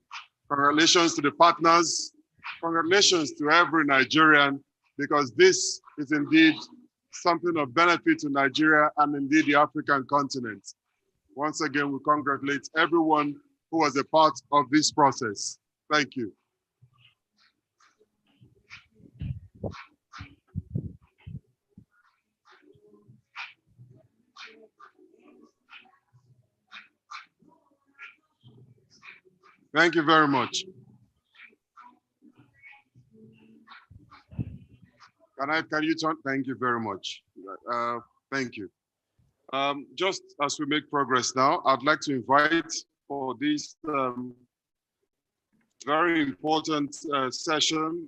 Congratulations to the partners. Congratulations to every Nigerian, because this is indeed something of benefit to Nigeria and indeed the African continent. Once again, we congratulate everyone who was a part of this process. Thank you. Thank you very much. Can you turn? Thank you very much. Thank you. Just as we make progress now, I'd like to invite for this very important session,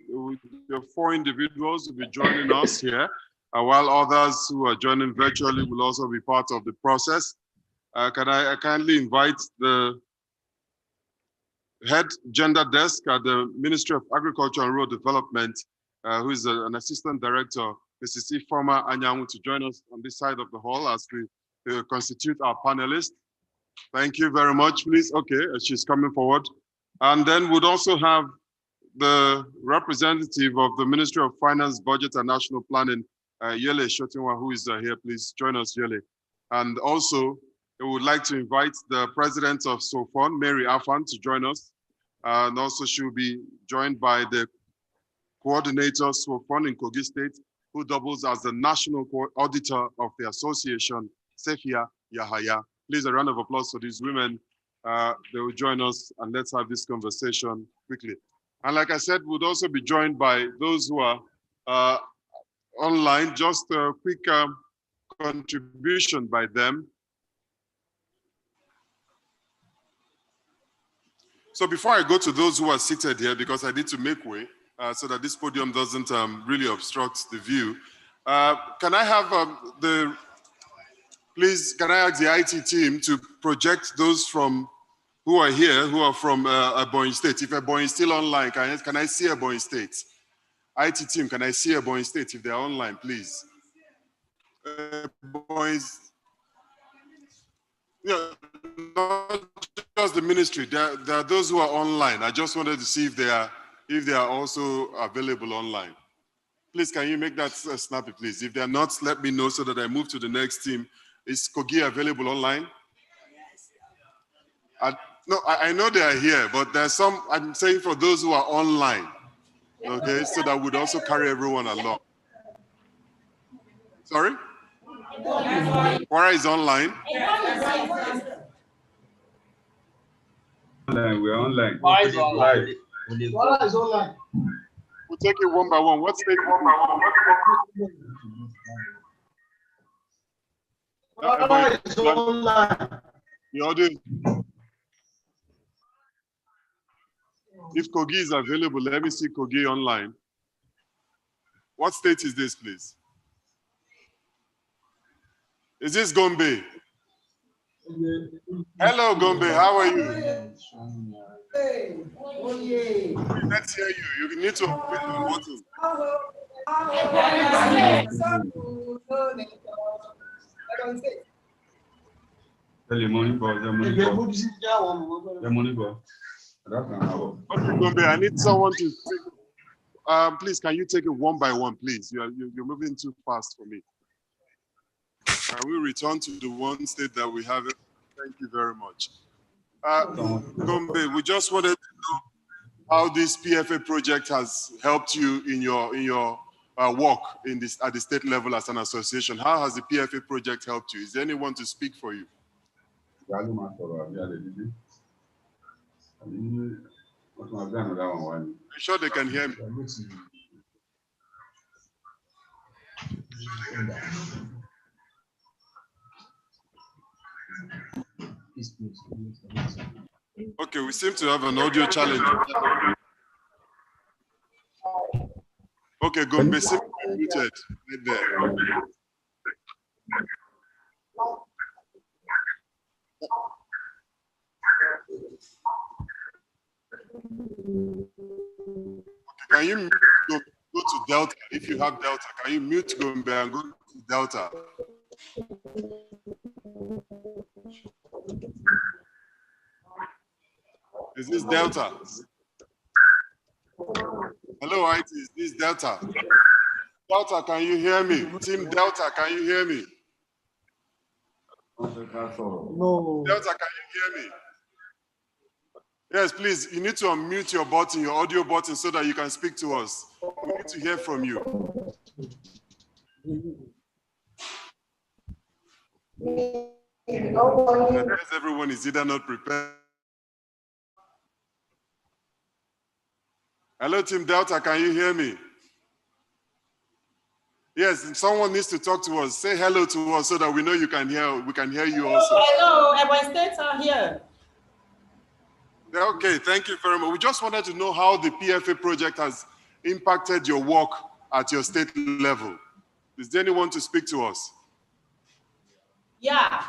the 4 individuals will be joining us here, while others who are joining virtually will also be part of the process. Can I kindly invite the head gender desk at the Ministry of Agriculture and Rural Development, who is an assistant director, Mrs. Ifoma Anyanwu, to join us on this side of the hall as we constitute our panelists. Thank you very much, please. Okay, she's coming forward. And then we'd also have the representative of the Ministry of Finance, Budget and National Planning, Yele Shotinwa, who is here. Please join us, Yele. And also, we would like to invite the president of SOFON, Mary Afan, to join us. And also she'll be joined by the coordinator SOFON in Kogi State, who doubles as the national auditor of the association, Sefia Yahaya. Please, a round of applause for these women. They will join us, and let's have this conversation quickly. And like I said, we'll also be joined by those who are online. Just a quick contribution by them. So before I go to those who are seated here, because I need to make way so that this podium doesn't really obstruct the view, can I have please, can I ask the IT team to project those from who are here, who are from Ebonyi State? If Ebonyi is still online, can I see Ebonyi State? IT team, can I see Ebonyi State if they're online, please? Yeah, not just the ministry. There are those who are online. I just wanted to see if they are also available online. Please, can you make that snappy, please? If they are not, let me know so that I move to the next team. Is Kogi available online? No, I know they are here, but there's some, I'm saying for those who are online, okay, so that would also carry everyone along. Sorry? Quora is online? We're online. Quora is online. Quora is online. We'll take it one by one. What state? Quora is online. The audience. If Kogi is available, let me see Kogi online. What state is this, please? Is this Gombe? Hello, Gombe. How are you? Let's hear you. You need to open your button. Okay, Gombe, I need someone to take, please, can you take it one by one, please? You're moving too fast for me. Can we return to the one state that we have? Thank you very much. Gombe, we just wanted to know how this PFA project has helped you in your work at the state level as an association. How has the PFA project helped you? Is there anyone to speak for you? I'm sure they can hear me. Okay, we seem to have an audio challenge. Okay, Gombe, seem muted right there. Okay, can you go to Delta if you have Delta? Can you mute Gombe and go to Delta? Is this Delta? Hello, IT, is this Delta? Delta, can you hear me? Team Delta, can you hear me? No. Delta, can you hear me? Yes, please, you need to unmute your button, your audio button, so that you can speak to us. We need to hear from you. Everyone is either not prepared. Hello, Team Delta, can you hear me? Yes, someone needs to talk to us. Say hello to us so that we know you can hear. We can hear you also. Hello, Ebonyi State are here. Okay, thank you very much. We just wanted to know how the PFA project has impacted your work at your state level. Is there anyone to speak to us? Yeah.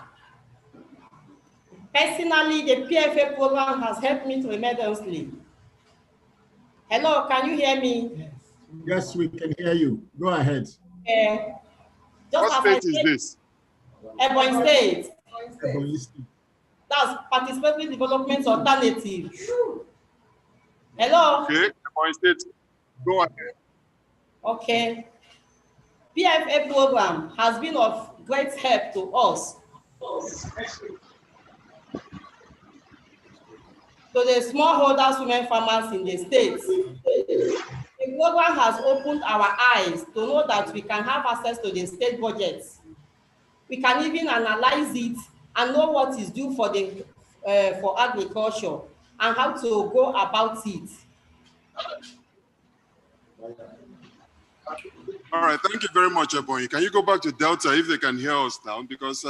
Personally, the PFA program has helped me tremendously. Hello, can you hear me? Yes, we can hear you. Go ahead. What state is this? Ebonyi State. Ebonyi State. That's Participatory Development Alternative. Hello? Okay, Ebonyi State. Go ahead. Okay. PFA program has been of great help to us. To the smallholders women farmers in the states. The program has opened our eyes to know that we can have access to the state budgets. We can even analyze it and know what is due for the for agriculture and how to go about it. All right, thank you very much, Ebonyi. Can you go back to Delta if they can hear us now? Because,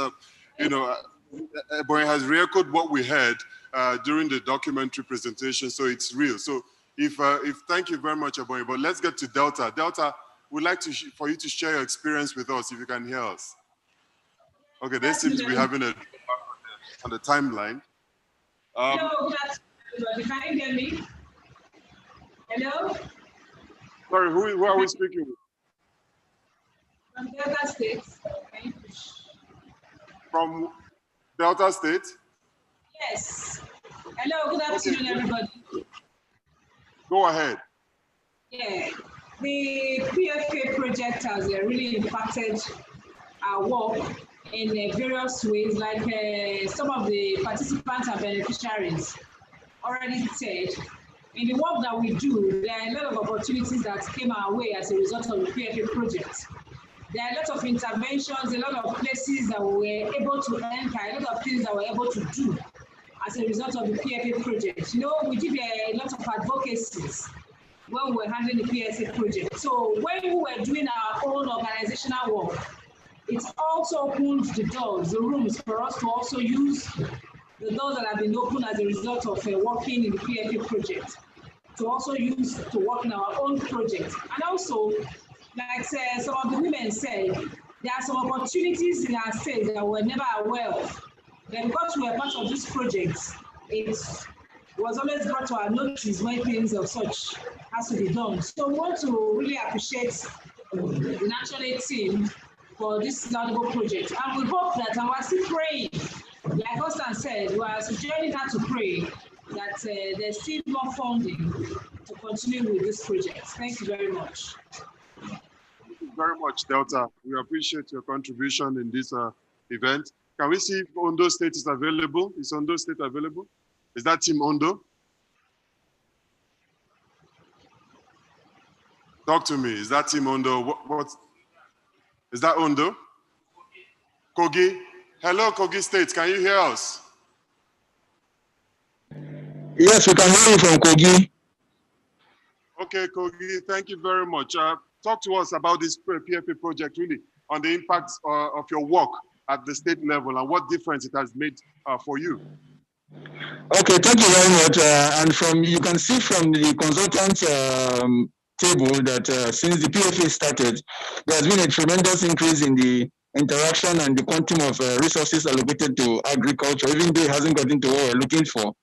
you know, Ebonyi has re-echoed what we heard during the documentary presentation, so it's real. So if thank you very much, Ebonyi, but let's get to Delta. Delta, we'd like to for you to share your experience with us if you can hear us. Okay, they seem to be having a on the timeline. Hello, good afternoon. Can you hear me? Hello? Sorry, who are we speaking with? From Delta State. From Delta State? Yes. Hello, good afternoon, everybody. Go ahead. Yeah, the PFA project has really impacted our work in various ways, like some of the participants and beneficiaries already said. In the work that we do, there are a lot of opportunities that came our way as a result of the PFA project. There are a lot of interventions, a lot of places that we were able to enter, a lot of things that we were able to do as a result of the PFA project. You know, we did a lot of advocacies when we were handling the PFA project. So when we were doing our own organizational work, it also opened the doors, the rooms for us to also use the doors that have been opened as a result of working in the PFA project, to also use to work in our own project. And also, like some of the women said, there are some opportunities in our state that we're never aware of. Then because we are part of this project, it was always brought to our notice when things of such has to be done. So we want to really appreciate the National Aid team for this laudable project. And we hope that, and we're still praying, like Austin said, we are joining her to pray that there's still more funding to continue with this project. Thank you very much. Thank you very much, Delta. We appreciate your contribution in this event. Can we see if Ondo State is available? Is Ondo State available? Is that Team Ondo? Talk to me. Is that Team Ondo? What is that Ondo? Kogi? Hello, Kogi State. Can you hear us? Yes, we can hear you from Kogi. Okay, Kogi, thank you very much. Talk to us about this PFA project, really, on the impact of your work at the state level and what difference it has made for you. Okay, thank you very much. And from you can see from the consultant table that since the PFA started, there has been a tremendous increase in the interaction and the quantum of resources allocated to agriculture, even though it hasn't gotten to what we're looking for.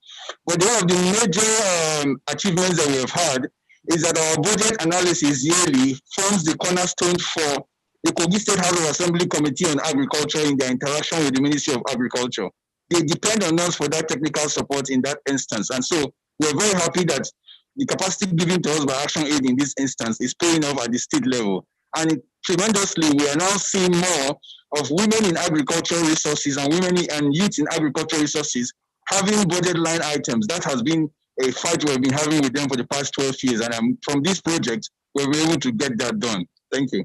But one of the major achievements that we have had is that our budget analysis yearly forms the cornerstone for the Kogi State House of Assembly Committee on Agriculture in their interaction with the Ministry of Agriculture. They depend on us for that technical support in that instance. And so we're very happy that the capacity given to us by Action Aid in this instance is paying off at the state level. And tremendously, we are now seeing more of women in agricultural resources and women and youth in agricultural resources having budget line items. That has been a fight we've been having with them for the past 12 years. And from this project, we'll be able to get that done. Thank you.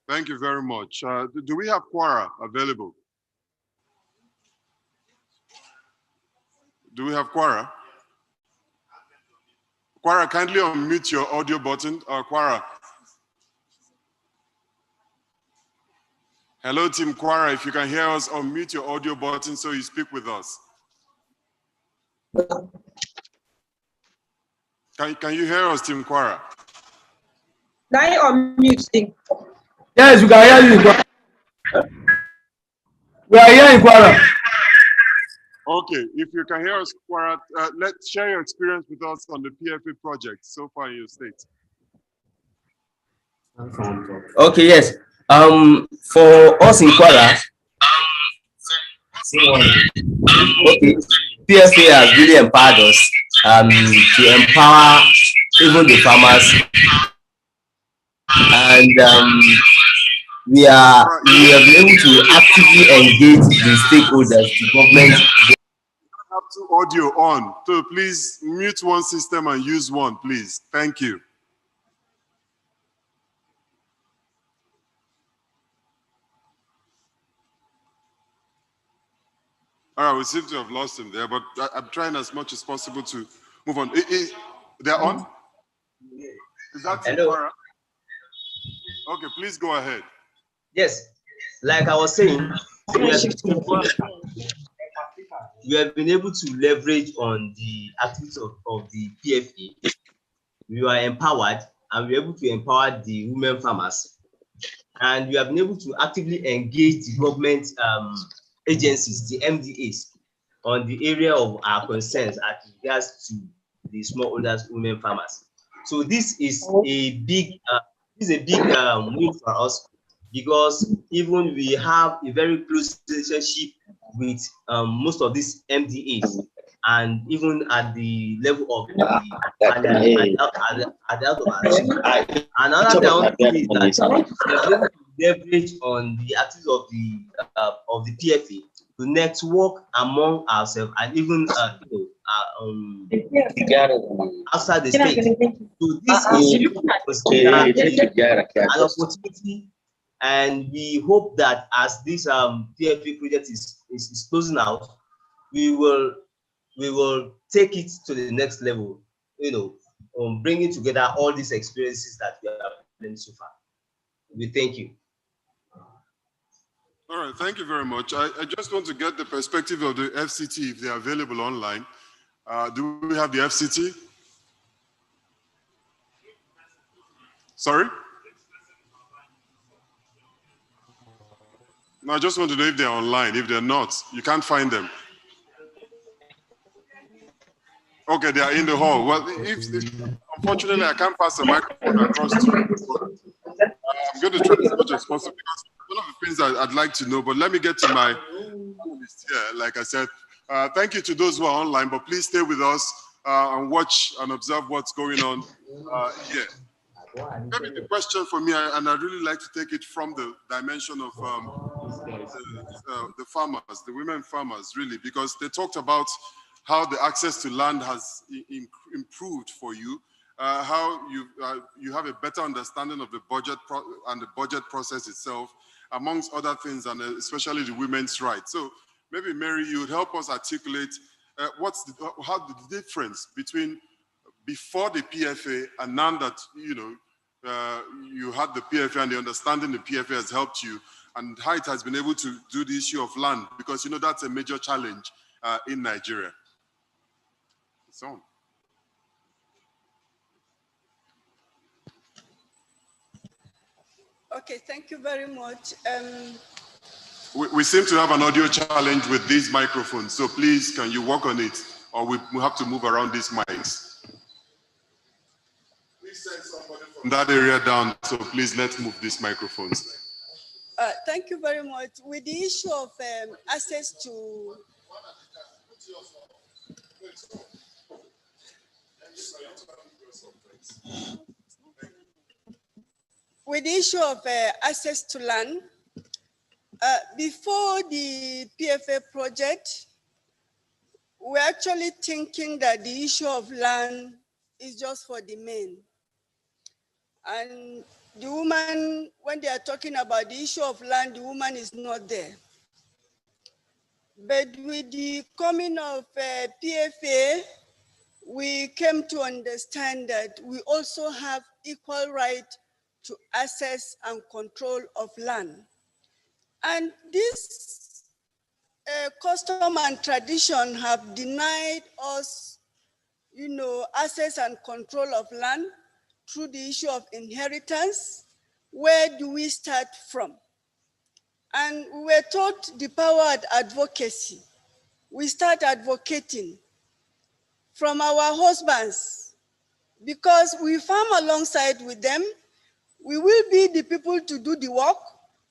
Thank you very much. Do we have Quara available? Do we have Quara? Quara, kindly unmute your audio button. Quara. Hello, Team Quara. If you can hear us, unmute your audio button so you speak with us. Can you hear us, Team Quara? Can I unmute? Yes, we can hear you. We are here in Quara. Okay, if you can hear us, Quara, let's share your experience with us on the PFA project so far in your state. Okay, yes. For us in Quara, okay, PFA has really empowered us to empower even the farmers, and we have been able to actively engage the stakeholders, the government. You have to audio on, so please mute one system and use one, please. Thank you. All right, we seem to have lost him there, but I'm trying as much as possible to move on. They're on? Is that Hello? Okay, please go ahead. Yes, like I was saying, we have been able to leverage on the activities of the PFA. We are empowered, and we are able to empower the women farmers. And we have been able to actively engage the government agencies, the MDAs, on the area of our concerns as regards to the smallholders, women farmers. So this is a big win for us, because even we have a very close relationship with most of these MDAs, and even at the level of another down is that leverage on the activities of the PFA to network among ourselves and even outside the state. So this is an opportunity, and we hope that as this PFA project is closing out, we will take it to the next level, bringing together all these experiences that we have learned so far. We thank you. All right, thank you very much. I just want to get the perspective of the FCT if they're available online. Do we have the FCT? Sorry? No, I just want to know if they're online. If they're not, you can't find them. Okay, they are in the hall. Well, unfortunately, I can't pass the microphone across to you. I'm going to try as much as possible, because one of the things I'd like to know, but let me get to my list here. Like I said, thank you to those who are online, but please stay with us and watch and observe what's going on here. Maybe the question for me, and I'd really like to take it from the dimension of the farmers, the women farmers, really, because they talked about how the access to land has improved for you, how you have a better understanding of the budget and the budget process itself, amongst other things, and especially the women's rights. So maybe, Mary, you would help us articulate how the difference between before the PFA and now that you had the PFA and the understanding the PFA has helped you, and how it has been able to do the issue of land, because that's a major challenge in Nigeria. It's on. Okay, thank you very much. We seem to have an audio challenge with these microphones, so please, can you work on it, or we have to move around these mics. Please send somebody from that area down, so please let's move these microphones. Thank you very much. With the issue of access to access to land, before the PFA project, we're actually thinking that the issue of land is just for the men. And the woman, when they are talking about the issue of land, the woman is not there. But with the coming of PFA, we came to understand that we also have equal right to access and control of land. And this custom and tradition have denied us, access and control of land through the issue of inheritance. Where do we start from? And we were taught the power of advocacy. We start advocating from our husbands, because we farm alongside with them. We will be the people to do the work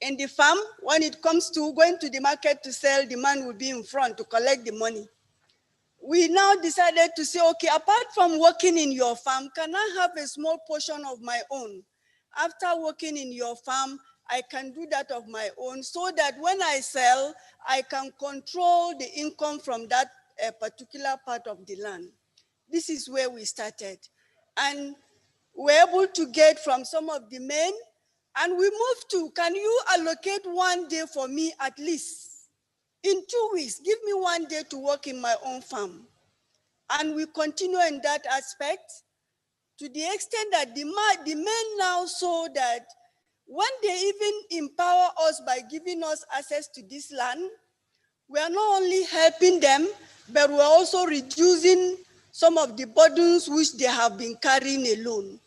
in the farm. When it comes to going to the market to sell, the man will be in front to collect the money. We now decided to say, okay, apart from working in your farm, can I have a small portion of my own? After working in your farm, I can do that of my own, so that when I sell, I can control the income from that particular part of the land. This is where we started. And we're able to get from some of the men, and we moved to, can you allocate 1 day for me at least? In 2 weeks, give me 1 day to work in my own farm. And we continue in that aspect to the extent that the men now saw that when they even empower us by giving us access to this land, we are not only helping them, but we're also reducing some of the burdens which they have been carrying alone.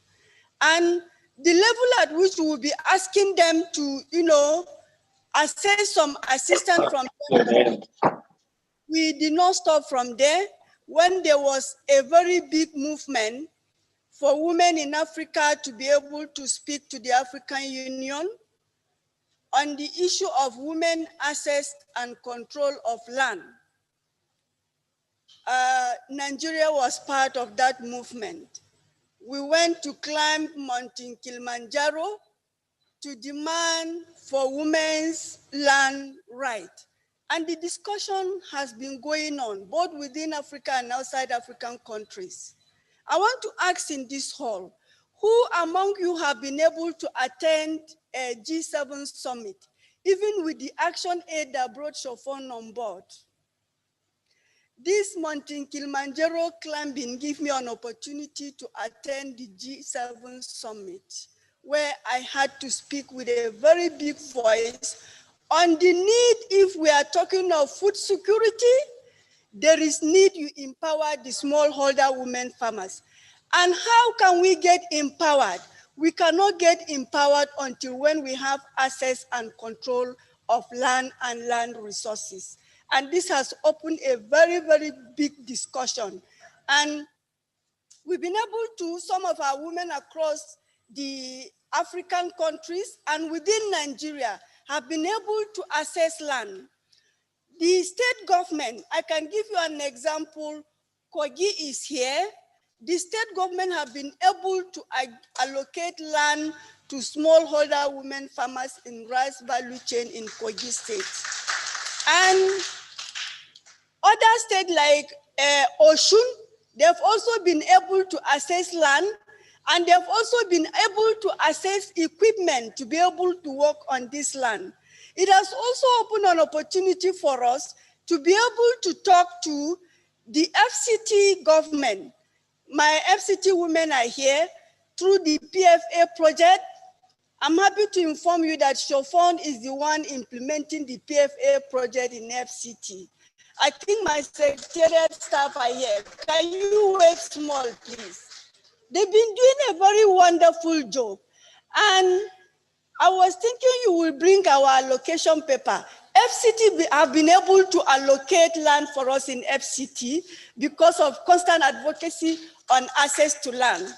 And the level at which we will be asking them to, access some assistance from them, we did not stop from there. When there was a very big movement for women in Africa to be able to speak to the African Union on the issue of women access and control of land, Nigeria was part of that movement. We went to climb Mountain Kilimanjaro to demand for women's land right. And the discussion has been going on both within Africa and outside African countries. I want to ask in this hall, who among you have been able to attend a G7 summit, even with the action aid that brought Shofon on board? This Mountain Kilimanjaro climbing gave me an opportunity to attend the G7 summit, where I had to speak with a very big voice on the need. If we are talking of food security, there is need you empower the smallholder women farmers. And how can we get empowered? We cannot get empowered until when we have access and control of land and land resources. And this has opened a very, very big discussion. And we've been able to, some of our women across the African countries and within Nigeria have been able to access land. The state government, I can give you an example. Kogi is here. The state government have been able to allocate land to smallholder women farmers in rice value chain in Kogi State. And other states like Osun, they've also been able to access land, and they've also been able to access equipment to be able to work on this land. It has also opened an opportunity for us to be able to talk to the FCT government. My FCT women are here through the PFA project. I'm happy to inform you that Shofon is the one implementing the PFA project in FCT. I think my secretariat staff are here. Can you wait small, please? They've been doing a very wonderful job. And I was thinking you will bring our allocation paper. FCT have been able to allocate land for us in FCT because of constant advocacy on access to land.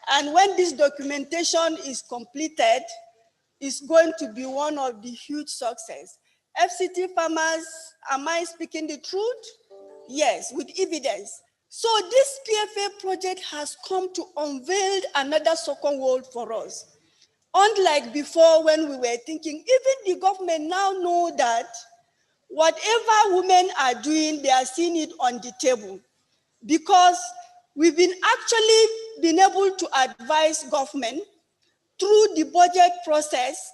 And when this documentation is completed, it's going to be one of the huge success. FCT farmers, am I speaking the truth? Yes, with evidence. So this PFA project has come to unveil another second world for us. Unlike before when we were thinking, even the government now know that whatever women are doing, they are seeing it on the table, because we've been actually been able to advise government through the budget process.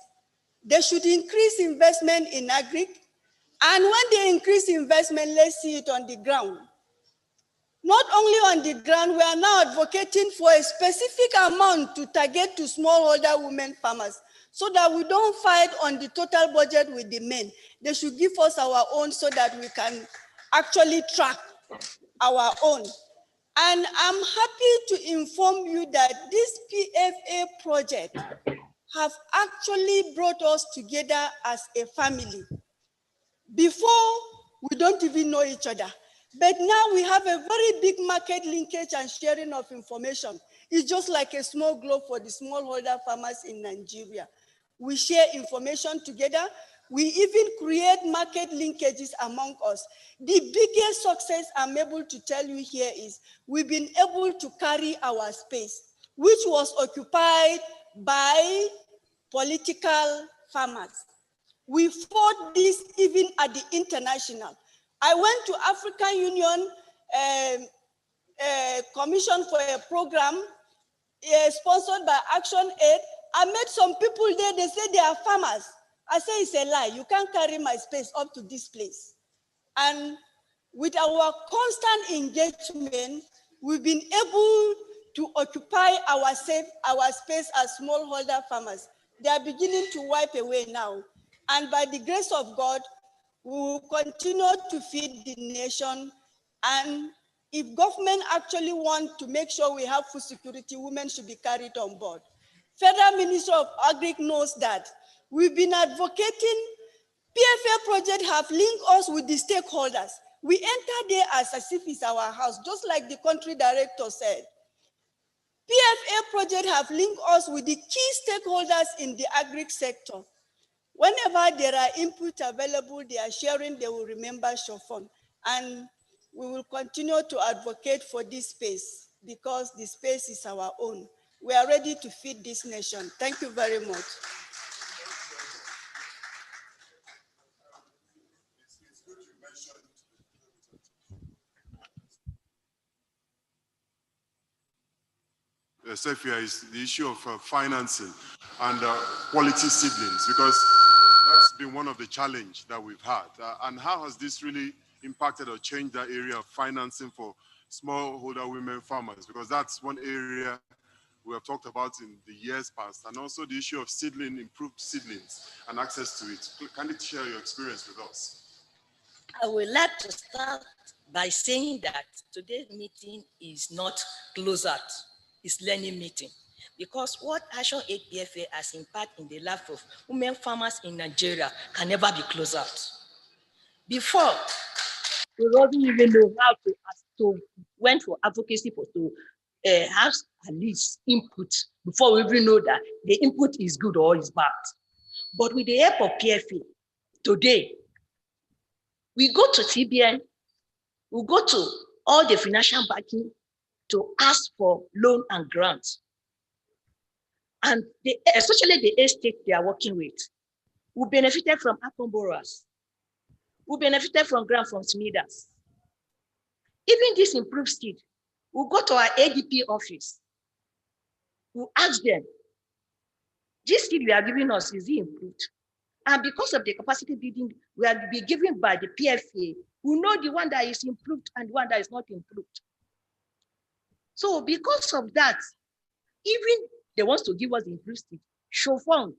They should increase investment in agri, and when they increase investment, let's see it on the ground. Not only on the ground, we are now advocating for a specific amount to target to smallholder women farmers, so that we don't fight on the total budget with the men. They should give us our own so that we can actually track our own. And I'm happy to inform you that this PFA project have actually brought us together as a family. Before, we don't even know each other. But now we have a very big market linkage and sharing of information. It's just like a small globe for the smallholder farmers in Nigeria. We share information together. We even create market linkages among us. The biggest success I'm able to tell you here is we've been able to carry our space, which was occupied by political farmers. We fought this even at the international. I went to African Union Commission for a program sponsored by Action Aid. I met some people there, they say they are farmers. I say it's a lie, you can't carry my space up to this place. And with our constant engagement, we've been able to occupy our space as smallholder farmers. They are beginning to wipe away now. And by the grace of God, we will continue to feed the nation. And if government actually want to make sure we have food security, women should be carried on board. Federal Ministry of Agri knows that. We've been advocating. PFA project have linked us with the stakeholders. We enter there as if it's our house, just like the country director said. PFA project have linked us with the key stakeholders in the agri sector. Whenever there are input available, they are sharing, they will remember Shofon. And we will continue to advocate for this space because the space is our own. We are ready to feed this nation. Thank you very much. Sophia, is the issue of financing and quality seedlings, because that's been one of the challenges that we've had. And how has this really impacted or changed that area of financing for smallholder women farmers? Because that's one area we have talked about in the years past, and also the issue of improved seedlings and access to it. Can you share your experience with us? I would like to start by saying that today's meeting is not closed out. It's learning meeting, because what Action Aid PFA has impacted in the life of women farmers in Nigeria can never be closed out. Before, we don't even know how to went for advocacy to have at least input before we even know that the input is good or is bad. But with the help of PFA, today, we go to CBN, we go to all the financial backing to ask for loan and grants. And especially the estate they are working with, who benefited from Akon borrowers, who benefited from grant from Smithers. Even this improved seed, we go to our ADP office, we ask them, this seed we are giving us, is it improved? And because of the capacity building we are be given by the PFA, we know the one that is improved and the one that is not improved. So because of that, even they want to give us the improved seed, Shofon,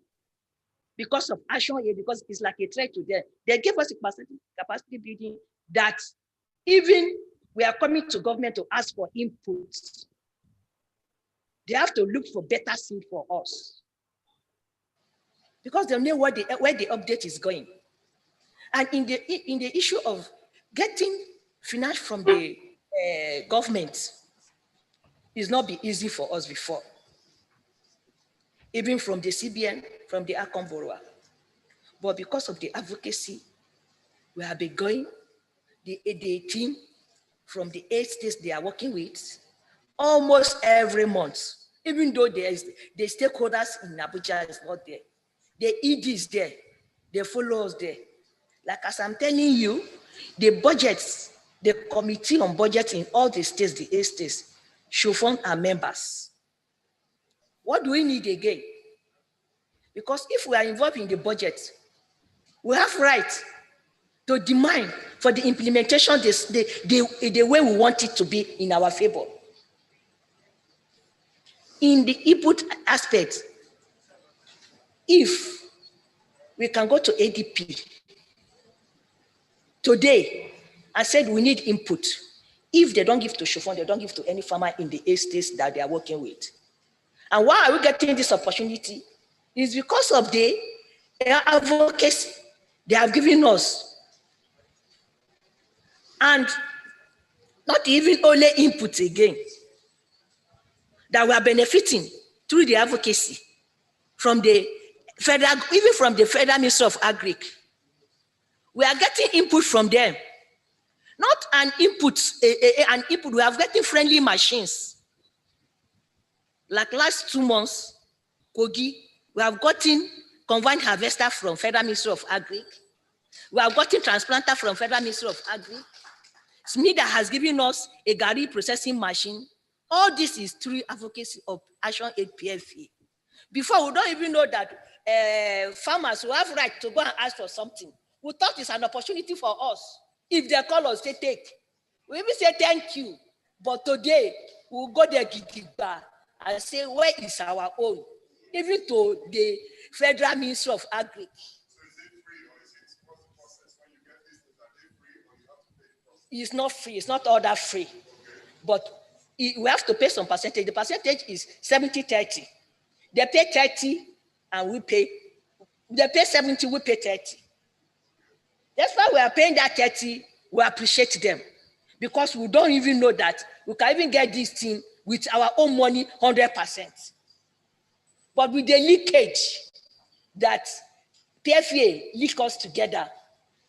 because of Action Aid, because it's like a threat to them, they give us a capacity building that even we are coming to government to ask for inputs, they have to look for better seed for us, because they know where the update is going. And in the issue of getting finance from the government, it's not been easy for us before, even from the CBN, from the Akon borrower. But because of the advocacy, we have been going, the team from the 8 states they are working with, almost every month, even though the stakeholders in Abuja is not there, the ED is there, they follow us there. Like as I'm telling you, the budgets, the committee on budget in all the states, the 8 states, should fund our members. What do we need again? Because if we are involved in the budget, we have right to demand for the implementation the way we want it to be in our favor. In the input aspect, if we can go to ADP today and said we need input, if they don't give to Shofon, they don't give to any farmer in the 8 states that they are working with. And why are we getting this opportunity? It's because of the advocacy they have given us. And not even only input again, that we are benefiting through the advocacy from the federal, even from the Federal Ministry of Agric. We are getting input from them. Not an input, an input, we are getting friendly machines. Like last 2 months, Kogi, we have gotten combined harvester from Federal Ministry of Agric. We have gotten transplanter from Federal Ministry of Agric. SMIDA has given us a Gari processing machine. All this is through advocacy of Action Aid PFA. Before, we don't even know that farmers who have right to go and ask for something. We thought it's an opportunity for us. If they call us, they take. We even say thank you. But today, we'll go there and say, where is our own? Even to the Federal Ministry of Agric. It's not free, it's not all that free. But we have to pay some percentage. The percentage is 70-30. They pay 30 and we pay, they pay 70, we pay 30. That's why we are paying that 30, we appreciate them. Because we don't even know that we can even get this thing with our own money 100%. But with the leakage that PFA leak us together,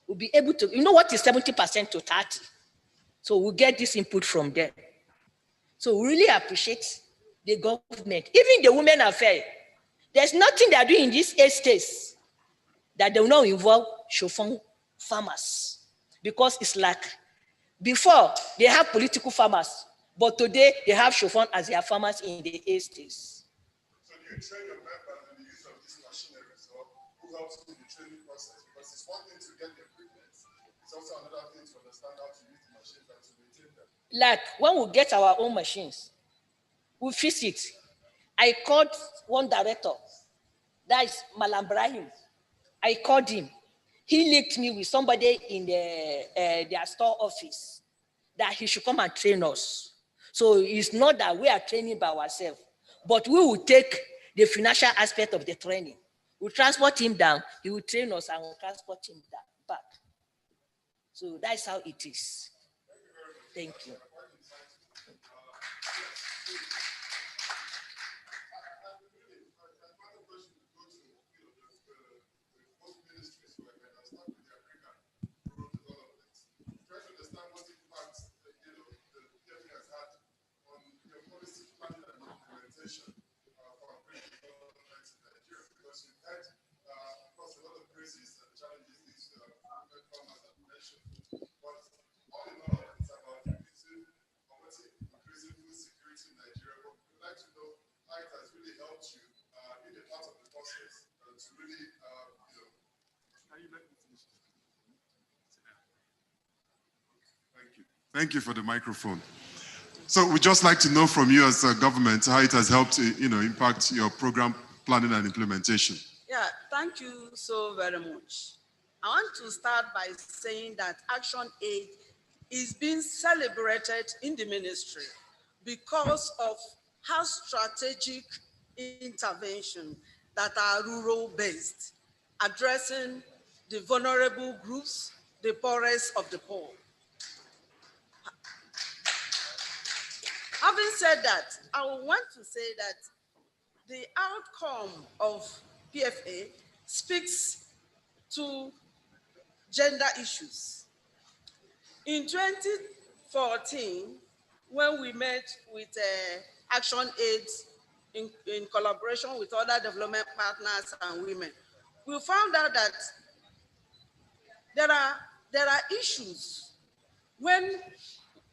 we'll be able to, you know what is 70% to 30? So we'll get this input from them. So we really appreciate the government, even the women affairs. There's nothing they're doing in these 8 states that they will not involve Shofon farmers. Because it's like, before they have political farmers, but today they have Shofon as their farmers in the 8 states. So do you train your members in the use of this machinery? So who helps in the training process? Because it's one thing to get the equipment, it's also another thing to understand how to use the machines and to maintain them. Like when we get our own machines, we fix it. I called one director, that is Malam Brahim. I called him. He linked me with somebody in their store office that he should come and train us. So it's not that we are training by ourselves, but we will take the financial aspect of the training. We'll transport him down, he will train us and we'll transport him back. So that's how it is. Thank you. Thank you for the microphone. So we'd just like to know from you as a government how it has helped, impact your program planning and implementation. Yeah, thank you so very much. I want to start by saying that Action Aid is being celebrated in the ministry because of how strategic intervention that are rural-based, addressing the vulnerable groups, the poorest of the poor. Having said that, I want to say that the outcome of PFA speaks to gender issues. In 2014, when we met with Action Aid in collaboration with other development partners and women, we found out that there are issues when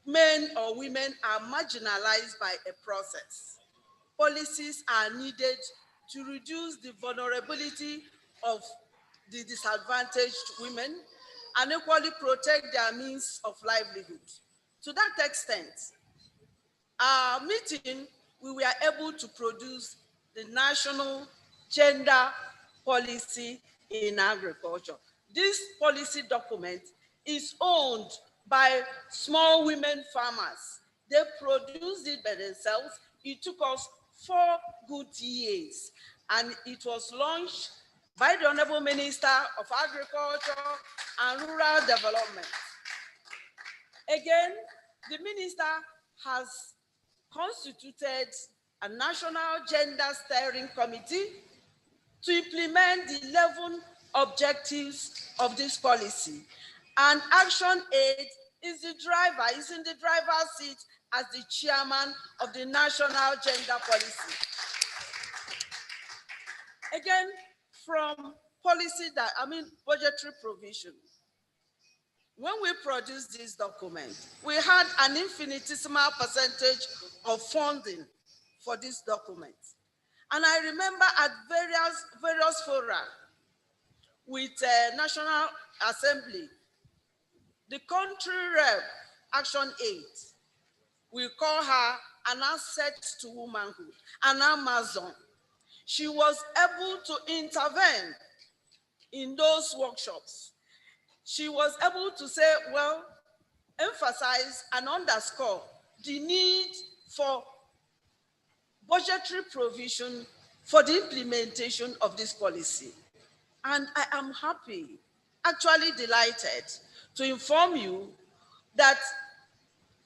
men or women are marginalized by a process. Policies are needed to reduce the vulnerability of the disadvantaged women and equally protect their means of livelihood. To that extent, our meeting, we were able to produce the National Gender Policy in Agriculture. This policy document is owned by small women farmers. They produced it by themselves. It took us 4 good years, and it was launched by the Honorable Minister of Agriculture and Rural Development. Again, the minister has constituted a National Gender Steering Committee to implement the 11 objectives of this policy. And Action Aid is the driver, is in the driver's seat as the chairman of the National Gender Policy. Again, from policy budgetary provision. When we produced this document, we had an infinitesimal percentage of funding for this document. And I remember at various fora with National Assembly, the country rep, Action Aid, we call her an asset to womanhood, an Amazon. She was able to intervene in those workshops. She was able to say, well, emphasize and underscore the need for budgetary provision for the implementation of this policy. And I am happy, actually delighted to inform you that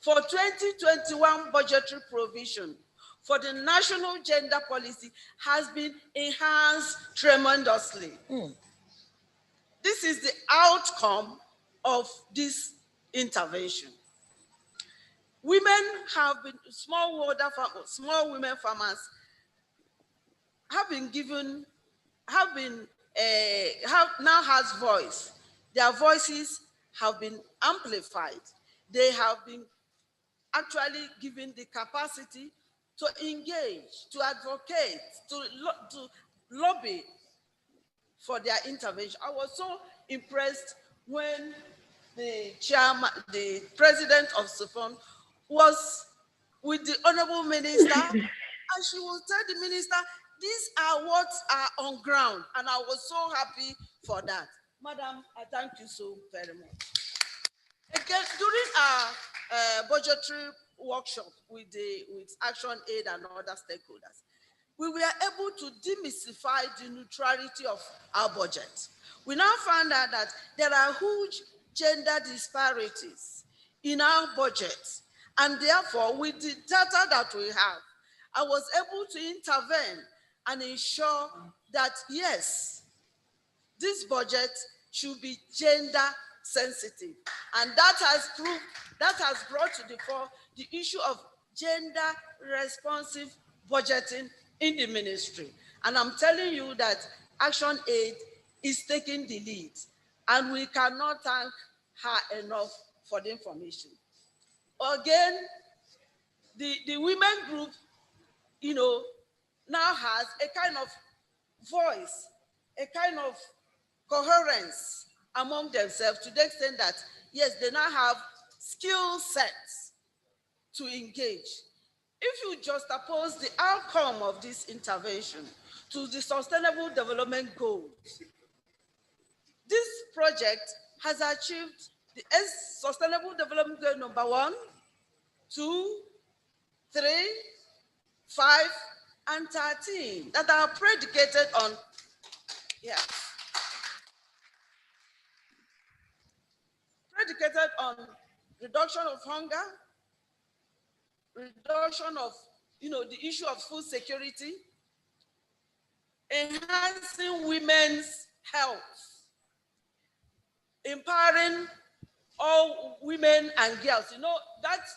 for 2021 budgetary provision for the National Gender Policy has been enhanced tremendously. This is the outcome of this intervention. Women have been, small women farmers have been given, now has voice. Their voices have been amplified. They have been actually given the capacity to engage, to advocate, to lobby for their intervention. I was so impressed when the chairman, the president of SUFON was with the honorable minister, and she will tell the minister, these are what are on ground, and I was so happy for that. Madam, I thank you so very much. Again, during our budgetary workshop with Action Aid and other stakeholders, we were able to demystify the neutrality of our budget. We now found out that there are huge gender disparities in our budget, and therefore, with the data that we have, I was able to intervene and ensure that, yes, this budget should be gender sensitive. And that has brought to the fore the issue of gender responsive budgeting in the ministry. And I'm telling you that Action Aid is taking the lead, and we cannot thank her enough for the information. Again, the women group, now has a kind of voice, a kind of coherence among themselves, to the extent that, yes, they now have skill sets to engage. If you juxtapose the outcome of this intervention to the Sustainable Development Goals, this project has achieved the Sustainable Development Goal number 1, 2, 3, 5, and 13 that are predicated on, reduction of hunger, reduction of, the issue of food security, enhancing women's health, empowering all women and girls. That's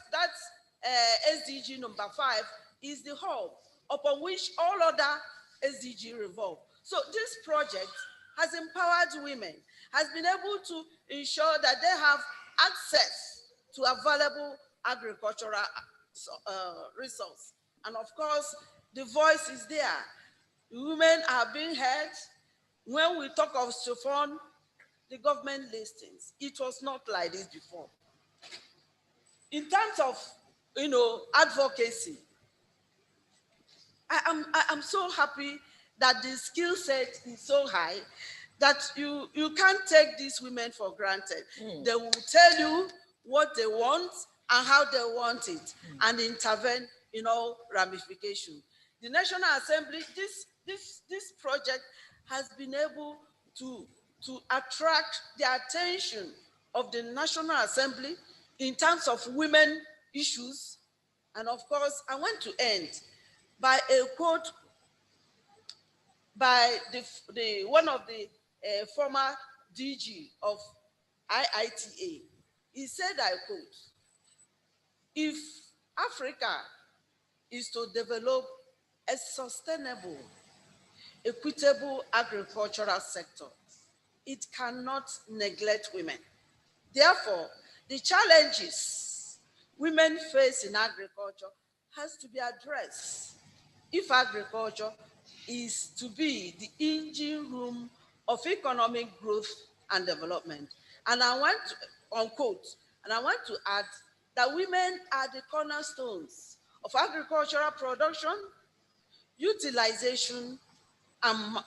SDG number 5 is the hub upon which all other SDG revolve. So this project has empowered women, has been able to ensure that they have access to available agricultural resource. And of course, the voice is there. Women are being heard. When we talk of chiffon, the government listens. It was not like this before. In terms of, advocacy, I am so happy that the skill set is so high that you can't take these women for granted. They will tell you what they want and how they want it and intervene in all ramifications. The National Assembly, this project has been able to attract the attention of the National Assembly in terms of women issues. And of course, I want to end by a quote by one of the former DG of IITA. He said, I quote, if Africa is to develop a sustainable, equitable agricultural sector, it cannot neglect women. Therefore, the challenges women face in agriculture has to be addressed if agriculture is to be the engine room of economic growth and development. And I want to, unquote, and I want to add that women are the cornerstones of agricultural production, utilization, and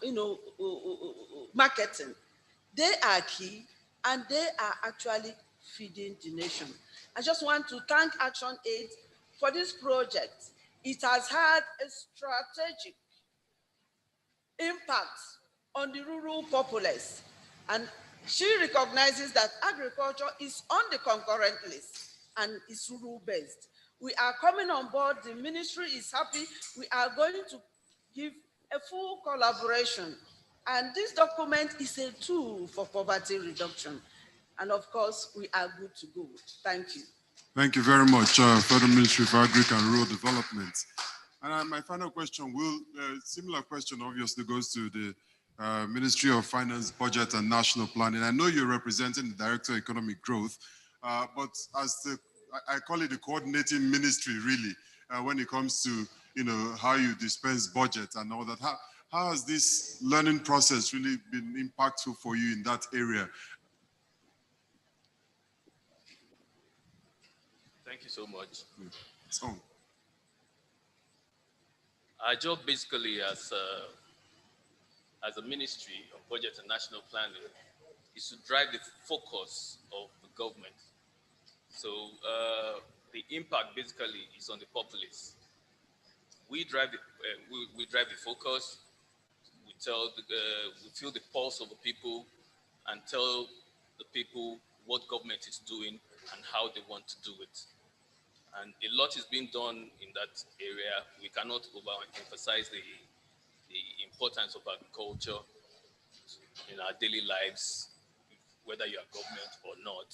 marketing. They are key, and they are actually feeding the nation. I just want to thank Action Aid for this project. It has had a strategic impact on the rural populace, and she recognizes that agriculture is on the concurrent list and is rural-based. We are coming on board. The ministry is happy. We are going to give a full collaboration. And this document is a tool for poverty reduction. And of course, we are good to go. Thank you. Thank you very much, Federal Ministry for Agri and Rural Development. And my final question similar question obviously goes to the Ministry of Finance, Budget and National Planning. I know you're representing the Director of Economic Growth, but as I call it the coordinating ministry really, when it comes to how you dispense budget and all that. How has this learning process really been impactful for you in that area? Thank you so much. So, our job basically as a Ministry of Budget and National Planning is to drive the focus of the government. So the impact basically is on the populace. We drive we drive the focus. We feel the pulse of the people and tell the people what government is doing and how they want to do it. And a lot is being done in that area. We cannot overemphasize the importance of agriculture in our daily lives. Whether you are government or not,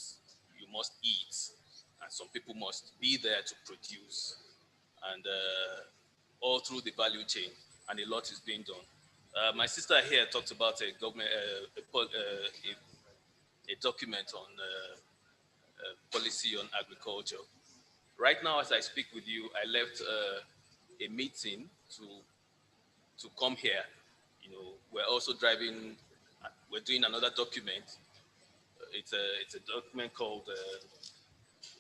you must eat, and some people must be there to produce, and all through the value chain, and a lot is being done. My sister here talked about a government, a document on policy on agriculture. Right now, as I speak with you, I left a meeting to come here. We're also driving. We're doing another document. It's a document called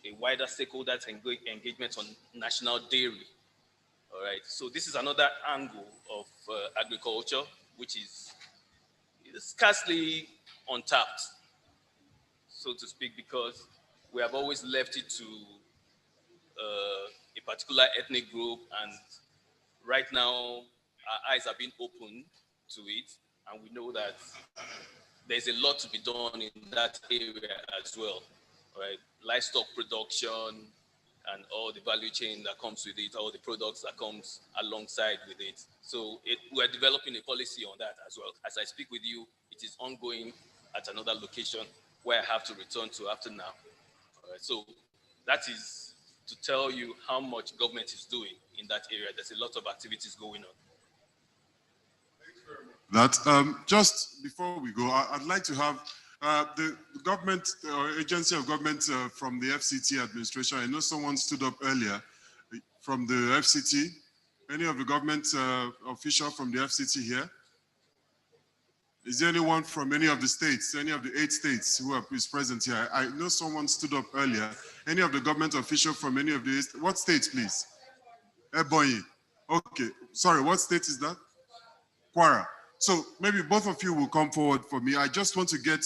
a wider stakeholders engagement on national dairy. All right. So this is another angle of agriculture, which is scarcely untapped, so to speak, because we have always left it to a particular ethnic group, and right now our eyes are being opened to it, and we know that there's a lot to be done in that area as well, right? Livestock production and all the value chain that comes with it, all the products that comes alongside with it. So we're developing a policy on that as well. As I speak with you, it is ongoing at another location where I have to return to after now. All right, so that is to tell you how much government is doing in that area. There's a lot of activities going on. That just before we go, I'd like to have The government or agency of government from the FCT administration, I know someone stood up earlier from the FCT. Any of the government official from the FCT here? Is there anyone from any of the states, any of the 8 states who is present here? I know someone stood up earlier. Any of the government official from any of the, what states, please? Ebonyi. Okay, sorry, what state is that? Kwara. So maybe both of you will come forward for me. I just want to get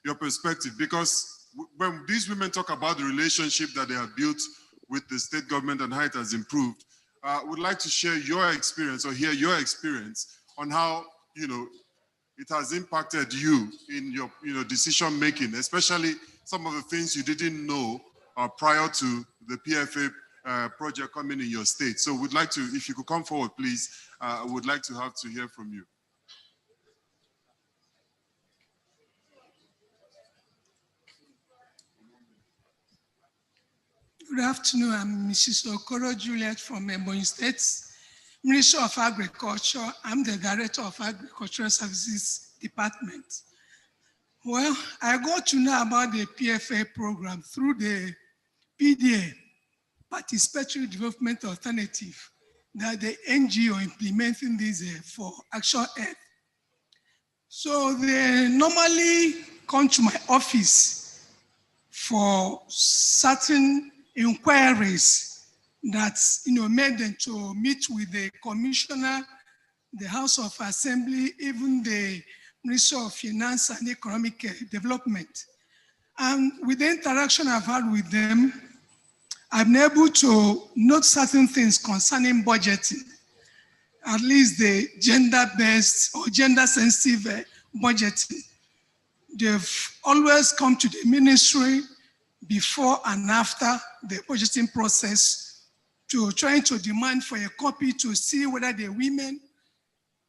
your perspective, because when these women talk about the relationship that they have built with the state government and how it has improved, I would like to share your experience or hear your experience on how, it has impacted you in your decision making, especially some of the things you didn't know prior to the PFA project coming in your state. So we'd like to, if you could come forward, please, I would like to hear from you. Good afternoon, I'm Mrs. Okoro Juliet from Ebonyi State, Ministry of Agriculture. I'm the Director of Agricultural Services Department. Well, I got to know about the PFA program through the PDA, Participatory Development Alternative, that the NGO implementing this for Action Aid. So they normally come to my office for certain inquiries that made them to meet with the commissioner, the House of Assembly, even the Ministry of Finance and Economic Development. And with the interaction I've had with them, I've been able to note certain things concerning budgeting, at least the gender-based or gender-sensitive budgeting. They've always come to the ministry before and after the budgeting process to trying to demand for a copy to see whether the women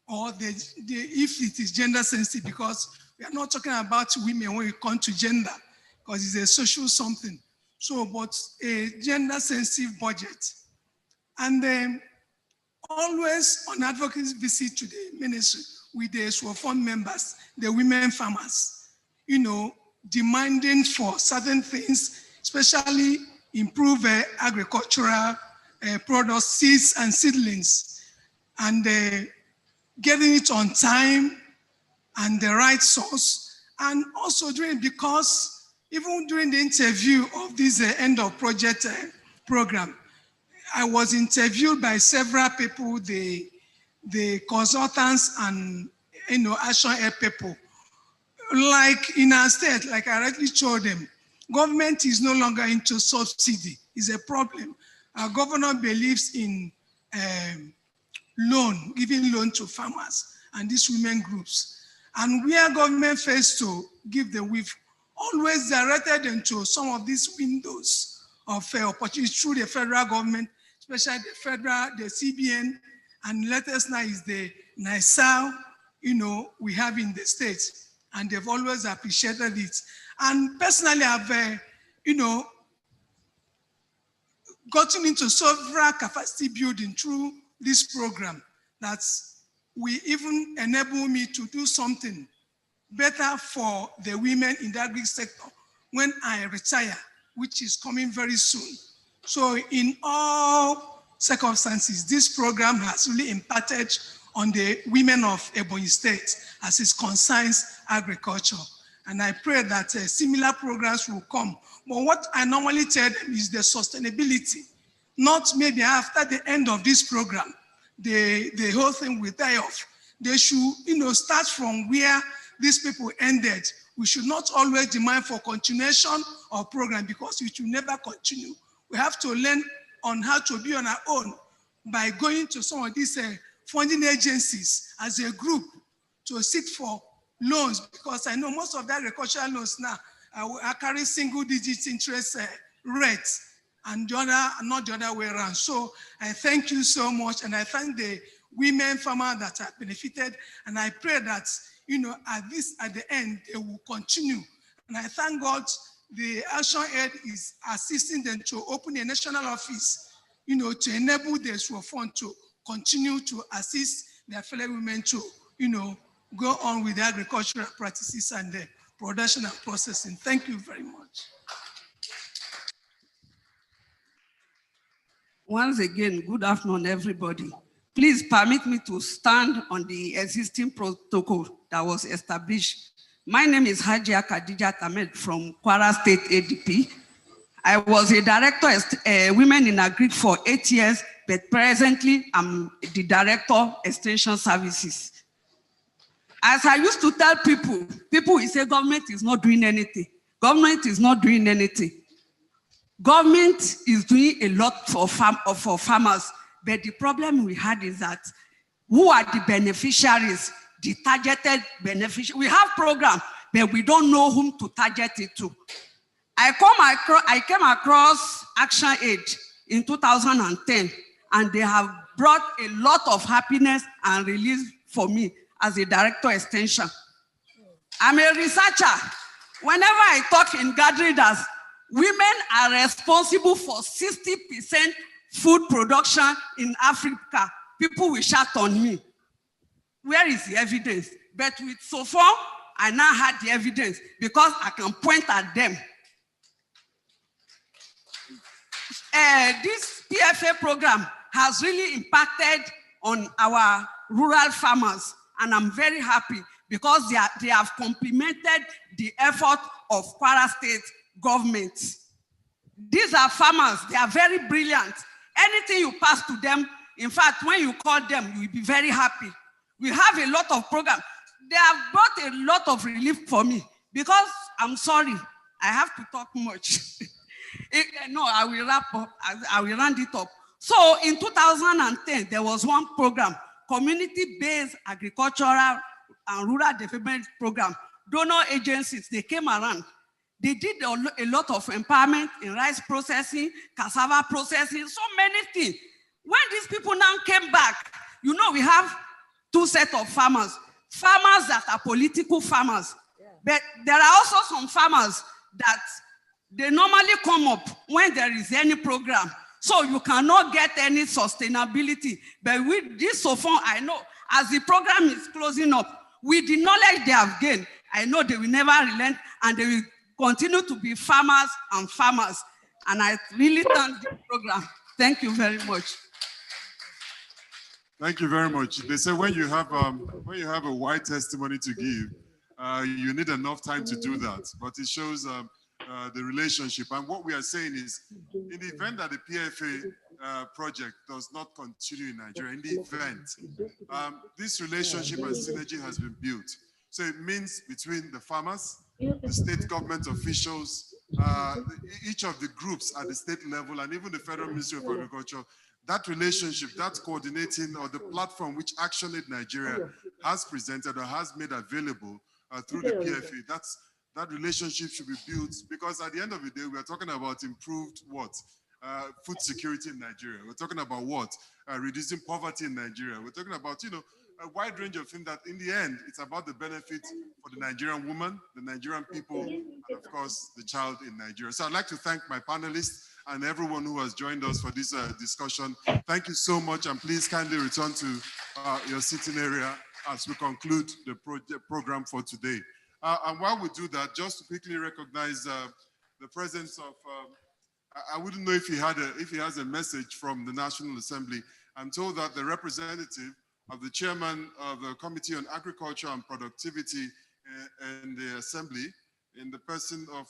or if it is gender sensitive, because we are not talking about women when we come to gender, because it's a social something. So, but a gender sensitive budget. And then always on advocacy visit to the ministry with the SWOFON members, the women farmers, demanding for certain things, especially improve agricultural products, seeds and seedlings, and getting it on time and the right source. And also because even during the interview of this end of project program, I was interviewed by several people, the consultants and Action Aid people. Like in our state, like I rightly told them, government is no longer into subsidy. It's a problem. Our governor believes in giving loan to farmers and these women groups. And where government fails to give the we've always directed them to some of these windows of opportunity through the federal government, especially the CBN, and latest now is the NISAL, we have in the States. And they've always appreciated it. And personally, I've, gotten into several capacity building through this program that will even enable me to do something better for the women in the agri sector when I retire, which is coming very soon. So in all circumstances, this program has really impacted on the women of Ebonyi State as it concerns agriculture. And I pray that similar programs will come. But what I normally tell them is the sustainability, not maybe after the end of this program, the whole thing will die off. They should, start from where these people ended. We should not always demand for continuation of program because it will never continue. We have to learn on how to be on our own by going to some of these funding agencies as a group to seek for loans, because I know most of the agricultural loans now are carrying single-digit interest rates, and not the other way around. So I thank you so much, and I thank the women farmers that have benefited, and I pray that at the end they will continue. And I thank God the Action Aid is assisting them to open a national office, to enable the SWOFON to continue to assist their fellow women to, go on with the agricultural practices and the production and processing. Thank you very much. Once again, good afternoon, everybody. Please permit me to stand on the existing protocol that was established. My name is Hajia Khadija Ahmed from Kwara State ADP. I was a director of Women in Agri for 8 years, but presently I'm the director of Extension Services. As I used to tell people will say government is not doing anything. Government is not doing anything. Government is doing a lot for farmers, but the problem we had is that who are the beneficiaries, the targeted beneficiaries? We have programs, but we don't know whom to target it to. I came across Action Aid in 2010, and they have brought a lot of happiness and relief for me as a director extension. I'm a researcher. Whenever I talk in gatherings, women are responsible for 60% food production in Africa. People will shout on me. Where is the evidence? But with SOFON, I now had the evidence because I can point at them. This PFA program has really impacted on our rural farmers, and I'm very happy because they have complemented the effort of Kwara State government. These are farmers, they are very brilliant. Anything you pass to them, in fact, when you call them, you'll be very happy. We have a lot of programs. They have brought a lot of relief for me because I'm sorry, I have to talk much. No, I will wrap up, I will round it up. So in 2010, there was one program, community-based agricultural and rural development program. Donor agencies, they came around. They did a lot of empowerment in rice processing, cassava processing, so many things. When these people now came back, you know, we have two sets of farmers. Farmers that are political farmers. Yeah. But there are also some farmers that they normally come up when there is any program. So you cannot get any sustainability. But with this SOFON, I know as the program is closing up, with the knowledge they have gained, I know they will never relent and they will continue to be farmers and farmers. And I really thank this program. Thank you very much. Thank you very much. They say when you have a wide testimony to give, you need enough time to do that. But it shows the relationship. And what we are saying is, in the event that the PFA project does not continue in Nigeria, in the event, this relationship and synergy has been built. So it means between the farmers, the state government officials, each of the groups at the state level, and even the Federal Ministry of Agriculture, that relationship, that coordinating, or the platform which ActionAid Nigeria has presented or has made available through the PFA, that relationship should be built, because at the end of the day, we are talking about improved what? Food security in Nigeria. We're talking about what? Reducing poverty in Nigeria. We're talking about, you know, a wide range of things that in the end, it's about the benefit for the Nigerian woman, the Nigerian people, and of course, the child in Nigeria. So I'd like to thank my panelists and everyone who has joined us for this discussion. Thank you so much, and please kindly return to your sitting area as we conclude the program for today. And while we do that, just to quickly recognize the presence of, I wouldn't know if he has a message from the National Assembly. I'm told that the representative of the chairman of the Committee on Agriculture and Productivity in the Assembly, in the person of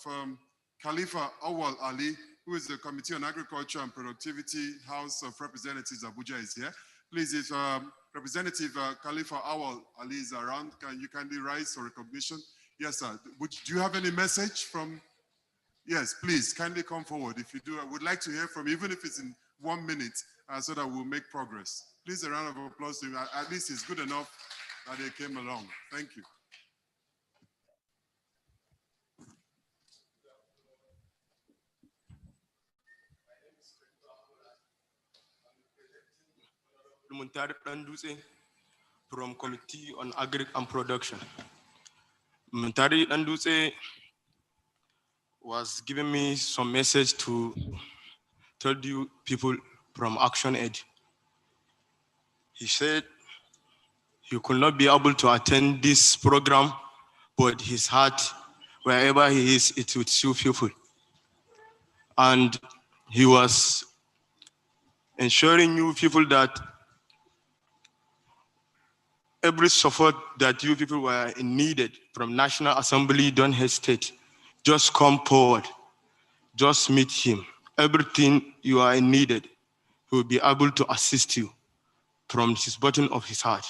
Khalifa Awal Ali, who is the Committee on Agriculture and Productivity, House of Representatives, Abuja, is here. Please, if Representative Khalifa Awal Ali is around, can you kindly rise for recognition? Yes, sir. Do you have any message from? Yes, please, kindly come forward. If you do, I would like to hear from you, even if it's in 1 minute, so that we'll make progress. Please, a round of applause to him. At least it's good enough that they came along. Thank you. From Committee on Agri and Production. Muntari Danduse was giving me some message to tell you people from ActionAid. He said he could not be able to attend this program, but his heart wherever he is, it would suit people. And he was ensuring you people that every support that you people were needed from National Assembly, don't hesitate. Just come forward. Just meet him. Everything you are needed, he will be able to assist you from his bottom of his heart.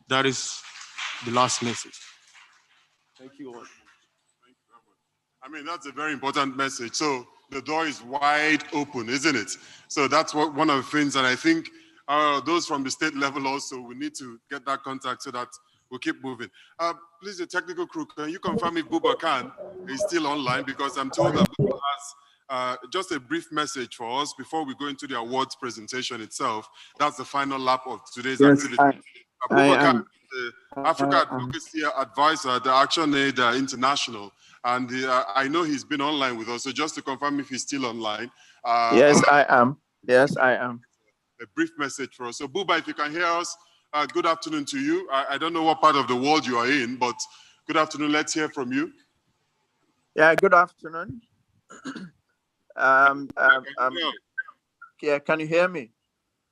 That is the last message. Thank you all. I mean, that's a very important message. So the door is wide open, isn't it? So that's one of the things that I think those from the state level also, we need to get that contact so that we'll keep moving. Please, the technical crew, can you confirm if Buba Khan is still online? Because I'm told that Buba has just a brief message for us before we go into the awards presentation itself. That's the final lap of today's activity. Buba Khan, the Africa Advocacy Advisor at the ActionAid International. And I know he's been online with us, so just to confirm if he's still online. Yes, I am. Yes, I am. A brief message for us. So Buba, if you can hear us, good afternoon to you. I don't know what part of the world you are in, but good afternoon. Let's hear from you. Yeah, good afternoon. Yeah, can you hear me?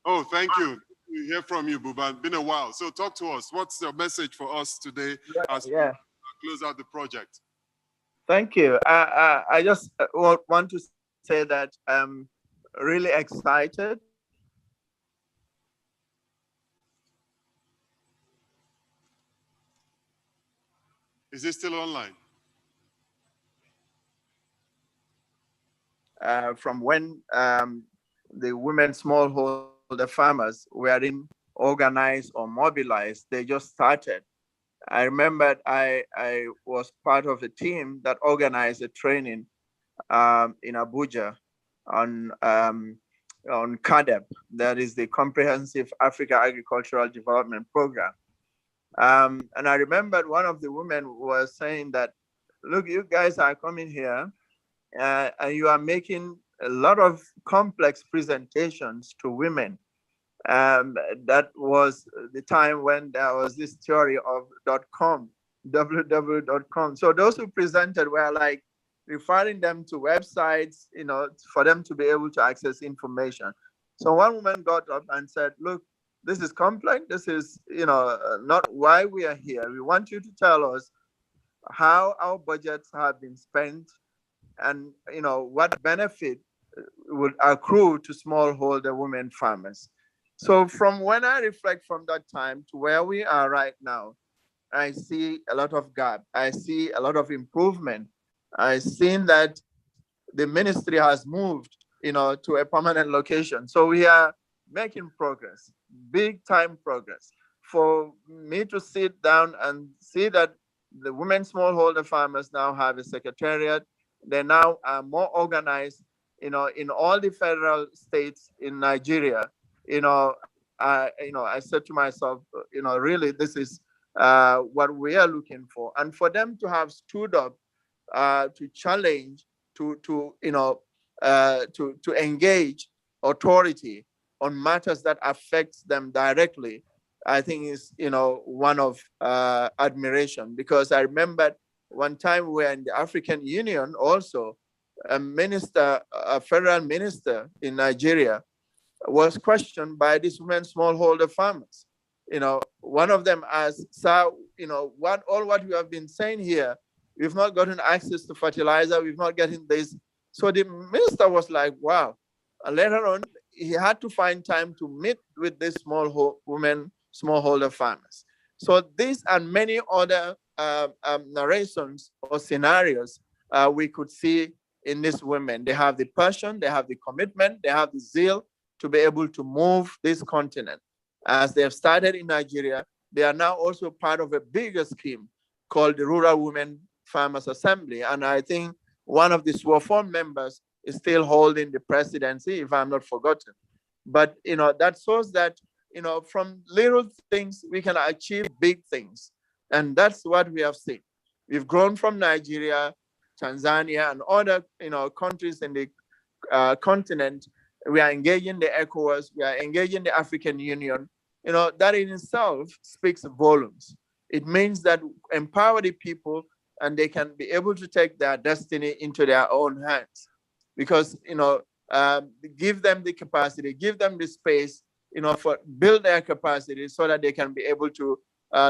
Oh, thank you. We hear from you, Buba. It's been a while. So talk to us. What's your message for us today as we close out the project? Thank you. I just want to say that I'm really excited. Is it still online? From when the women smallholder farmers were in organized or mobilized, they just started. I remember I was part of a team that organized a training in Abuja on CADEP, that is the Comprehensive Africa Agricultural Development Program. And I remembered one of the women was saying that, look, you guys are coming here and you are making a lot of complex presentations to women. That was the time when there was this theory of .com, www.com. So those who presented were like referring them to websites, you know, for them to be able to access information. So one woman got up and said, look, this is complex. This is, you know, not why we are here. We want you to tell us how our budgets have been spent and, you know, what benefit would accrue to smallholder women farmers. So from when I reflect from that time to where we are right now, I see a lot of gap. I see a lot of improvement. I've seen that the ministry has moved, you know, to a permanent location. So we are making progress, big time progress. For me to sit down and see that the women smallholder farmers now have a secretariat, they now are more organized, you know, in all the federal states in Nigeria. I said to myself, really, this is what we are looking for. And for them to have stood up to challenge, to engage authority on matters that affects them directly, I think is, one of admiration. Because I remember one time we were in the African Union also, a federal minister in Nigeria was questioned by these women smallholder farmers. One of them asked, sir, what you have been saying here, we've not gotten access to fertilizer, we've not gotten this. So the minister was like, wow. And later on, he had to find time to meet with these women smallholder farmers. So this and many other narrations or scenarios we could see in these women. They have the passion, they have the commitment, they have the zeal to be able to move this continent. As they have started in Nigeria, they are now also part of a bigger scheme called the Rural Women Farmers Assembly. And I think one of the SWAFORM members is still holding the presidency, if I'm not forgotten. But that shows that from little things we can achieve big things. And that's what we have seen. We've grown from Nigeria, Tanzania, and other countries in the continent. We are engaging the ECOWAS, we are engaging the African Union. That in itself speaks volumes. It means that empower the people and they can be able to take their destiny into their own hands. Because, give them the capacity, give them the space, for build their capacity so that they can be able to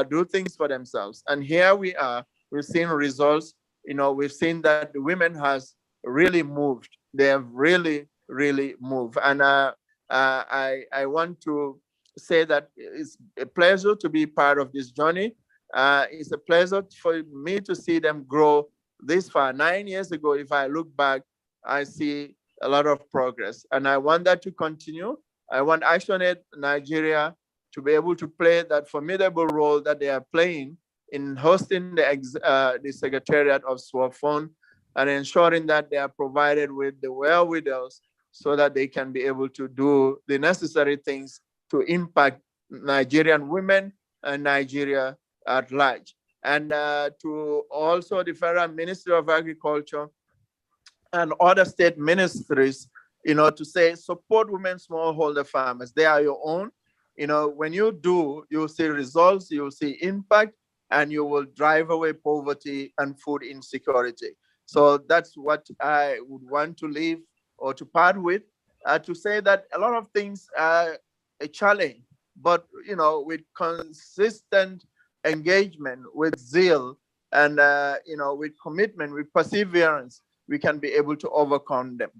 do things for themselves. And here we are, we've seen results. We've seen that the women has really moved. They have really, really moved. And I want to say that it's a pleasure to be part of this journey. It's a pleasure for me to see them grow this far. 9 years ago, if I look back, I see a lot of progress. And I want that to continue. I want ActionAid Nigeria to be able to play that formidable role that they are playing in hosting the Secretariat of SWAFON and ensuring that they are provided with the wherewithals so that they can be able to do the necessary things to impact Nigerian women and Nigeria at large. And to also the Federal Ministry of Agriculture and other state ministries, to say, support women smallholder farmers. They are your own. When you do, you'll see results, you'll see impact, and you will drive away poverty and food insecurity. So that's what I would want to leave or to part with, to say that a lot of things are a challenge, but with consistent engagement, with zeal, and with commitment, with perseverance, we can be able to overcome them.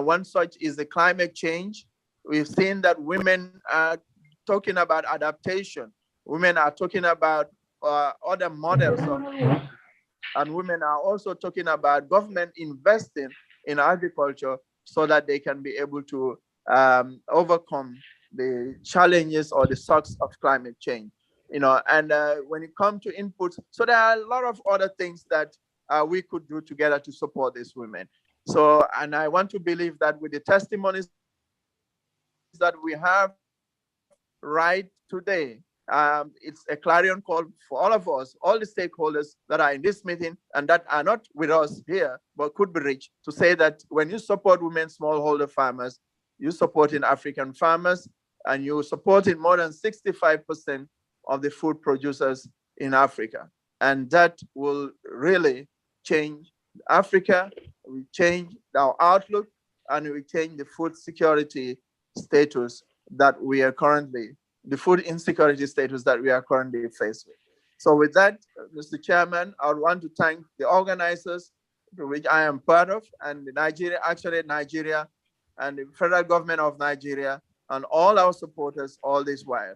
One such is the climate change. We've seen that women are talking about adaptation. Women are talking about other models of, and women are also talking about government investing in agriculture so that they can be able to overcome the challenges or the shocks of climate change. And when it comes to inputs, so there are a lot of other things that we could do together to support these women. So, and I want to believe that with the testimonies that we have right today, it's a clarion call for all of us, all the stakeholders that are in this meeting and that are not with us here, but could be reached, to say that when you support women smallholder farmers, you're supporting African farmers, and you're supporting more than 65% of the food producers in Africa. And that will really change Africa, will change our outlook, and will change the food security status that we are currently, the food insecurity status that we are currently faced with. So with that, Mr. Chairman, I would want to thank the organizers, to which I am part of, and the ActionAid Nigeria, and the federal government of Nigeria, and all our supporters all this while,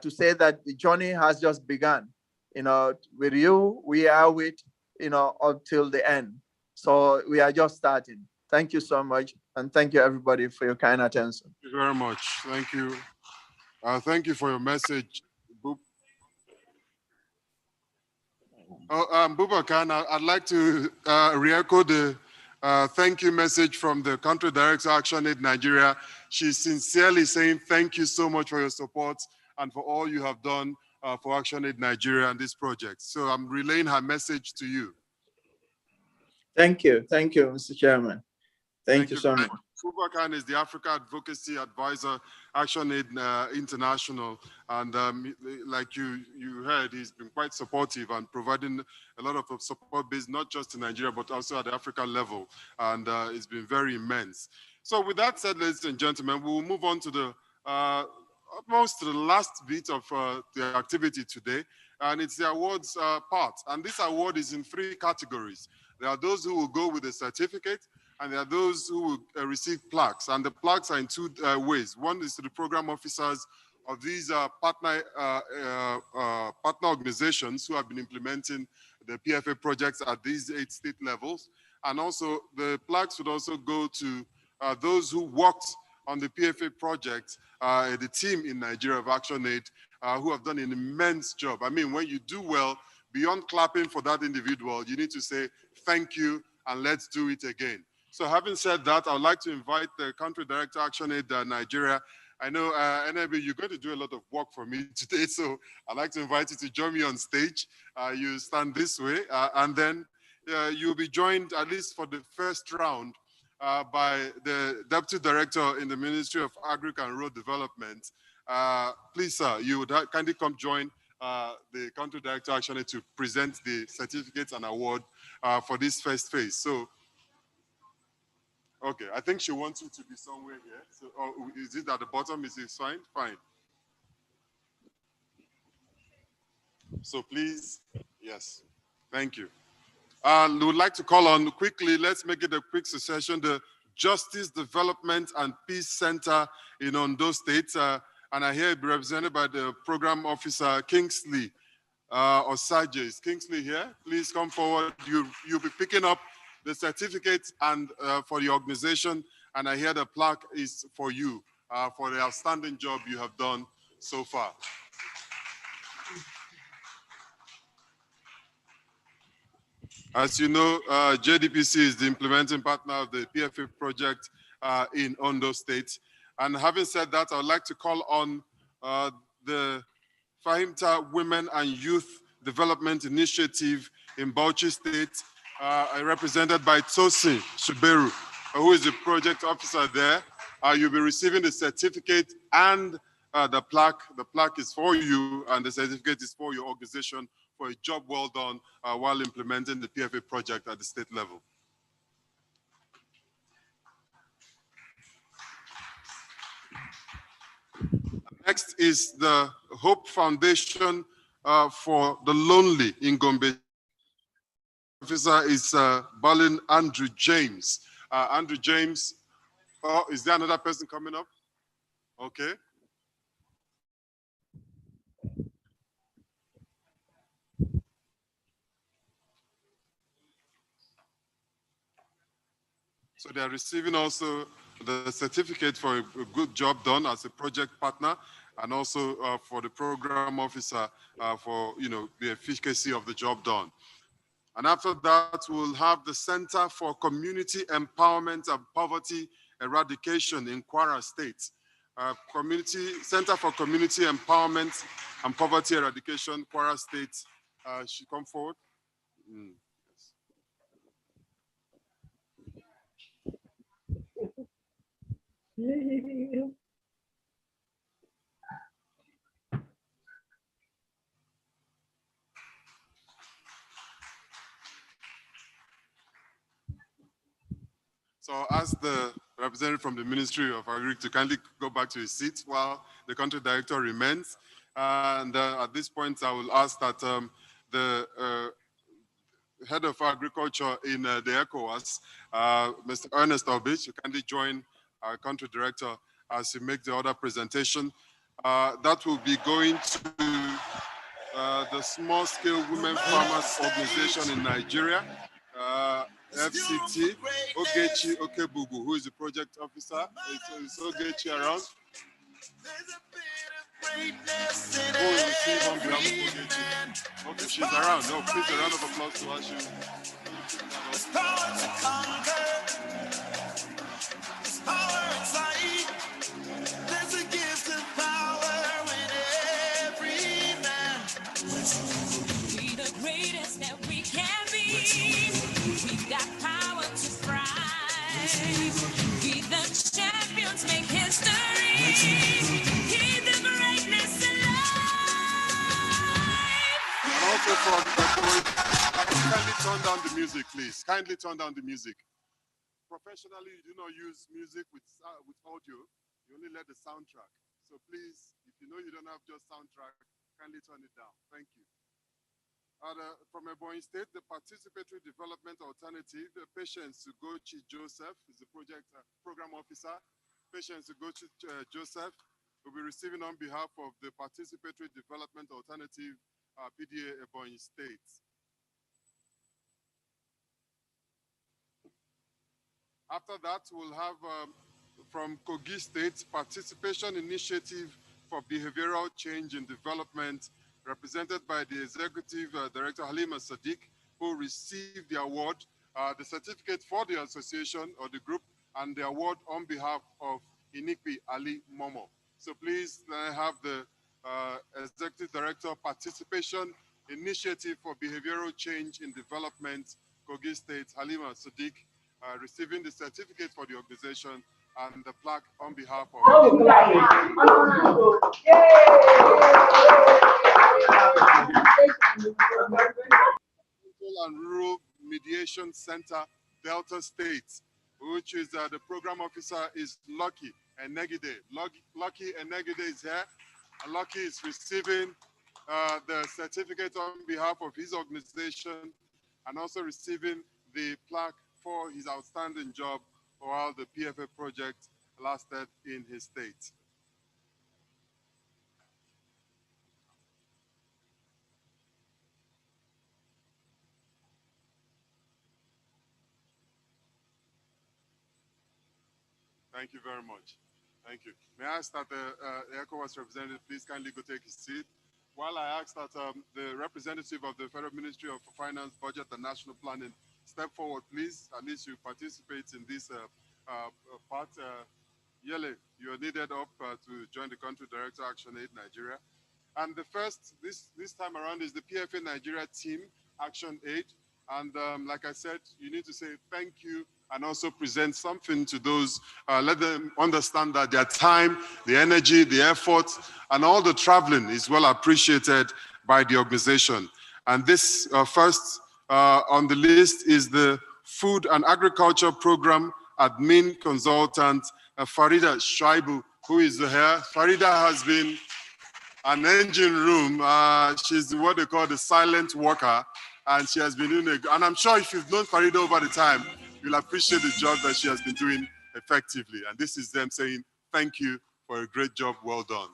to say that the journey has just begun. With you, we are with, until the end. So we are just starting. Thank you so much. And thank you everybody for your kind attention. Thank you very much. Thank you. Thank you for your message, Boop. Boubacar, I'd like to re-echo the thank you message from the Country Director ActionAid Nigeria. She's sincerely saying thank you so much for your support and for all you have done for ActionAid Nigeria and this project. So I'm relaying her message to you. Thank you, Mr. Chairman. Thank you so much. Boubacar is the Africa Advocacy Advisor, ActionAid International, and like you heard, he's been quite supportive and providing a lot of support based not just in Nigeria but also at the African level, and it's been very immense. So with that said, ladies and gentlemen, we will move on to the almost to the last bit of the activity today, and it's the awards part. And this award is in 3 categories. There are those who will go with a certificate, and there are those who will receive plaques. And the plaques are in 2 ways. One is to the program officers of these partner organizations who have been implementing the PFA projects at these 8 state levels. And also the plaques would also go to those who worked on the PFA project, the team in Nigeria of ActionAid, who have done an immense job. I mean, when you do well, beyond clapping for that individual, you need to say, thank you, and let's do it again. So having said that, I would like to invite the Country Director ActionAid Nigeria. I know, NLB, you're going to do a lot of work for me today, so I'd like to invite you to join me on stage. You stand this way, and then you'll be joined, at least for the first round, by the Deputy Director in the Ministry of Agriculture and Rural Development. Please, sir, you would kindly come join the country director actually to present the certificates and award for this first phase. So, okay, I think she wants you to be somewhere here. So, is it at the bottom? Is it fine? Fine. So please, yes, thank you. And we would like to call on quickly, let's make it a quick succession, the Justice Development and Peace Center in Ondo State. And I hear it represented by the program officer, Kingsley Osaje. Is Kingsley here? Please come forward. You'll be picking up the certificate and for the organization. And I hear the plaque is for you, for the outstanding job you have done so far. As you know, JDPC is the implementing partner of the PFA project in Ondo State. And having said that, I would like to call on the Fahimta Women and Youth Development Initiative in Bauchi State, represented by Tosin Shuberu, who is the project officer there. You'll be receiving the certificate and the plaque. The plaque is for you, and the certificate is for your organization for a job well done while implementing the PFA project at the state level. Next is the Hope Foundation for the Lonely in Gombe. Officer is Balin Andrew James. Andrew James, oh, is there another person coming up? Okay. So they are receiving also the certificate for a good job done as a project partner, and also for the program officer for the efficacy of the job done. And after that, we'll have the Center for Community Empowerment and Poverty Eradication in Kwara State. Center for Community Empowerment and Poverty Eradication, Kwara State. Should come forward. So ask the representative from the Ministry of Agriculture to kindly go back to his seat while the country director remains. And at this point, I will ask that the head of agriculture in the ECOWAS, Mr. Ernest Obich, you kindly join our country director as he makes the other presentation. That will be going to the Small Scale Women Farmers Organization in Nigeria, FCT, Ogechi Okebugu, who is the project officer. Is Ogechi around? Who will receive on behalf of Ogechi? Okay, she's around. No, please a round of applause to her. There's a gift of power in every man. Be the greatest that we can be. We've got power to thrive. Be the champions, make history. Keep the greatness alive. And also from the kindly turn down the music, please. Kindly turn down the music. Professionally, you do not use music with audio. You only let the soundtrack. So please, if you know you don't have just soundtrack, kindly turn it down. Thank you. From Ebonyi State, the Participatory Development Alternative, Patience Ugochi Joseph is the project program officer. Patience Ugochi Joseph will be receiving on behalf of the Participatory Development Alternative, PDA Ebonyi State. After that, we'll have from Kogi State, Participation Initiative for Behavioral Change and Development, represented by the Executive Director Halima Sadiq, who received the award, the certificate for the association or the group, and the award on behalf of Inikpi Ali Momo. So please have the Executive Director, Participation Initiative for Behavioral Change in Development, Kogi State, Halima Sadiq, receiving the certificate for the organization and the plaque on behalf of and Rural Mediation Center, Delta State, which is the program officer is Lucky Enegide. Lucky Enegide is here. And Lucky is receiving the certificate on behalf of his organization and also receiving the plaque for his outstanding job while the PFA project lasted in his state. Thank you very much. Thank you. May I ask that the ECOWAS representative please kindly go take his seat? While I ask that the representative of the Federal Ministry of Finance, Budget and National Planning step forward, please. At least you participate in this part. Yele, you are needed up to join the Country Director Action Aid Nigeria. And the first, this time around, is the PFA Nigeria team, Action Aid. And like I said, you need to say thank you and also present something to those, let them understand that their time, the energy, the effort, and all the traveling is well appreciated by the organization. And this first on the list is the Food and Agriculture Program Admin Consultant, Farida Shaibu, who is here. Farida has been an engine room. She's what they call the silent worker, and she has been doing it. And I'm sure if you've known Farida over the time, you'll appreciate the job that she has been doing effectively. And this is them saying, thank you for a great job, well done.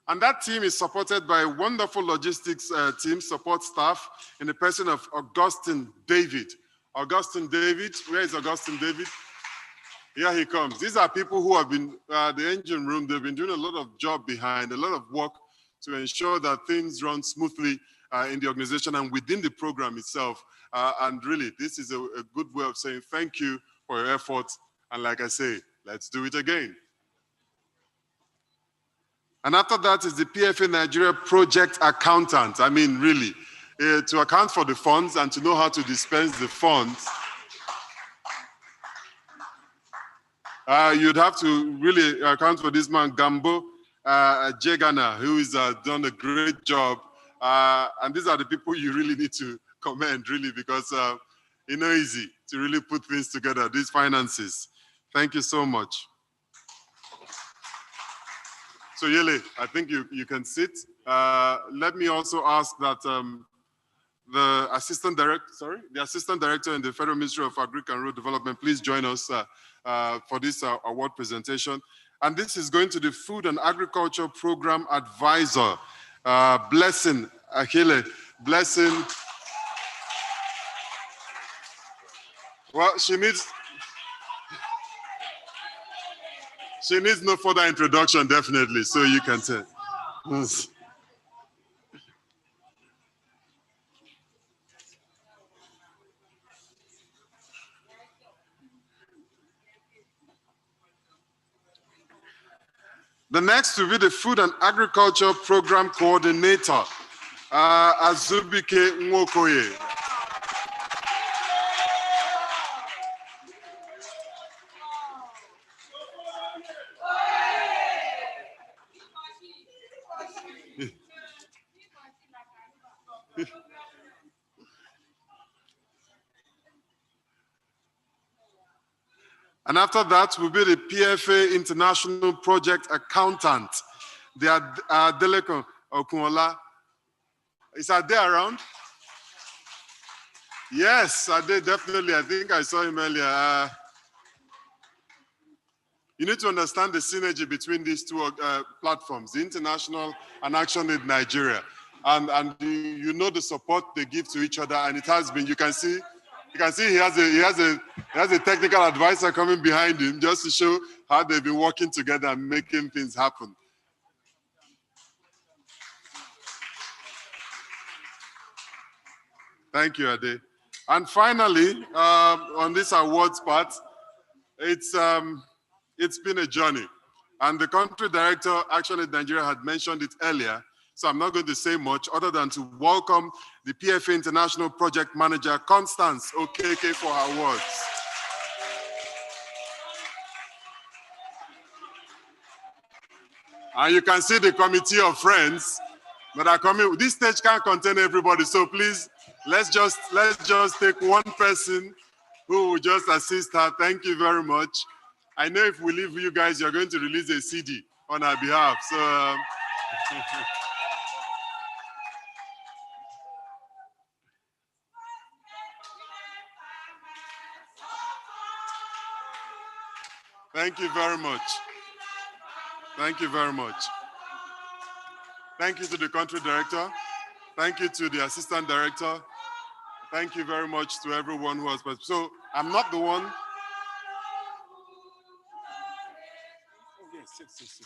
And that team is supported by a wonderful logistics team support staff in the person of Augustine David. Augustine David, where is Augustine David? Here he comes. These are people who have been, the engine room, they've been doing a lot of job behind, a lot of work to ensure that things run smoothly in the organization and within the program itself. And really, this is a good way of saying thank you for your efforts. And like I say, let's do it again. And after that is the PFA Nigeria project accountant. I mean, really, to account for the funds and to know how to dispense the funds, you'd have to really account for this man, Gambo Jegana, who has done a great job. And these are the people you really need to commend, really, because it's not easy to really put things together, these finances. Thank you so much. So Yele, I think you can sit. Let me also ask that the assistant director in the Federal Ministry of Agriculture and Rural Development, please join us for this award presentation. And this is going to the Food and Agriculture Program Advisor, Blessing Akile. Blessing. Well, she needs no further introduction, definitely, so you can tell. The next will be the Food and Agriculture Program Coordinator, Azubike Nwokoye. And after that will be the PFA International Project Accountant. They are Adeleko Okunola. Is Ade around? Yes, Ade, definitely. I think I saw him earlier. You need to understand the synergy between these two platforms, the International and Action Aid Nigeria. And you know the support they give to each other, and it has been, you can see he has a technical advisor coming behind him just to show how they've been working together and making things happen. Thank you, Ade. And finally, on this awards part, it's been a journey. And the country director, actually Nigeria, had mentioned it earlier, so I'm not going to say much other than to welcome the PFA International Project Manager, Constance Okeke, for her awards. And you can see the committee of friends that are coming. This stage can't contain everybody, so please, let's just take one person who will just assist her. Thank you very much. I know if we leave you guys, you're going to release a CD on our behalf. So. Thank you very much. Thank you very much. Thank you to the country director. Thank you to the assistant director. Thank you very much to everyone who has participated. So I'm not the one. Yes.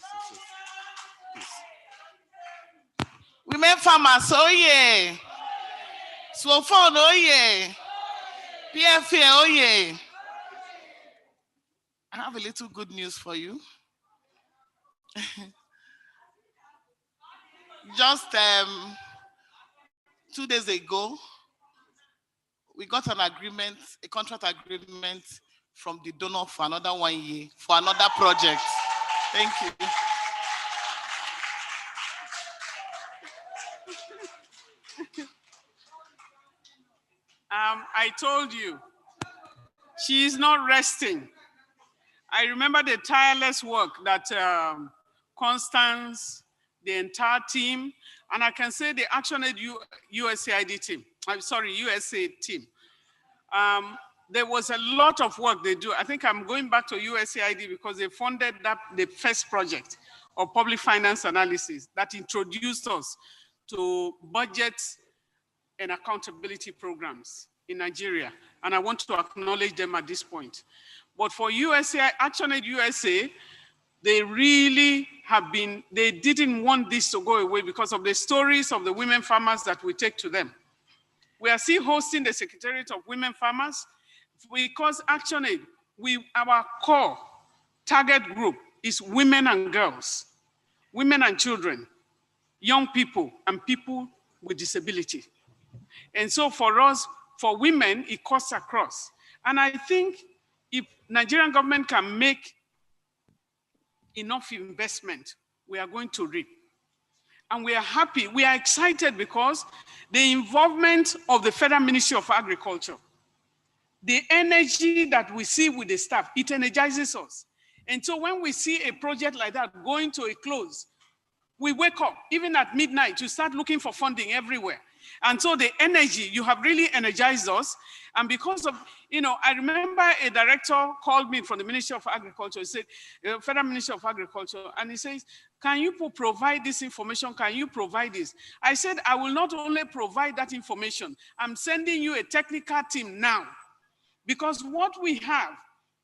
Women farmers, oh yeah. Swofon, oh yeah. PFA, oh yeah. I have a little good news for you. Just 2 days ago, we got an agreement, a contract agreement from the donor for another 1 year, for another project. Thank you. I told you, she is not resting. I remember the tireless work that Constance, the entire team, and I can say the ActionAid USAID team, I'm sorry, USA team. There was a lot of work they do. I think I'm going back to USAID because they funded the first project of public finance analysis that introduced us to budget and accountability programs in Nigeria. And I want to acknowledge them at this point. But for USA, ActionAid USA, they really have been, they didn't want this to go away because of the stories of the women farmers that we take to them. We are still hosting the Secretariat of Women Farmers because ActionAid, our core target group is women and girls, women and children, young people, and people with disability. And so for us, for women, it cuts across. And I think if Nigerian government can make enough investment, we are going to reap. And we are happy, we are excited because the involvement of the Federal Ministry of Agriculture, the energy that we see with the staff, it energizes us. And so when we see a project like that going to a close, we wake up, even at midnight, to start looking for funding everywhere. And so the energy, you have really energized us. And because of, I remember a director called me from the Ministry of Agriculture. He said, Federal Ministry of Agriculture, and he says, can you provide this information? Can you provide this? I said, I will not only provide that information, I'm sending you a technical team now. Because what we have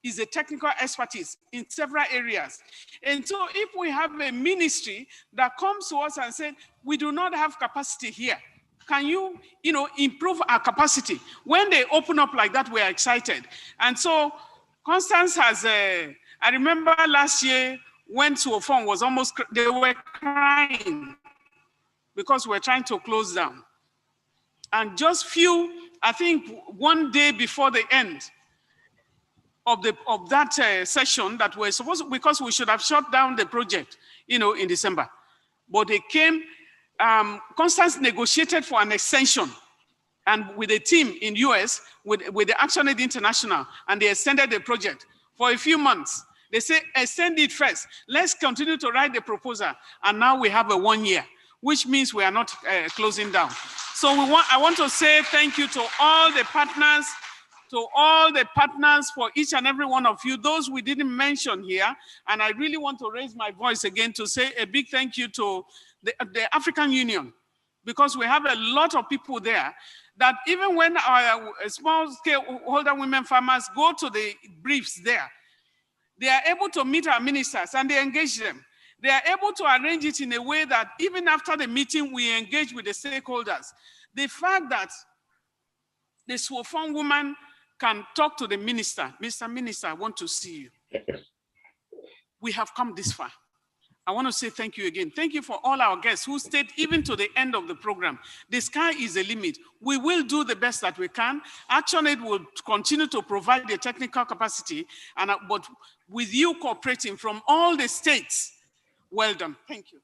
is a technical expertise in several areas. And so if we have a ministry that comes to us and says, we do not have capacity here, can you, improve our capacity? When they open up like that, we are excited. And so Constance has, I remember last year when Suofon was almost, they were crying because we're trying to close down. And just I think 1 day before the end of that session that we're supposed to, because we should have shut down the project, in December. But they came, Constance negotiated for an extension and with a team in US, with the ActionAid International, and they extended the project for a few months. They say, extend it first. Let's continue to write the proposal. And now we have a 1 year, which means we are not closing down. So I want to say thank you to all the partners, for each and every one of you, those we didn't mention here. And I really want to raise my voice again to say a big thank you to the African Union, because we have a lot of people there that even when our small scale holder women farmers go to the briefs there, they are able to meet our ministers and they engage them. They are able to arrange it in a way that even after the meeting, we engage with the stakeholders. The fact that the Suofon woman can talk to the minister, Mr. Minister, I want to see you. We have come this far. I want to say thank you again. Thank you for all our guests who stayed even to the end of the program. The sky is the limit. We will do the best that we can. ActionAid will continue to provide the technical capacity, but with you cooperating from all the states, Well done. Thank you.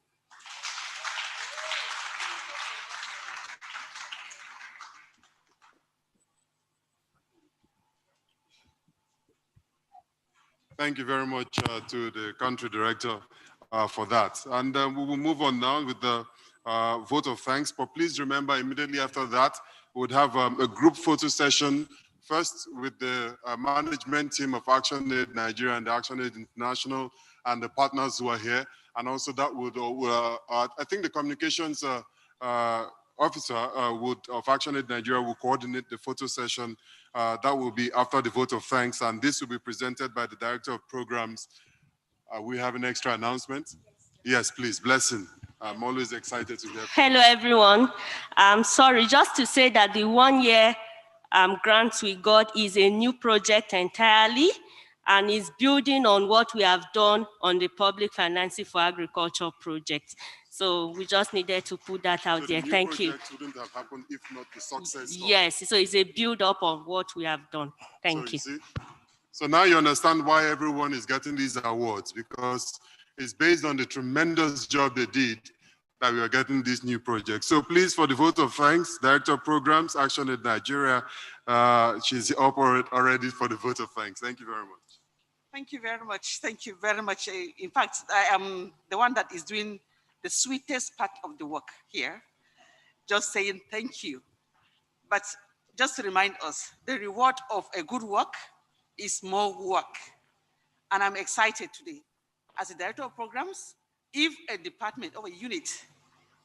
Thank you very much to the country director for that. And we will move on now with the vote of thanks. But please remember, immediately after that, we would have a group photo session, first with the management team of ActionAid Nigeria and ActionAid International and the partners who are here. And also that would, I think the communications officer of ActionAid Nigeria will coordinate the photo session. That will be after the vote of thanks, and this will be presented by the Director of Programs. We have an extra announcement. Yes, please, Blessing. I'm always excited to hear. Hello, everyone. I'm sorry, just to say that the 1 year grant we got is a new project entirely, and is building on what we have done on the public financing for agriculture project. So we just needed to put that out there. Thank you. Wouldn't have happened if not the success. Yes, so it's a build up of what we have done. Thank you. See? So now you understand why everyone is getting these awards, because it's based on the tremendous job they did that we are getting this new project. So please, for the vote of thanks, Director of Programs, ActionAid Nigeria, she's up already for the vote of thanks. Thank you very much. Thank you very much. Thank you very much. In fact, I am the one that is doing the sweetest part of the work here. Just saying thank you. But just to remind us, the reward of a good work is more work. And I'm excited today. As a Director of Programs, if a department or a unit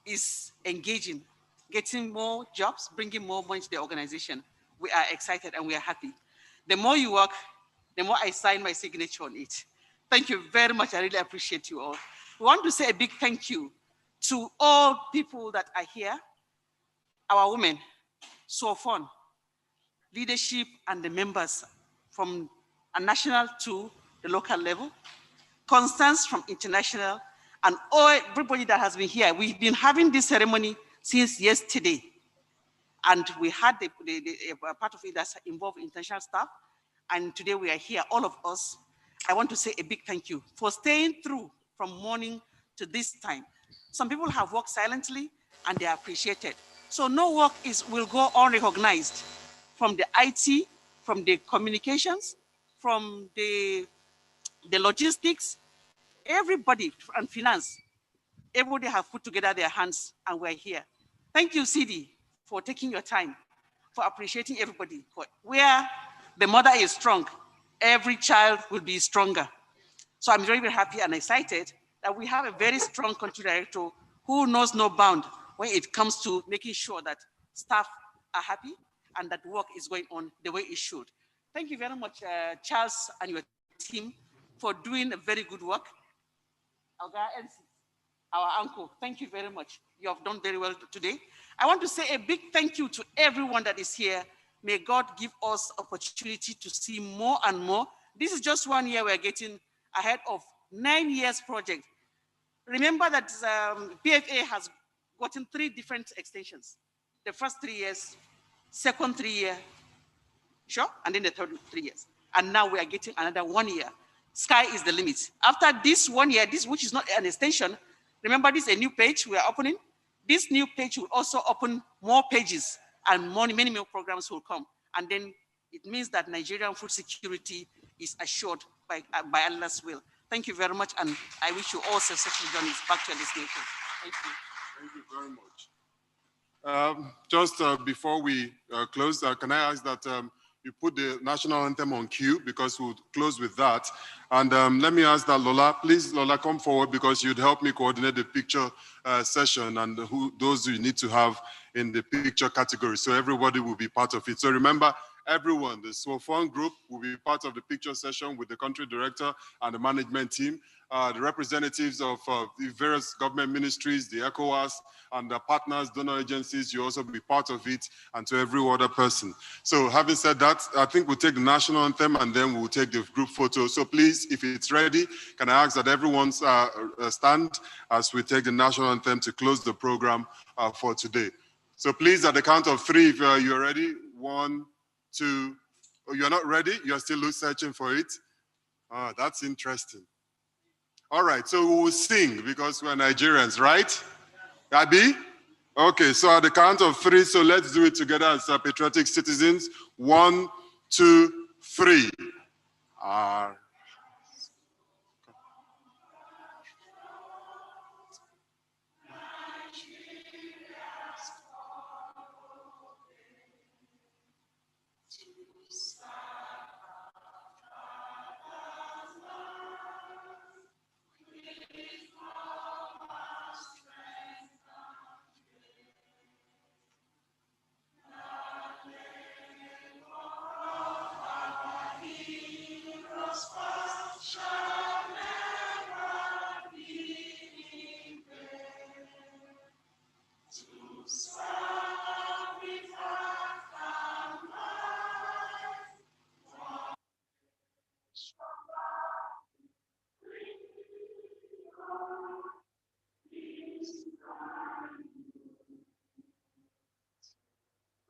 is engaging, getting more jobs, bringing more money to the organization, we are excited and we are happy. The more you work, the more I sign my signature on it. Thank you very much. I really appreciate you all. We want to say a big thank you to all people that are here, our women, so fun, leadership and the members from a national to the local level, Constance from international, and all everybody that has been here. We've been having this ceremony since yesterday. And we had the part of it that's involved international staff. And today we are here, all of us. I want to say a big thank you for staying through from morning to this time. Some people have worked silently and they are appreciated. So no work will go unrecognized, from the IT, from the communications, from the logistics, everybody, and finance. Everybody have put together their hands and we're here. Thank you, CD, for taking your time, for appreciating everybody. For where the mother is strong, every child will be stronger. So I'm very, very happy and excited that we have a very strong country director who knows no bound when it comes to making sure that staff are happy and that work is going on the way it should. Thank you very much, Charles and your team, for doing a very good work. Our uncle, thank you very much. You have done very well today. I want to say a big thank you to everyone that is here. May God give us opportunity to see more and more. This is just 1 year we're getting ahead of 9 years project. Remember that PFA has gotten 3 different extensions. The first 3 years, second 3 year, sure, and then the third 3 years. And now we are getting another 1 year. Sky is the limit. After this 1 year, this which is not an extension, remember this is a new page we are opening. This new page will also open more pages and many more programs will come. And then it means that Nigerian food security is assured by Allah's will. Thank you very much. And I wish you all successful journeys back to your destination. Thank you. Thank you very much. Just before we close, can I ask that you put the national anthem on cue, because we'll close with that. And let me ask that Lola, please, Lola, come forward, because you'd help me coordinate the picture session and those you need to have in the picture category. So everybody will be part of it. So remember, everyone, the SWOFON group will be part of the picture session with the country director and the management team. The representatives of the various government ministries, the ECOWAS, and the partners, donor agencies, you also be part of it, and to every other person. So having said that, I think we'll take the national anthem and then we'll take the group photo. So please, if it's ready, can I ask that everyone stand as we take the national anthem to close the program for today. So please, at the count of 3, if you're ready, 1, 2, oh, you're not ready? You're still searching for it? That's interesting. All right, so we will sing because we're Nigerians, right? Abi? Okay, so at the count of 3, so let's do it together as patriotic citizens. 1, 2, 3.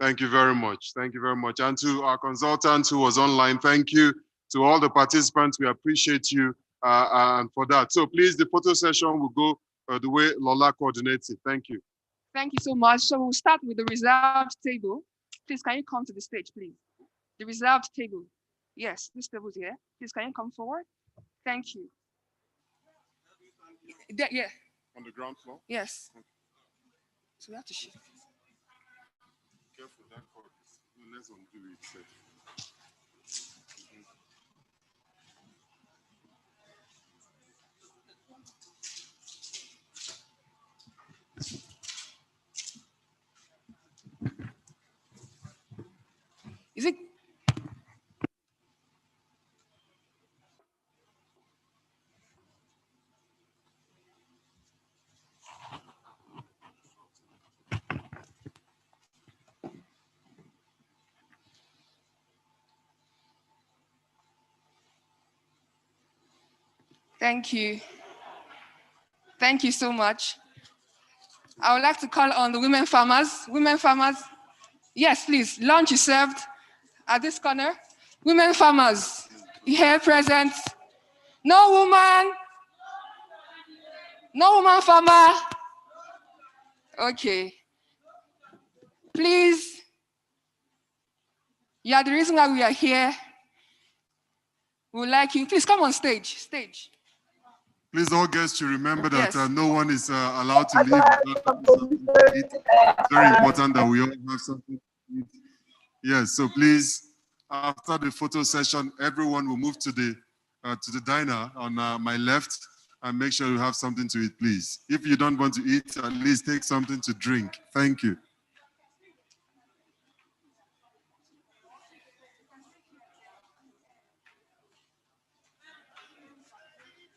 Thank you very much. Thank you very much. And to our consultant who was online, thank you. To all the participants, we appreciate you and for that. So please, the photo session will go the way Lola coordinates it. Thank you. Thank you so much. So we'll start with the reserved table. Please, can you come to the stage, please? The reserved table. Yes, this table is here. Please, can you come forward? Thank you. Yeah. On the ground floor? Yes. Okay. So we have to shift. Careful, that cord. Let's undo it. Is it? Thank you. Thank you so much. I would like to call on the women farmers. Women farmers, yes, please, lunch is served at this corner. Women farmers, here present. No woman farmer. Okay. Please, you are the reason why we are here. We would like you, please come on stage. Please, all guests should remember that no one is allowed to leave without something to eat. It's very important that we all have something to eat. Yes, so please, after the photo session, everyone will move to the diner on my left and make sure you have something to eat, please. If you don't want to eat, at least take something to drink. Thank you.